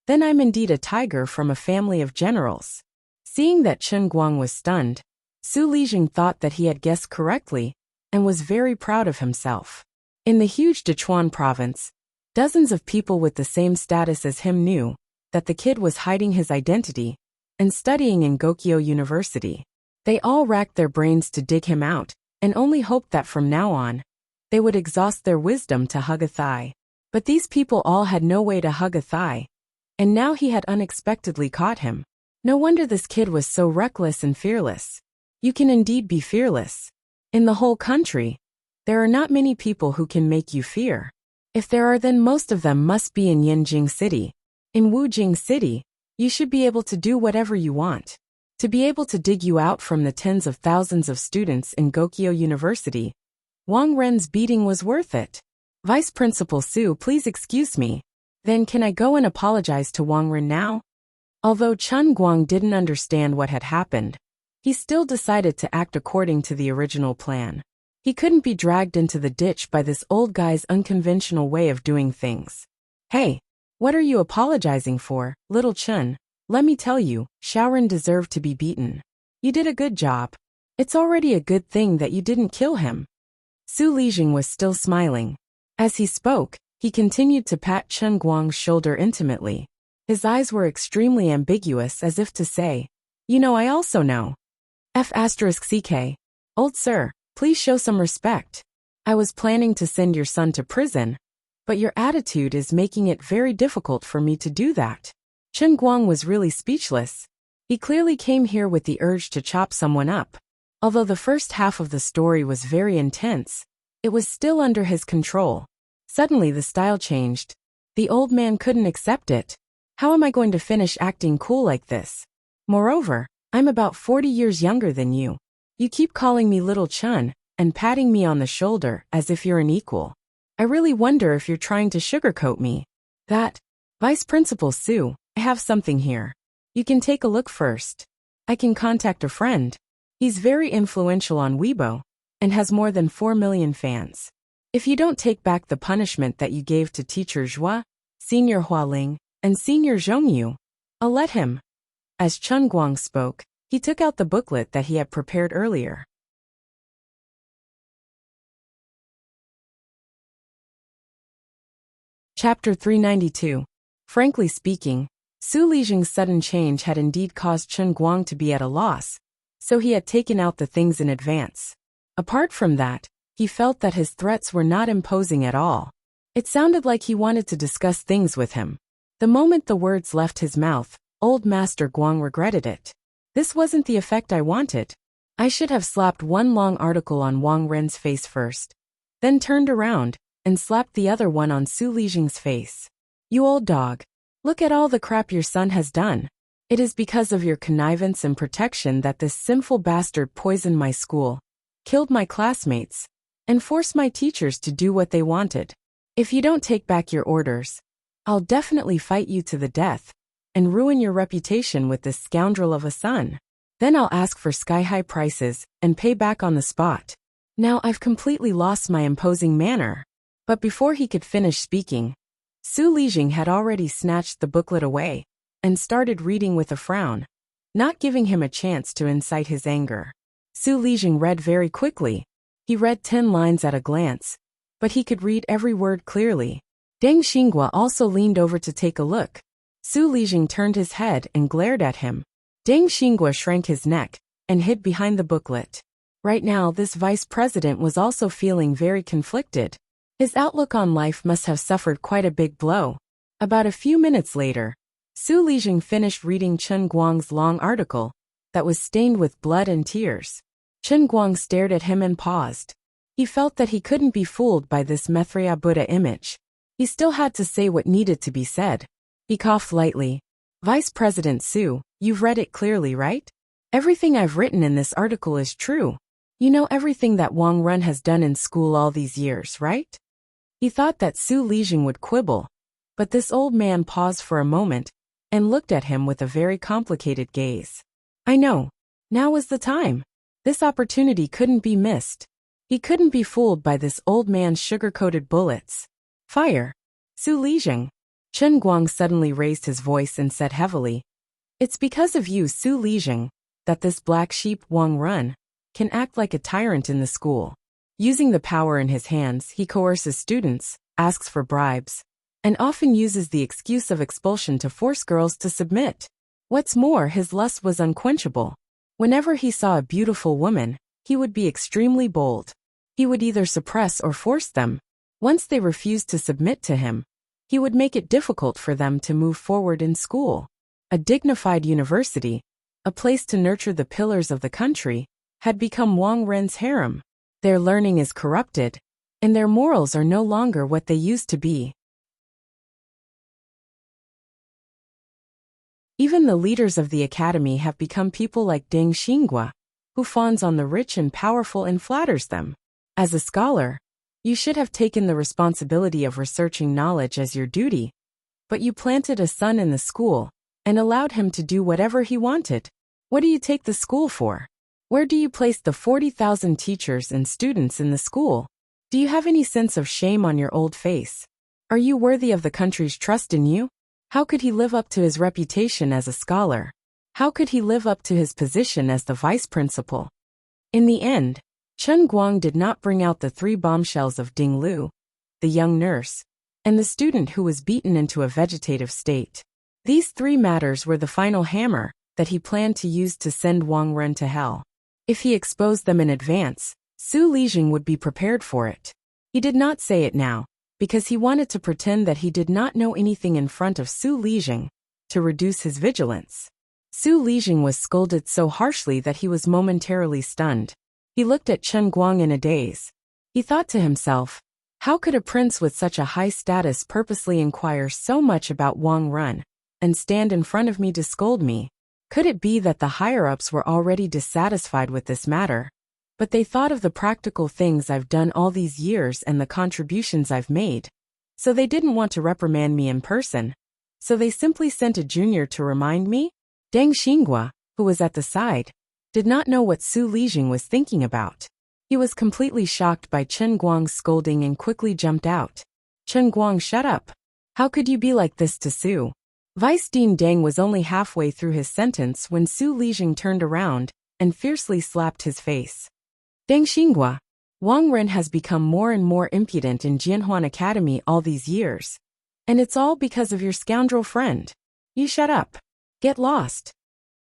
then I'm indeed a tiger from a family of generals. Seeing that Chen Guang was stunned, Su Lijing thought that he had guessed correctly and was very proud of himself. In the huge Sichuan province, dozens of people with the same status as him knew that the kid was hiding his identity and studying in Gokyo University. They all racked their brains to dig him out and only hoped that from now on, they would exhaust their wisdom to hug a thigh. But these people all had no way to hug a thigh, and now he had unexpectedly caught him. No wonder this kid was so reckless and fearless. You can indeed be fearless. In the whole country, there are not many people who can make you fear. If there are, then most of them must be in Yanjing City. In Wujing City, you should be able to do whatever you want. To be able to dig you out from the tens of thousands of students in Gokyo University, Wang Ren's beating was worth it. Vice Principal Su, please excuse me. Then can I go and apologize to Wang Ren now? Although Chen Guang didn't understand what had happened, he still decided to act according to the original plan. He couldn't be dragged into the ditch by this old guy's unconventional way of doing things. Hey, what are you apologizing for, little Chen? Let me tell you, Xiaoren deserved to be beaten. You did a good job. It's already a good thing that you didn't kill him. Su Lijing was still smiling. As he spoke, he continued to pat Chen Guang's shoulder intimately. His eyes were extremely ambiguous, as if to say, you know, I also know. F***ck. Old sir, please show some respect. I was planning to send your son to prison, but your attitude is making it very difficult for me to do that. Chen Guang was really speechless. He clearly came here with the urge to chop someone up. Although the first half of the story was very intense, it was still under his control. Suddenly the style changed. The old man couldn't accept it. How am I going to finish acting cool like this? Moreover, I'm about 40 years younger than you. You keep calling me little Chen and patting me on the shoulder as if you're an equal. I really wonder if you're trying to sugarcoat me. Vice Principal Su, I have something here. You can take a look first. I can contact a friend. He's very influential on Weibo and has more than 4 million fans. If you don't take back the punishment that you gave to Teacher Zhua, Senior Hualing, and Senior Zhongyu, I'll let him. As Chen Guang spoke, he took out the booklet that he had prepared earlier. Chapter 392. Frankly speaking, Su Lijing's sudden change had indeed caused Chen Guang to be at a loss, so he had taken out the things in advance. Apart from that, he felt that his threats were not imposing at all. It sounded like he wanted to discuss things with him. The moment the words left his mouth, old Master Guang regretted it. This wasn't the effect I wanted. I should have slapped one long article on Wang Ren's face first, then turned around and slapped the other one on Su Lijing's face. You old dog. Look at all the crap your son has done. It is because of your connivance and protection that this sinful bastard poisoned my school, killed my classmates, and forced my teachers to do what they wanted. If you don't take back your orders, I'll definitely fight you to the death and ruin your reputation with this scoundrel of a son. Then I'll ask for sky-high prices and pay back on the spot. Now I've completely lost my imposing manner. But before he could finish speaking, Su Lijing had already snatched the booklet away and started reading with a frown, not giving him a chance to incite his anger. Su Lijing read very quickly. He read 10 lines at a glance, but he could read every word clearly. Deng Xinghua also leaned over to take a look. Su Lijing turned his head and glared at him. Deng Xinghua shrank his neck and hid behind the booklet. Right now, this vice president was also feeling very conflicted. His outlook on life must have suffered quite a big blow. About a few minutes later, Su Lijing finished reading Chen Guang's long article that was stained with blood and tears. Chen Guang stared at him and paused. He felt that he couldn't be fooled by this Maitreya Buddha image. He still had to say what needed to be said. He coughed lightly. Vice President Su, you've read it clearly, right? Everything I've written in this article is true. You know everything that Wang Ren has done in school all these years, right? He thought that Su Lijing would quibble, but this old man paused for a moment and looked at him with a very complicated gaze. I know. Now was the time. This opportunity couldn't be missed. He couldn't be fooled by this old man's sugar-coated bullets. Fire. Su Lijing. Chen Guang suddenly raised his voice and said heavily, It's because of you, Su Lijing, that this black sheep Wang Ren can act like a tyrant in the school. Using the power in his hands, he coerces students, asks for bribes, and often uses the excuse of expulsion to force girls to submit. What's more, his lust was unquenchable. Whenever he saw a beautiful woman, he would be extremely bold. He would either suppress or force them. Once they refused to submit to him, he would make it difficult for them to move forward in school. A dignified university, a place to nurture the pillars of the country, had become Wang Ren's harem. Their learning is corrupted, and their morals are no longer what they used to be. Even the leaders of the academy have become people like Deng Xinghua, who fawns on the rich and powerful and flatters them. As a scholar, you should have taken the responsibility of researching knowledge as your duty, but you planted a son in the school and allowed him to do whatever he wanted. What do you take the school for? Where do you place the 40,000 teachers and students in the school? Do you have any sense of shame on your old face? Are you worthy of the country's trust in you? How could he live up to his reputation as a scholar? How could he live up to his position as the vice principal? In the end, Chen Guang did not bring out the 3 bombshells of Ding Lu, the young nurse, and the student who was beaten into a vegetative state. These 3 matters were the final hammer that he planned to use to send Wang Ren to hell. If he exposed them in advance, Su Lijing would be prepared for it. He did not say it now, because he wanted to pretend that he did not know anything in front of Su Lijing, to reduce his vigilance. Su Lijing was scolded so harshly that he was momentarily stunned. He looked at Chen Guang in a daze. He thought to himself, how could a prince with such a high status purposely inquire so much about Wang Ren, and stand in front of me to scold me? Could it be that the higher-ups were already dissatisfied with this matter? But they thought of the practical things I've done all these years and the contributions I've made. So they didn't want to reprimand me in person. So they simply sent a junior to remind me? Deng Xinghua, who was at the side, did not know what Su Lijing was thinking about. He was completely shocked by Chen Guang's scolding and quickly jumped out. Chen Guang, shut up. How could you be like this to Su? Vice Dean Deng was only halfway through his sentence when Su Lijing turned around and fiercely slapped his face. Deng Xinghua, Wang Ren has become more and more impudent in Jianhuan Academy all these years. And it's all because of your scoundrel friend. You shut up. Get lost.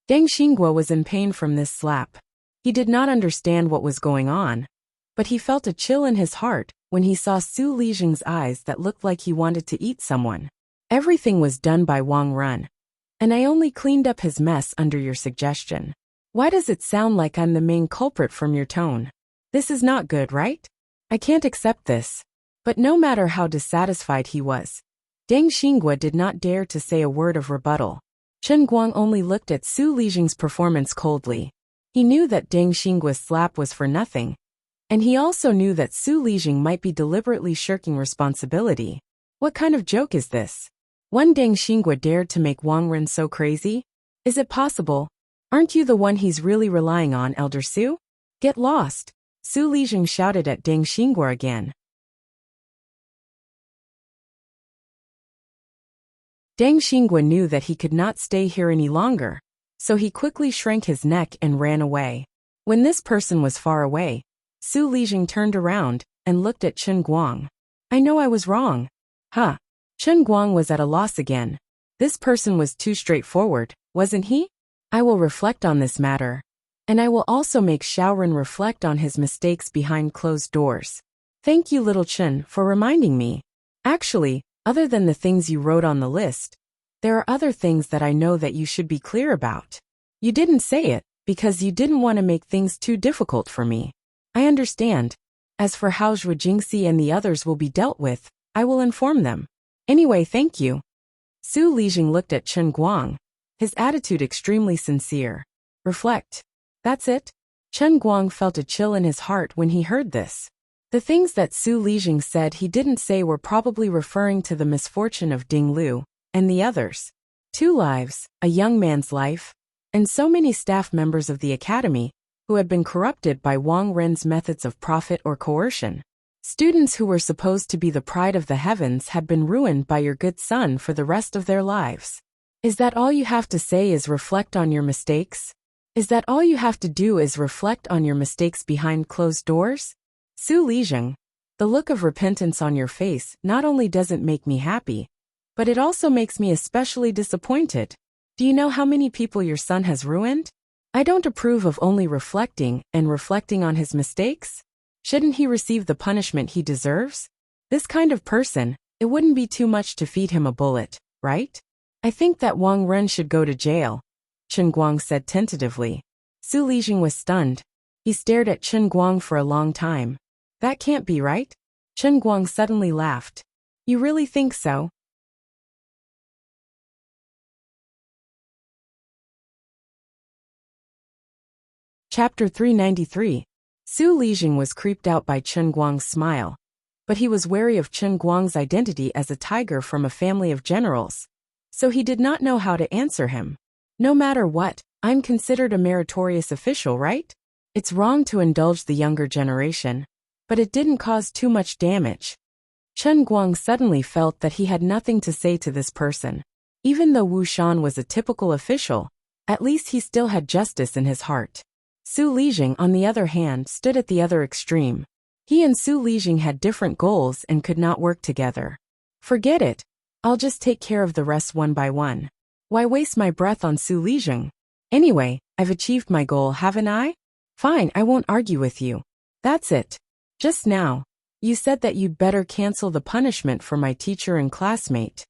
Deng Xinghua was in pain from this slap. He did not understand what was going on, but he felt a chill in his heart when he saw Su Lijing's eyes that looked like he wanted to eat someone. Everything was done by Wang Ren, and I only cleaned up his mess under your suggestion. Why does it sound like I'm the main culprit from your tone? This is not good, right? I can't accept this. But no matter how dissatisfied he was, Deng Xinghua did not dare to say a word of rebuttal. Chen Guang only looked at Su Lijing's performance coldly. He knew that Deng Xinghua's slap was for nothing, and he also knew that Su Lijing might be deliberately shirking responsibility. What kind of joke is this? One Deng Xinghua dared to make Wang Ren so crazy? Is it possible? Aren't you the one he's really relying on, Elder Su? Get lost! Su Lijing shouted at Deng Xinghua again. Deng Xinghua knew that he could not stay here any longer, so he quickly shrank his neck and ran away. When this person was far away, Su Lijing turned around and looked at Chen Guang. I know I was wrong. Huh. Chen Guang was at a loss again. This person was too straightforward, wasn't he? I will reflect on this matter. And I will also make Xiaoren reflect on his mistakes behind closed doors. Thank you, little Chen, for reminding me. Actually, other than the things you wrote on the list, there are other things that I know that you should be clear about. You didn't say it, because you didn't want to make things too difficult for me. I understand. As for how Zhuo Jingxi and the others will be dealt with, I will inform them. Anyway, thank you. Su Lijing looked at Chen Guang, his attitude extremely sincere. Reflect. That's it? Chen Guang felt a chill in his heart when he heard this. The things that Su Lijing said he didn't say were probably referring to the misfortune of Ding Lu and the others. 2 lives, a young man's life, and so many staff members of the academy who had been corrupted by Wang Ren's methods of profit or coercion. Students who were supposed to be the pride of the heavens had been ruined by your good son for the rest of their lives. Is that all you have to say is reflect on your mistakes? Is that all you have to do is reflect on your mistakes behind closed doors? Su Lijing, the look of repentance on your face not only doesn't make me happy, but it also makes me especially disappointed. Do you know how many people your son has ruined? I don't approve of only reflecting on his mistakes. Shouldn't he receive the punishment he deserves? This kind of person, it wouldn't be too much to feed him a bullet, right? I think that Wang Ren should go to jail, Chen Guang said tentatively. Su Lijing was stunned. He stared at Chen Guang for a long time. That can't be right? Chen Guang suddenly laughed. You really think so? Chapter 393. Su Lijing was creeped out by Chen Guang's smile. But he was wary of Chen Guang's identity as a tiger from a family of generals. So he did not know how to answer him. No matter what, I'm considered a meritorious official, right? It's wrong to indulge the younger generation. But it didn't cause too much damage. Chen Guang suddenly felt that he had nothing to say to this person. Even though Wu Shan was a typical official, at least he still had justice in his heart. Su Lijing, on the other hand, stood at the other extreme. He and Su Lijing had different goals and could not work together. Forget it. I'll just take care of the rest one by one. Why waste my breath on Su Lijing? Anyway, I've achieved my goal, haven't I? Fine, I won't argue with you. That's it. Just now, you said that you'd better cancel the punishment for my teacher and classmate.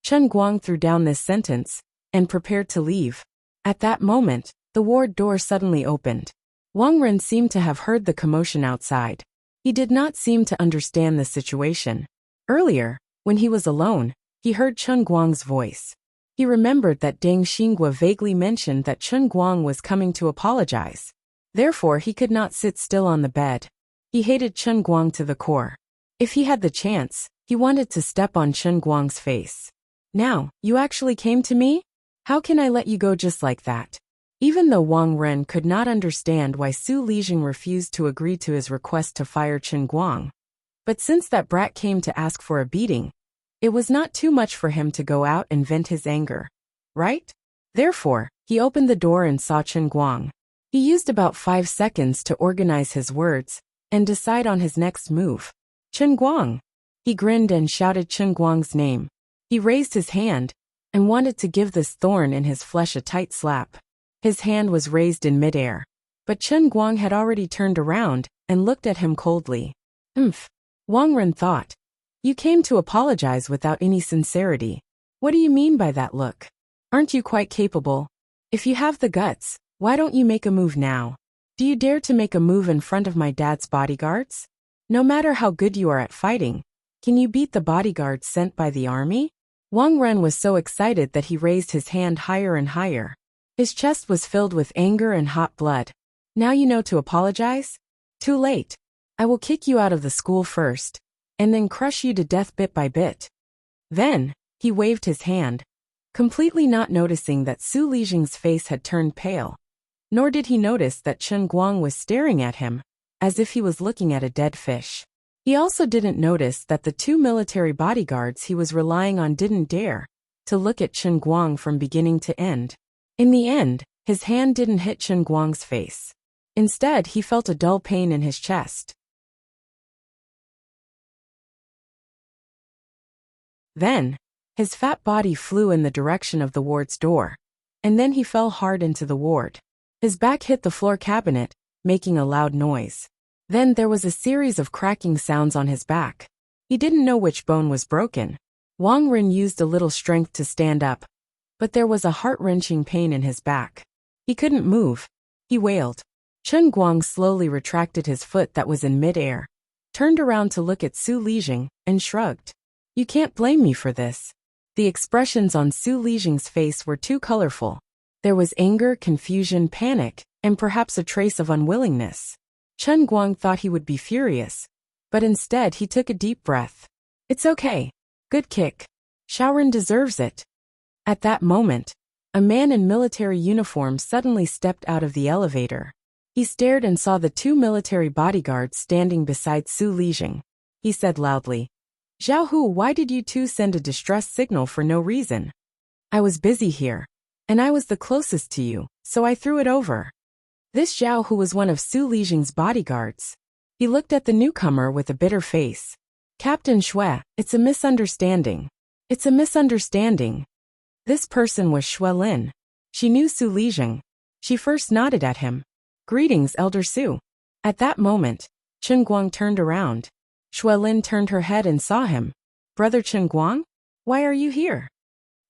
Chen Guang threw down this sentence and prepared to leave. At that moment, the ward door suddenly opened. Wang Ren seemed to have heard the commotion outside. He did not seem to understand the situation. Earlier, when he was alone, he heard Chen Guang's voice. He remembered that Deng Xingguo vaguely mentioned that Chen Guang was coming to apologize. Therefore, he could not sit still on the bed. He hated Chen Guang to the core. If he had the chance, he wanted to step on Chen Guang's face. Now, you actually came to me? How can I let you go just like that? Even though Wang Ren could not understand why Su Lijing refused to agree to his request to fire Chen Guang. But since that brat came to ask for a beating, it was not too much for him to go out and vent his anger. Right? Therefore, he opened the door and saw Chen Guang. He used about 5 seconds to organize his words and decide on his next move. Chen Guang. He grinned and shouted Chen Guang's name. He raised his hand and wanted to give this thorn in his flesh a tight slap. His hand was raised in midair, but Chen Guang had already turned around and looked at him coldly. Wang Ren thought. You came to apologize without any sincerity. What do you mean by that look? Aren't you quite capable? If you have the guts, why don't you make a move now? Do you dare to make a move in front of my dad's bodyguards? No matter how good you are at fighting, can you beat the bodyguards sent by the army? Wang Ren was so excited that he raised his hand higher and higher. His chest was filled with anger and hot blood. Now you know to apologize? Too late. I will kick you out of the school first, and then crush you to death bit by bit. Then, he waved his hand, completely not noticing that Su Lijing's face had turned pale. Nor did he notice that Chen Guang was staring at him, as if he was looking at a dead fish. He also didn't notice that the 2 military bodyguards he was relying on didn't dare to look at Chen Guang from beginning to end. In the end, his hand didn't hit Chen Guang's face. Instead, he felt a dull pain in his chest. Then, his fat body flew in the direction of the ward's door, and then he fell hard into the ward. His back hit the floor cabinet, making a loud noise. Then there was a series of cracking sounds on his back. He didn't know which bone was broken. Wang Ren used a little strength to stand up, but there was a heart-wrenching pain in his back. He couldn't move. He wailed. Chen Guang slowly retracted his foot that was in mid-air, turned around to look at Su Lijing, and shrugged. You can't blame me for this. The expressions on Su Lijing's face were too colorful. There was anger, confusion, panic, and perhaps a trace of unwillingness. Chen Guang thought he would be furious, but instead he took a deep breath. It's okay. Good kick. Shaoran deserves it. At that moment, a man in military uniform suddenly stepped out of the elevator. He stared and saw the 2 military bodyguards standing beside Su Lijing. He said loudly, Zhao Hu, why did you two send a distress signal for no reason? I was busy here, and I was the closest to you, so I threw it over. This Zhao Hu was one of Su Lijing's bodyguards. He looked at the newcomer with a bitter face. Captain Xue, it's a misunderstanding. It's a misunderstanding. This person was Xue Lin. She knew Su Lijing. She first nodded at him. Greetings, Elder Su. At that moment, Chen Guang turned around. Xue Lin turned her head and saw him. Brother Chen Guang? Why are you here?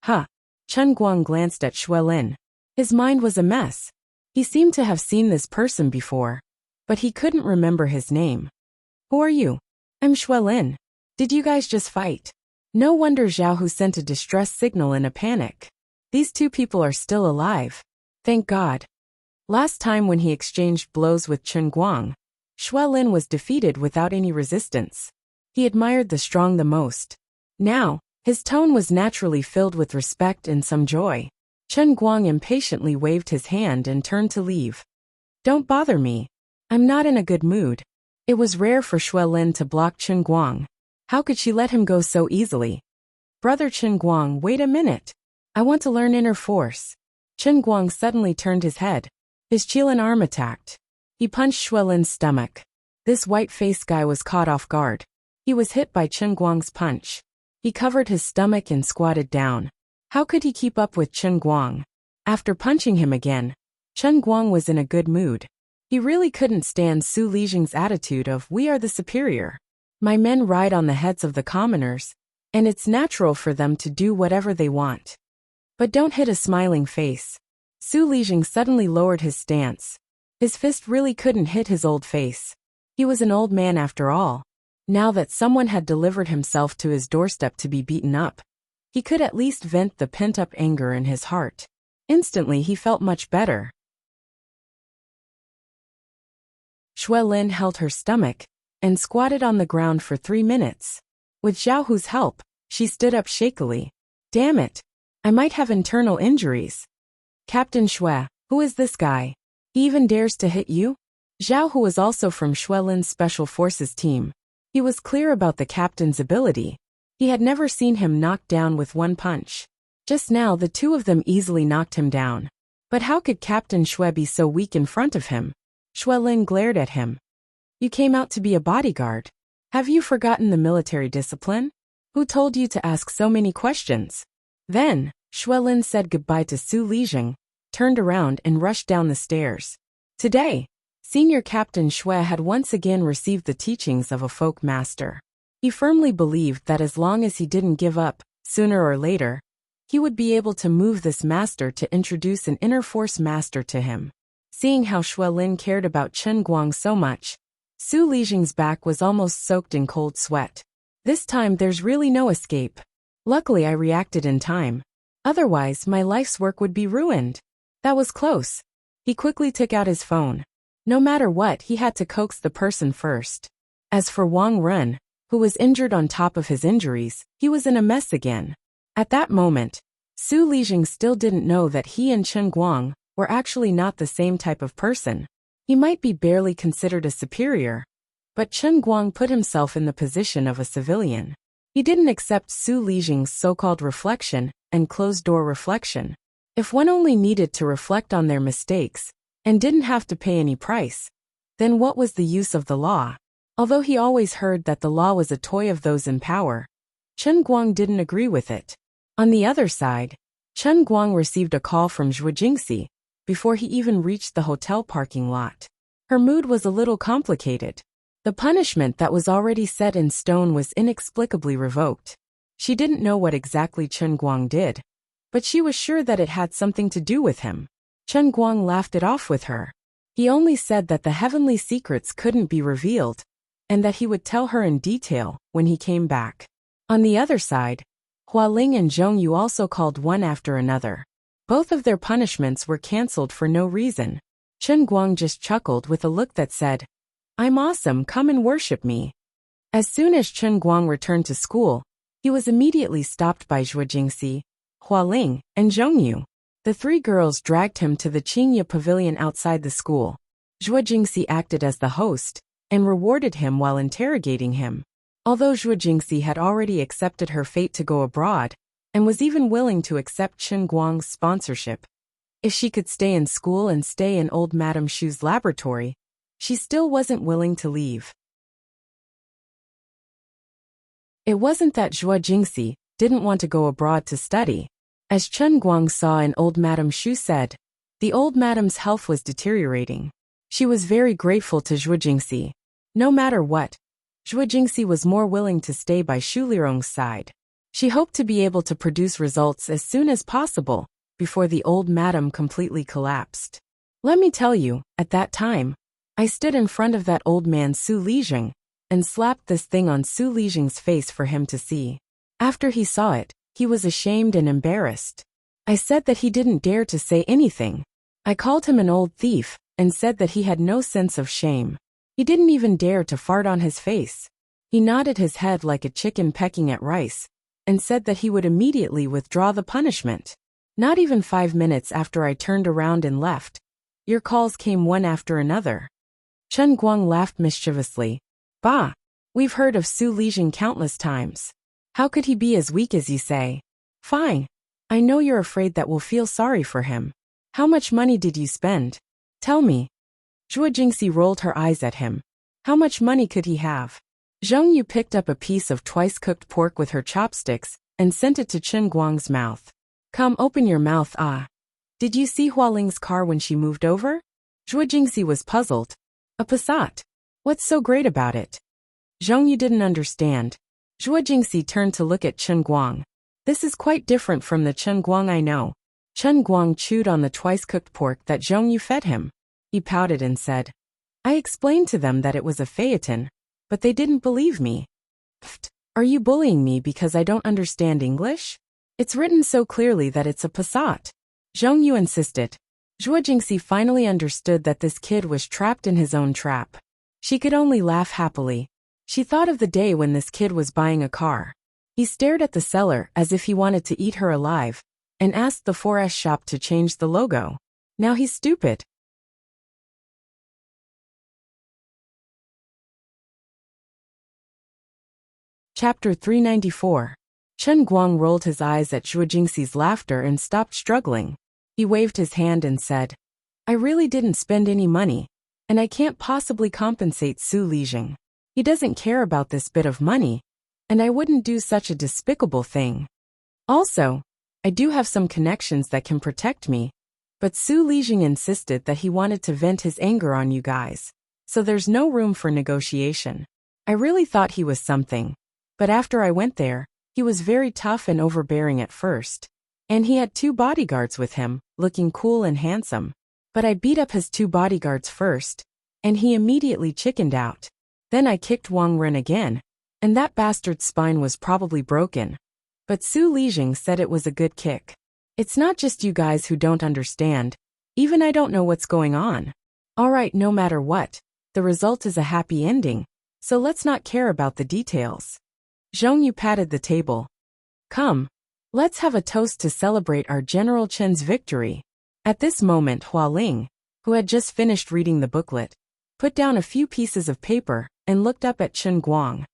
Huh. Chen Guang glanced at Xue Lin. His mind was a mess. He seemed to have seen this person before. but he couldn't remember his name. Who are you? I'm Xuelin. Did you guys just fight? No wonder Zhao Hu sent a distress signal in a panic. These two people are still alive. Thank God. Last time when he exchanged blows with Chen Guang, Xuelin was defeated without any resistance. He admired the strong the most. Now, his tone was naturally filled with respect and some joy. Chen Guang impatiently waved his hand and turned to leave. Don't bother me. I'm not in a good mood. It was rare for Xuelin to block Chen Guang. How could she let him go so easily? Brother Chen Guang, wait a minute. I want to learn inner force. Chen Guang suddenly turned his head. His Qilin arm attacked. He punched Xuelin's stomach. This white-faced guy was caught off guard. He was hit by Chen Guang's punch. He covered his stomach and squatted down. How could he keep up with Chen Guang? After punching him again, Chen Guang was in a good mood. He really couldn't stand Su Lijing's attitude of, "We are the superior. My men ride on the heads of the commoners, and it's natural for them to do whatever they want. But don't hit a smiling face." Su Lijing suddenly lowered his stance. His fist really couldn't hit his old face. He was an old man after all. Now that someone had delivered himself to his doorstep to be beaten up, he could at least vent the pent-up anger in his heart. Instantly he felt much better. Xuelin held her stomach and squatted on the ground for 3 minutes. With Zhao Hu's help, she stood up shakily. Damn it! I might have internal injuries. Captain Xue, who is this guy? He even dares to hit you? Zhao Hu was also from Xuelin's Special Forces team. He was clear about the captain's ability. He had never seen him knocked down with one punch. Just now the two of them easily knocked him down. But how could Captain Xue be so weak in front of him? Xuelin glared at him. You came out to be a bodyguard. Have you forgotten the military discipline? Who told you to ask so many questions? Then, Xuelin said goodbye to Su Lijing, turned around and rushed down the stairs. Today, Senior Captain Xue had once again received the teachings of a folk master. He firmly believed that as long as he didn't give up, sooner or later, he would be able to move this master to introduce an inner force master to him. Seeing how Xuelin cared about Chen Guang so much, Su Lijing's back was almost soaked in cold sweat. This time there's really no escape. Luckily I reacted in time. Otherwise my life's work would be ruined. That was close. He quickly took out his phone. No matter what, he had to coax the person first. As for Wang Ren, who was injured on top of his injuries, he was in a mess again. At that moment, Su Lijing still didn't know that he and Chen Guang were actually not the same type of person. He might be barely considered a superior, but Chen Guang put himself in the position of a civilian. He didn't accept Su Lijing's so-called reflection and closed-door reflection. If one only needed to reflect on their mistakes and didn't have to pay any price, then what was the use of the law? Although he always heard that the law was a toy of those in power, Chen Guang didn't agree with it. On the other side, Chen Guang received a call from Zhuo Jingxi before he even reached the hotel parking lot. Her mood was a little complicated. The punishment that was already set in stone was inexplicably revoked. She didn't know what exactly Chen Guang did, but she was sure that it had something to do with him. Chen Guang laughed it off with her. He only said that the heavenly secrets couldn't be revealed, and that he would tell her in detail when he came back. On the other side, Hualing and Zhongyu also called one after another. Both of their punishments were cancelled for no reason. Chen Guang just chuckled with a look that said, I'm awesome, come and worship me. As soon as Chen Guang returned to school, he was immediately stopped by Zhuo Jingxi, Hualing, and Zhongyu. The 3 girls dragged him to the Qingye pavilion outside the school. Zhuo Jingxi acted as the host and rewarded him while interrogating him. Although Zhuo Jingxi had already accepted her fate to go abroad, and was even willing to accept Chen Guang's sponsorship, if she could stay in school and stay in old Madame Shu's laboratory, she still wasn't willing to leave. It wasn't that Zhuo Jingxi didn't want to go abroad to study. As Chen Guang saw and old Madame Shu said, the old Madame's health was deteriorating. She was very grateful to Zhuo Jingxi. No matter what, Zhuo Jingxi was more willing to stay by Shu Lirong's side. She hoped to be able to produce results as soon as possible, before the old madam completely collapsed. Let me tell you, at that time, I stood in front of that old man Su Lijing and slapped this thing on Su Lijing's face for him to see. After he saw it, he was ashamed and embarrassed. I said that he didn't dare to say anything. I called him an old thief and said that he had no sense of shame. He didn't even dare to fart on his face. He nodded his head like a chicken pecking at rice and said that he would immediately withdraw the punishment. Not even 5 minutes after I turned around and left, your calls came one after another. Chen Guang laughed mischievously. Bah! We've heard of Su Lijing countless times. How could he be as weak as you say? Fine. I know you're afraid that we'll feel sorry for him. How much money did you spend? Tell me. Zhuo Jingxi rolled her eyes at him. How much money could he have? Zheng Yu picked up a piece of twice-cooked pork with her chopsticks and sent it to Chen Guang's mouth. Come, open your mouth, ah. Did you see Hualing's car when she moved over? Zhuo Jingxi was puzzled. A Passat. What's so great about it? Zheng Yu didn't understand. Zhuo Jingxi turned to look at Chen Guang. This is quite different from the Chen Guang I know. Chen Guang chewed on the twice-cooked pork that Zheng Yu fed him. He pouted and said, I explained to them that it was a phaeton, but they didn't believe me. Pfft, are you bullying me because I don't understand English? It's written so clearly that it's a Passat. Zheng Yu insisted. Zhuo Jingxi finally understood that this kid was trapped in his own trap. She could only laugh happily. She thought of the day when this kid was buying a car. He stared at the seller as if he wanted to eat her alive, and asked the 4S shop to change the logo. Now he's stupid. Chapter 394. Chen Guang rolled his eyes at Zhuo Jingxi's laughter and stopped struggling. He waved his hand and said, I really didn't spend any money, and I can't possibly compensate Su Lijing. He doesn't care about this bit of money, and I wouldn't do such a despicable thing. Also, I do have some connections that can protect me, but Su Lijing insisted that he wanted to vent his anger on you guys, so there's no room for negotiation. I really thought he was something, but after I went there, he was very tough and overbearing at first. And he had 2 bodyguards with him, looking cool and handsome. But I beat up his 2 bodyguards first, and he immediately chickened out. Then I kicked Wang Ren again, and that bastard's spine was probably broken. But Su Lijing said it was a good kick. It's not just you guys who don't understand. Even I don't know what's going on. Alright, no matter what, the result is a happy ending, so let's not care about the details. Zheng Yu patted the table. Come. Let's have a toast to celebrate our General Chen's victory. At this moment Hua Ling, who had just finished reading the booklet, put down a few pieces of paper and looked up at Chen Guang.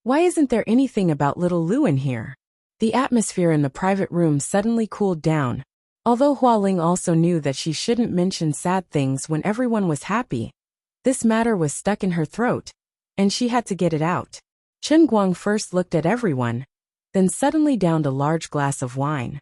Why isn't there anything about little Lu in here? The atmosphere in the private room suddenly cooled down. Although Hua Ling also knew that she shouldn't mention sad things when everyone was happy, this matter was stuck in her throat, and she had to get it out. Chen Guang first looked at everyone, then suddenly downed a large glass of wine.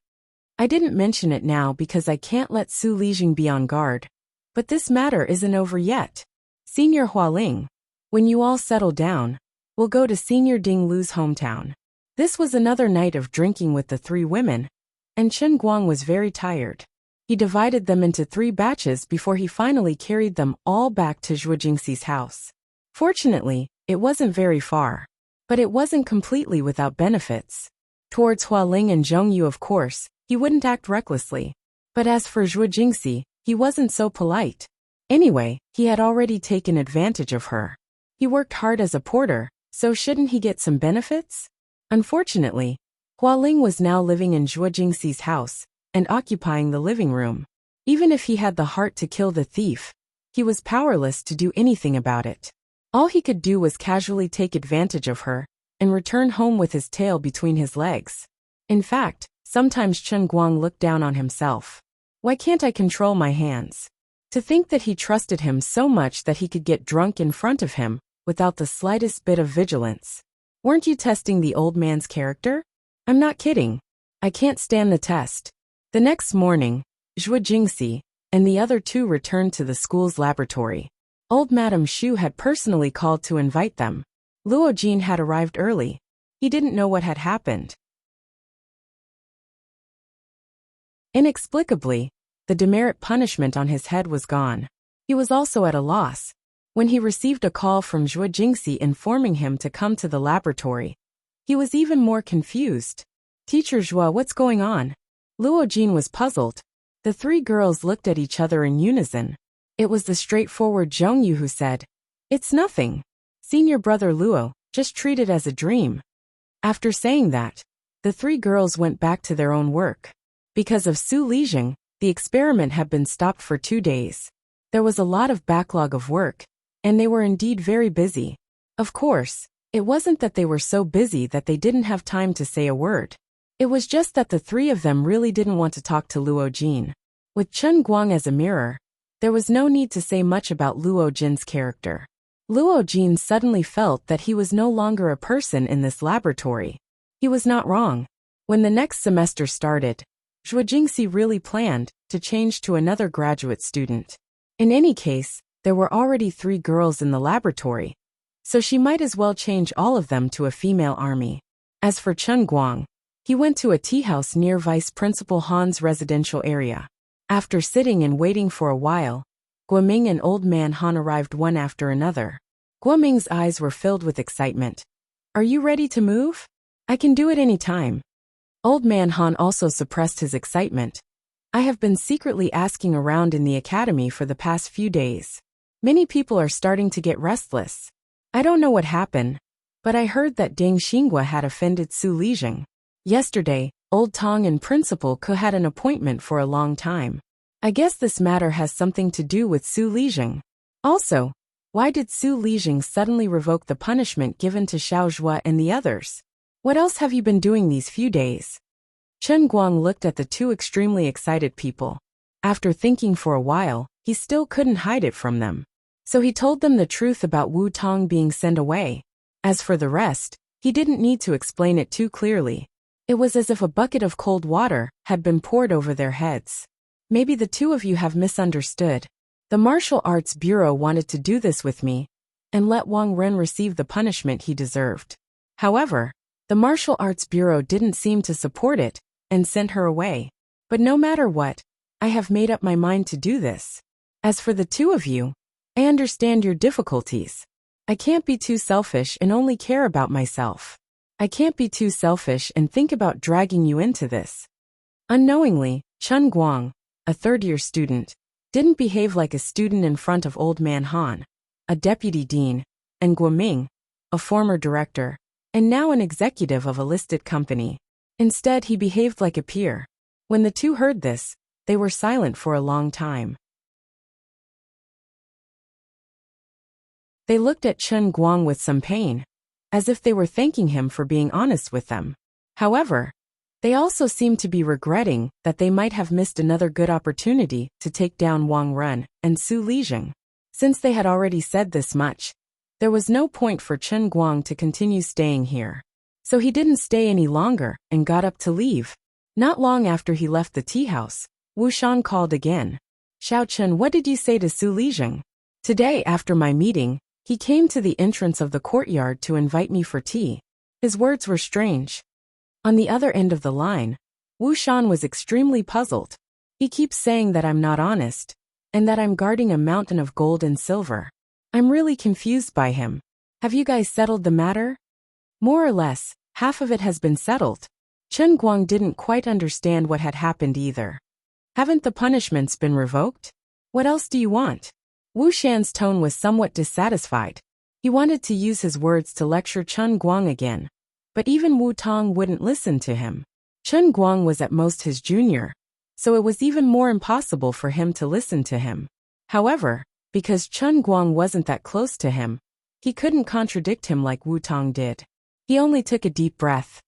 I didn't mention it now because I can't let Su Lijing be on guard, but this matter isn't over yet. Senior Hualing, when you all settle down, we'll go to Senior Ding Lu's hometown. This was another night of drinking with the 3 women, and Chen Guang was very tired. He divided them into 3 batches before he finally carried them all back to Zhuo Jingxi's house. Fortunately, it wasn't very far. But it wasn't completely without benefits. Towards Hualing and Zheng Yu, of course, he wouldn't act recklessly. But as for Zhuo Jingxi, he wasn't so polite. Anyway, he had already taken advantage of her. He worked hard as a porter, so shouldn't he get some benefits? Unfortunately, Hualing was now living in Zhuo Jingxi's house and occupying the living room. Even if he had the heart to kill the thief, he was powerless to do anything about it. All he could do was casually take advantage of her and return home with his tail between his legs. In fact, sometimes Chen Guang looked down on himself. Why can't I control my hands? To think that he trusted him so much that he could get drunk in front of him without the slightest bit of vigilance. Weren't you testing the old man's character? I'm not kidding. I can't stand the test. The next morning, Zhuo Jingxi and the other 2 returned to the school's laboratory. Old Madame Xu had personally called to invite them. Luo Jin had arrived early. He didn't know what had happened. Inexplicably, the demerit punishment on his head was gone. He was also at a loss. When he received a call from Zhuo Jingxi informing him to come to the laboratory, he was even more confused. Teacher Zhuo, what's going on? Luo Jin was puzzled. The three girls looked at each other in unison. It was the straightforward Zhong Yu who said, "It's nothing. Senior brother Luo, just treat it as a dream." After saying that, the three girls went back to their own work. Because of Su Lijing, the experiment had been stopped for 2 days. There was a lot of backlog of work, and they were indeed very busy. Of course, it wasn't that they were so busy that they didn't have time to say a word. It was just that the three of them really didn't want to talk to Luo Jin. With Chen Guang as a mirror, there was no need to say much about Luo Jin's character. Luo Jin suddenly felt that he was no longer a person in this laboratory. He was not wrong. When the next semester started, Zhuo Jingxi really planned to change to another graduate student. In any case, there were already 3 girls in the laboratory, so she might as well change all of them to a female army. As for Chen Guang, he went to a tea house near Vice Principal Han's residential area. After sitting and waiting for a while, Guoming and Old Man Han arrived one after another. Guoming's eyes were filled with excitement. "Are you ready to move? I can do it any time." Old Man Han also suppressed his excitement. "I have been secretly asking around in the academy for the past few days. Many people are starting to get restless. I don't know what happened, but I heard that Deng Xinghua had offended Su Lijing. Yesterday, Old Tong and Principal Ke had an appointment for a long time. I guess this matter has something to do with Su Lijing. Also, why did Su Lijing suddenly revoke the punishment given to Xiao Zhua and the others? What else have you been doing these few days?" Chen Guang looked at the 2 extremely excited people. After thinking for a while, he still couldn't hide it from them. So he told them the truth about Wu Tong being sent away. As for the rest, he didn't need to explain it too clearly. It was as if a bucket of cold water had been poured over their heads. "Maybe the 2 of you have misunderstood. The Martial Arts Bureau wanted to do this with me and let Wang Ren receive the punishment he deserved. However, the Martial Arts Bureau didn't seem to support it and sent her away. But no matter what, I have made up my mind to do this. As for the 2 of you, I understand your difficulties. I can't be too selfish and only care about myself. I can't be too selfish and think about dragging you into this." Unknowingly, Chen Guang, a third-year student, didn't behave like a student in front of Old Man Han, a deputy dean, and Guoming, a former director, and now an executive of a listed company. Instead, he behaved like a peer. When the 2 heard this, they were silent for a long time. They looked at Chen Guang with some pain, as if they were thanking him for being honest with them. However, they also seemed to be regretting that they might have missed another good opportunity to take down Wang Ren and Su Lijing. Since they had already said this much, there was no point for Chen Guang to continue staying here. So he didn't stay any longer and got up to leave. Not long after he left the tea house, Wu Shan called again. "Xiao Chen, what did you say to Su Lijing?" "Today after my meeting, he came to the entrance of the courtyard to invite me for tea. His words were strange." On the other end of the line, Wu Shan was extremely puzzled. "He keeps saying that I'm not honest, and that I'm guarding a mountain of gold and silver. I'm really confused by him. Have you guys settled the matter?" "More or less, half of it has been settled." Chen Guang didn't quite understand what had happened either. "Haven't the punishments been revoked? What else do you want?" Wu Shan's tone was somewhat dissatisfied. He wanted to use his words to lecture Chen Guang again, but even Wu Tong wouldn't listen to him. Chen Guang was at most his junior, so it was even more impossible for him to listen to him. However, because Chen Guang wasn't that close to him, he couldn't contradict him like Wu Tong did. He only took a deep breath.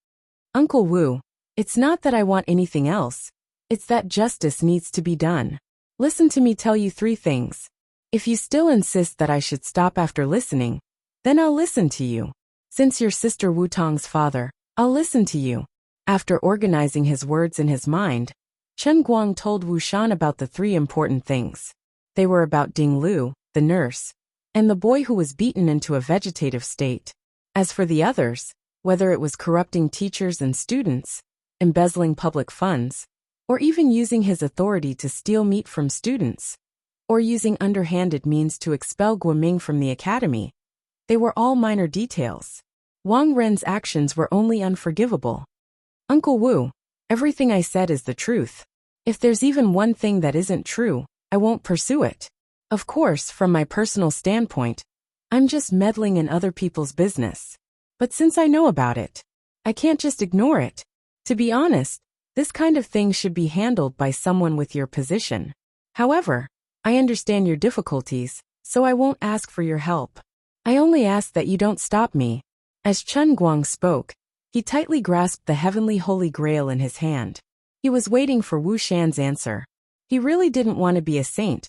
"Uncle Wu, it's not that I want anything else. It's that justice needs to be done. Listen to me tell you 3 things. If you still insist that I should stop after listening, then I'll listen to you. Since you're Sister Wu Tong's father, I'll listen to you." After organizing his words in his mind, Chen Guang told Wu Shan about the 3 important things. They were about Ding Lu, the nurse, and the boy who was beaten into a vegetative state. As for the others, whether it was corrupting teachers and students, embezzling public funds, or even using his authority to steal meat from students, or using underhanded means to expel Guoming from the academy. They were all minor details. Wang Ren's actions were only unforgivable. Uncle Wu, everything I said is the truth. If there's even one thing that isn't true, I won't pursue it. Of course, from my personal standpoint, I'm just meddling in other people's business. But since I know about it, I can't just ignore it. To be honest, this kind of thing should be handled by someone with your position. However, I understand your difficulties, so I won't ask for your help. I only ask that you don't stop me. As Chen Guang spoke, he tightly grasped the heavenly holy grail in his hand. He was waiting for Wu Shan's answer. He really didn't want to be a saint,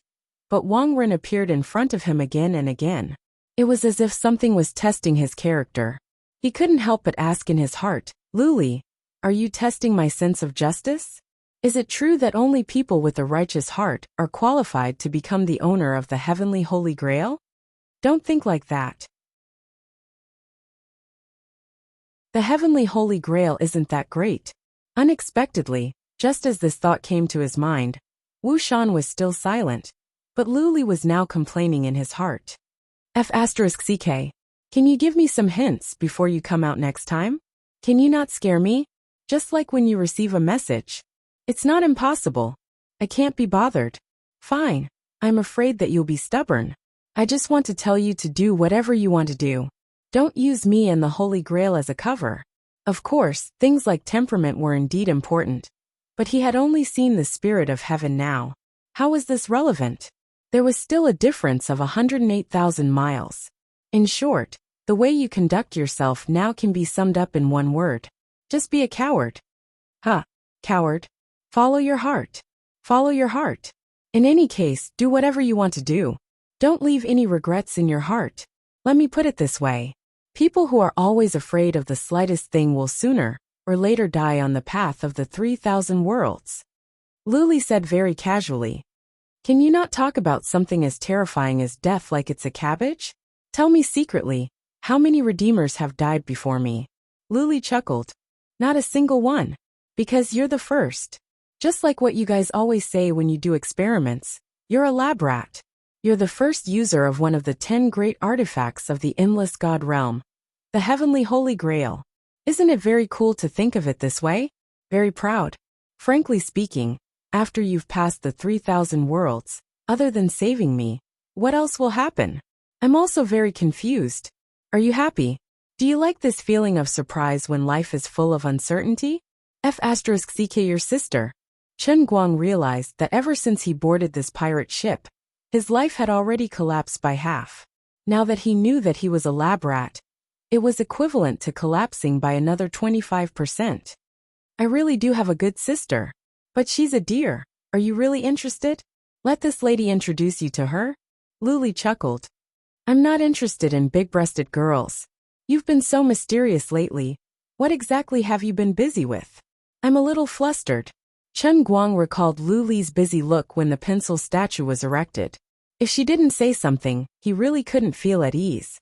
but Wang Ren appeared in front of him again and again. It was as if something was testing his character. He couldn't help but ask in his heart, Luli, are you testing my sense of justice? Is it true that only people with a righteous heart are qualified to become the owner of the heavenly holy grail? Don't think like that. The heavenly holy grail isn't that great. Unexpectedly, just as this thought came to his mind, Wu Shan was still silent, but Luli was now complaining in his heart. F***ck, can you give me some hints before you come out next time? Can you not scare me? Just like when you receive a message. It's not impossible. I can't be bothered. Fine. I'm afraid that you'll be stubborn. I just want to tell you to do whatever you want to do. Don't use me and the Holy Grail as a cover. Of course, things like temperament were indeed important. But he had only seen the spirit of heaven now. How was this relevant? There was still a difference of 108,000 miles. In short, the way you conduct yourself now can be summed up in one word. Just be a coward. Huh, coward. Follow your heart. Follow your heart. In any case, do whatever you want to do. Don't leave any regrets in your heart. Let me put it this way. People who are always afraid of the slightest thing will sooner or later die on the path of the 3,000 worlds. Luli said very casually. Can you not talk about something as terrifying as death like it's a cabbage? Tell me secretly, how many redeemers have died before me? Luli chuckled. Not a single one. Because you're the first. Just like what you guys always say when you do experiments, you're a lab rat. You're the first user of one of the 10 great artifacts of the endless god realm, the heavenly holy grail. Isn't it very cool to think of it this way? Very proud. Frankly speaking, after you've passed the 3,000 worlds, other than saving me, what else will happen? I'm also very confused. Are you happy? Do you like this feeling of surprise when life is full of uncertainty? F***ck your sister. Chen Guang realized that ever since he boarded this pirate ship, his life had already collapsed by half. Now that he knew that he was a lab rat, it was equivalent to collapsing by another 25%. I really do have a good sister. But she's a dear. Are you really interested? Let this lady introduce you to her? Luli chuckled. I'm not interested in big-breasted girls. You've been so mysterious lately. What exactly have you been busy with? I'm a little flustered. Chen Guang recalled Luli's busy look when the pencil statue was erected. If she didn't say something, he really couldn't feel at ease.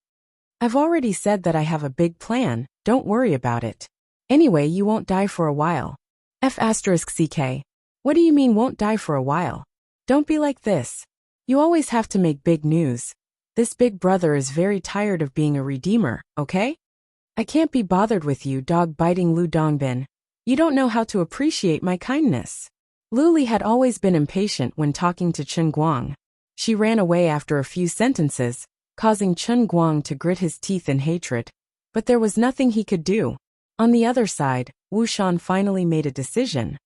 I've already said that I have a big plan, don't worry about it. Anyway, you won't die for a while. F***ck. What do you mean won't die for a while? Don't be like this. You always have to make big news. This big brother is very tired of being a redeemer, okay? I can't be bothered with you dog-biting Lu Dongbin. You don't know how to appreciate my kindness. Luli had always been impatient when talking to Chen Guang. She ran away after a few sentences, causing Chen Guang to grit his teeth in hatred. But there was nothing he could do. On the other side, Wu Shan finally made a decision.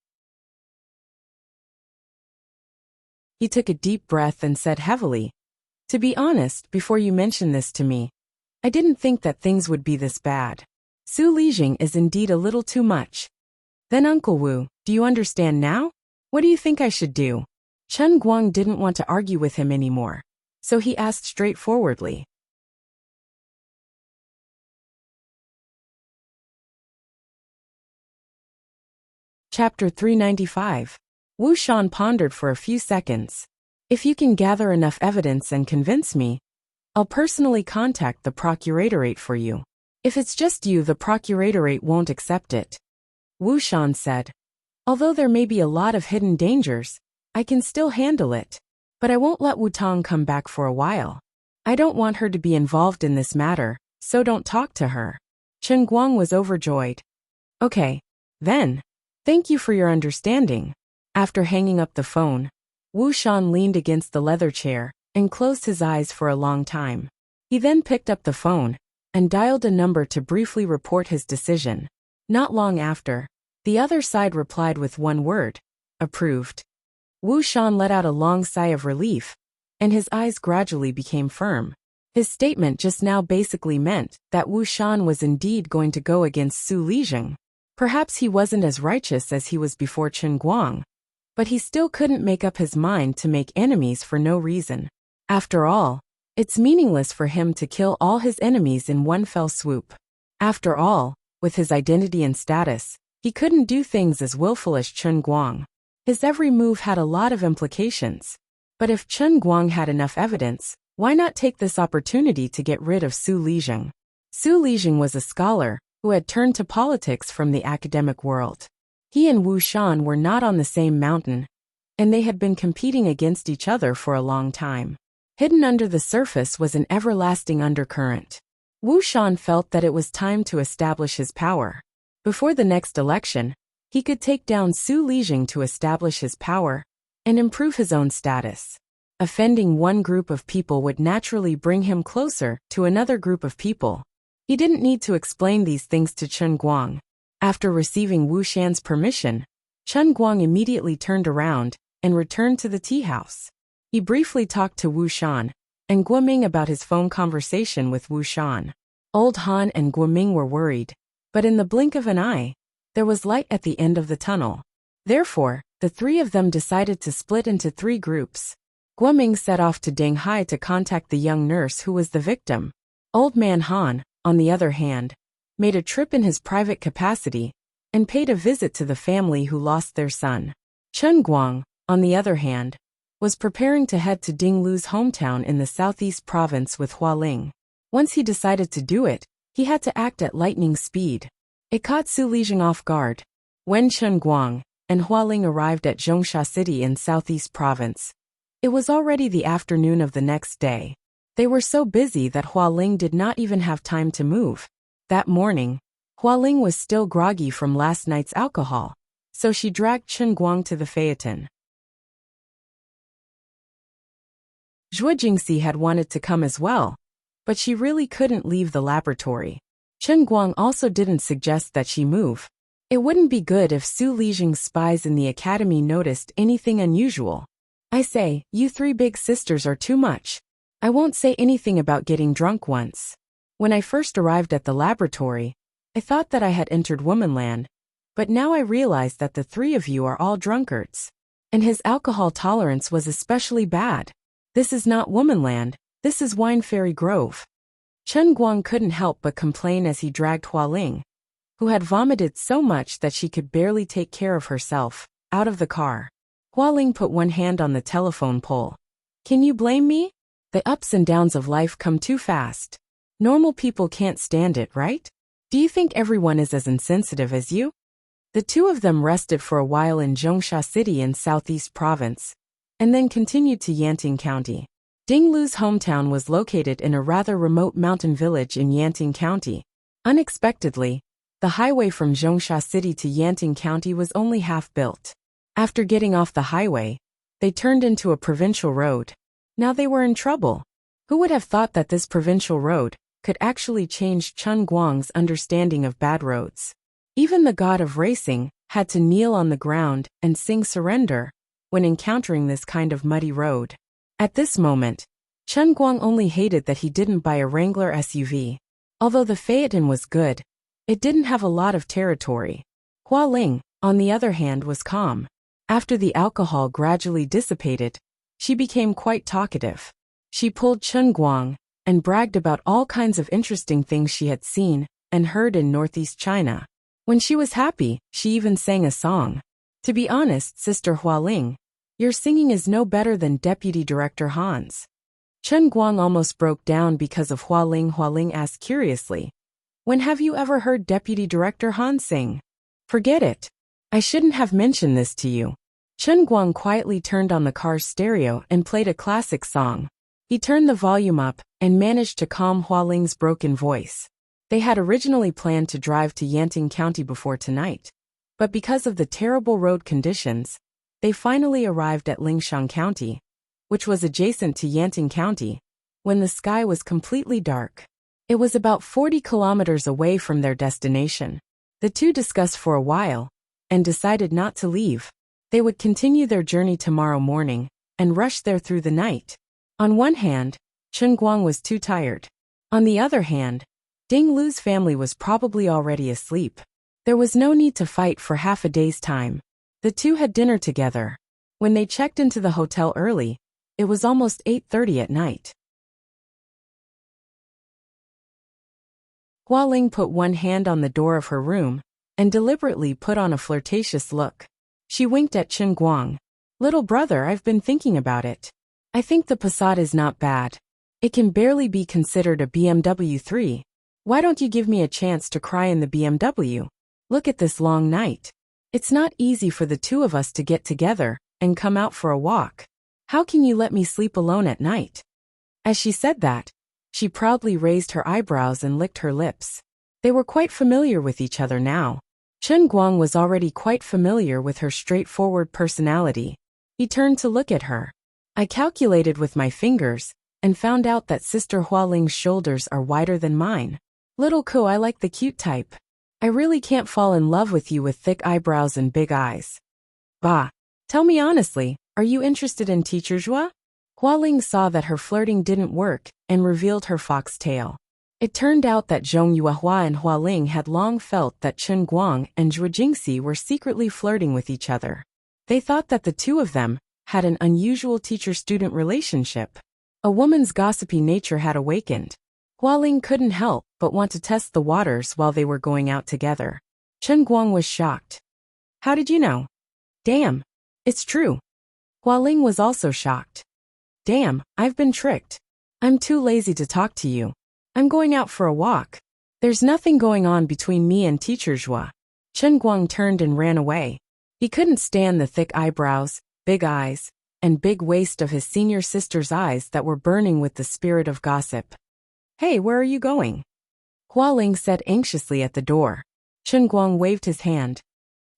He took a deep breath and said heavily, To be honest, before you mentioned this to me, I didn't think that things would be this bad. Su Lijing is indeed a little too much. Then Uncle Wu, do you understand now? What do you think I should do? Chen Guang didn't want to argue with him anymore, so he asked straightforwardly. Chapter 395. Wu Shan pondered for a few seconds. If you can gather enough evidence and convince me, I'll personally contact the procuratorate for you. If it's just you, the procuratorate won't accept it. Wu Shan said. Although there may be a lot of hidden dangers, I can still handle it. But I won't let Wu Tong come back for a while. I don't want her to be involved in this matter, so don't talk to her. Chen Guang was overjoyed. Okay. Then. Thank you for your understanding. After hanging up the phone, Wu Shan leaned against the leather chair and closed his eyes for a long time. He then picked up the phone and dialed a number to briefly report his decision. Not long after, the other side replied with one word: approved. Wu Shan let out a long sigh of relief, and his eyes gradually became firm. His statement just now basically meant that Wu Shan was indeed going to go against Su Lijing. Perhaps he wasn't as righteous as he was before Chen Guang, but he still couldn't make up his mind to make enemies for no reason. After all, it's meaningless for him to kill all his enemies in one fell swoop. After all, with his identity and status, he couldn't do things as willful as Chen Guang. His every move had a lot of implications. But if Chen Guang had enough evidence, why not take this opportunity to get rid of Su Lijing? Su Lijing was a scholar who had turned to politics from the academic world. He and Wu Shan were not on the same mountain, and they had been competing against each other for a long time. Hidden under the surface was an everlasting undercurrent. Wu Shan felt that it was time to establish his power. Before the next election, he could take down Su Lijing to establish his power and improve his own status. Offending one group of people would naturally bring him closer to another group of people. He didn't need to explain these things to Chen Guang. After receiving Wu Shan's permission, Chen Guang immediately turned around and returned to the tea house. He briefly talked to Wu Shan and Guoming about his phone conversation with Wu Shan. Old Han and Guoming were worried, but in the blink of an eye, there was light at the end of the tunnel. Therefore, the three of them decided to split into 3 groups. Guoming set off to Danghai to contact the young nurse who was the victim. Old man Han, on the other hand, made a trip in his private capacity and paid a visit to the family who lost their son. Chen Guang, on the other hand, was preparing to head to Ding Lu's hometown in the southeast province with Hualing. Once he decided to do it, he had to act at lightning speed. It caught Su Lijing off guard. When Chen Guang and Hualing arrived at Zhongsha City in southeast province, it was already the afternoon of the next day. They were so busy that Hualing did not even have time to move. That morning, Hualing was still groggy from last night's alcohol, so she dragged Chen Guang to the phaeton. Zhuo Jingxi had wanted to come as well, but she really couldn't leave the laboratory. Chen Guang also didn't suggest that she move. It wouldn't be good if Su Lijing's spies in the academy noticed anything unusual. I say, you 3 big sisters are too much. I won't say anything about getting drunk once. When I first arrived at the laboratory, I thought that I had entered womanland, but now I realize that the 3 of you are all drunkards. And his alcohol tolerance was especially bad. This is not womanland, this is Wine Fairy Grove. Chen Guang couldn't help but complain as he dragged Hualing, who had vomited so much that she could barely take care of herself, out of the car. Hualing put one hand on the telephone pole. Can you blame me? The ups and downs of life come too fast. Normal people can't stand it, right? Do you think everyone is as insensitive as you? The 2 of them rested for a while in Zhongsha City in southeast province, and then continued to Yanting County. Ding Lu's hometown was located in a rather remote mountain village in Yanting County. Unexpectedly, the highway from Zhongsha City to Yanting County was only half built. After getting off the highway, they turned into a provincial road. Now they were in trouble. Who would have thought that this provincial road could actually change Chen Guang's understanding of bad roads? Even the god of racing had to kneel on the ground and sing surrender when encountering this kind of muddy road. At this moment, Chen Guang only hated that he didn't buy a Wrangler SUV. Although the phaeton was good, it didn't have a lot of territory. Hualing, on the other hand, was calm. After the alcohol gradually dissipated, she became quite talkative. She pulled Chen Guang and bragged about all kinds of interesting things she had seen and heard in northeast China. When she was happy, she even sang a song. To be honest, Sister Hualing, your singing is no better than Deputy Director Han's. Chen Guang almost broke down because of Hualing. Hualing asked curiously, when have you ever heard Deputy Director Han sing? Forget it. I shouldn't have mentioned this to you. Chen Guang quietly turned on the car's stereo and played a classic song. He turned the volume up and managed to calm Hualing's broken voice. They had originally planned to drive to Yanting County before tonight, but because of the terrible road conditions, they finally arrived at Lingshan County, which was adjacent to Yanting County, when the sky was completely dark. It was about 40 kilometers away from their destination. The two discussed for a while and decided not to leave. They would continue their journey tomorrow morning and rush there through the night. On one hand, Chen Guang was too tired. On the other hand, Ding Lu's family was probably already asleep. There was no need to fight for half a day's time. The two had dinner together. When they checked into the hotel early, it was almost 8:30 at night. Hualing put one hand on the door of her room and deliberately put on a flirtatious look. She winked at Chen Guang. "Little brother, I've been thinking about it. I think the Passat is not bad. It can barely be considered a BMW 3. Why don't you give me a chance to cry in the BMW? Look at this long night. It's not easy for the two of us to get together and come out for a walk. How can you let me sleep alone at night?" As she said that, she proudly raised her eyebrows and licked her lips. They were quite familiar with each other now. Chen Guang was already quite familiar with her straightforward personality. He turned to look at her. "I calculated with my fingers and found out that Sister Hualing's shoulders are wider than mine. Little Ko, I like the cute type. I really can't fall in love with you with thick eyebrows and big eyes. Bah. Tell me honestly, are you interested in Teacher Zhua?" Hualing saw that her flirting didn't work and revealed her foxtail. It turned out that Zhong Yuehua and Hualing had long felt that Chen Guang and Zhuo Jingxi were secretly flirting with each other. They thought that the two of them had an unusual teacher-student relationship. A woman's gossipy nature had awakened. Hualing couldn't help but want to test the waters while they were going out together. Chen Guang was shocked. "How did you know?" "Damn. It's true." Hualing was also shocked. "Damn, I've been tricked. I'm too lazy to talk to you. I'm going out for a walk. There's nothing going on between me and Teacher Zhua." Chen Guang turned and ran away. He couldn't stand the thick eyebrows, big eyes, and big waist of his senior sister's eyes that were burning with the spirit of gossip. "Hey, where are you going?" Hualing said anxiously at the door. Chen Guang waved his hand.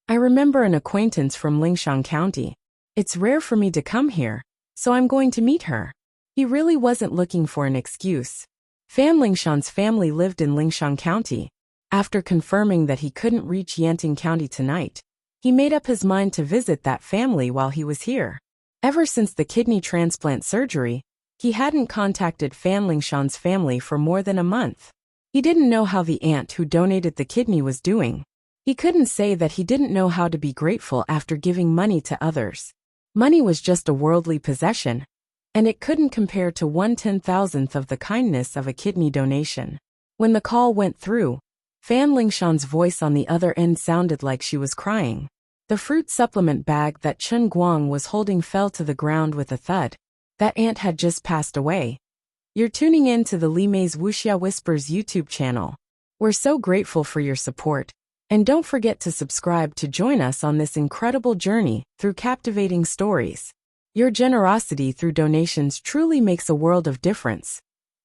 "I remember an acquaintance from Lingshan County. It's rare for me to come here, so I'm going to meet her." He really wasn't looking for an excuse. Fan Lingshan's family lived in Lingshan County. After confirming that he couldn't reach Yanting County tonight, he made up his mind to visit that family while he was here. Ever since the kidney transplant surgery, he hadn't contacted Fan Lingshan's family for more than a month. He didn't know how the aunt who donated the kidney was doing. He couldn't say that he didn't know how to be grateful after giving money to others. Money was just a worldly possession, and it couldn't compare to 1/10,000th of the kindness of a kidney donation. When the call went through, Fan Lingshan's voice on the other end sounded like she was crying. The fruit supplement bag that Chen Guang was holding fell to the ground with a thud. That aunt had just passed away. You're tuning in to the Li Mei's Wuxia Whispers YouTube channel. We're so grateful for your support, and don't forget to subscribe to join us on this incredible journey through captivating stories. Your generosity through donations truly makes a world of difference,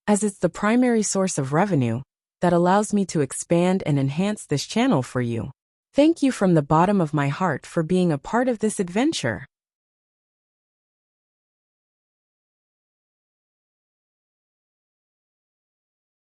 as it's the primary source of revenue that allows me to expand and enhance this channel for you. Thank you from the bottom of my heart for being a part of this adventure.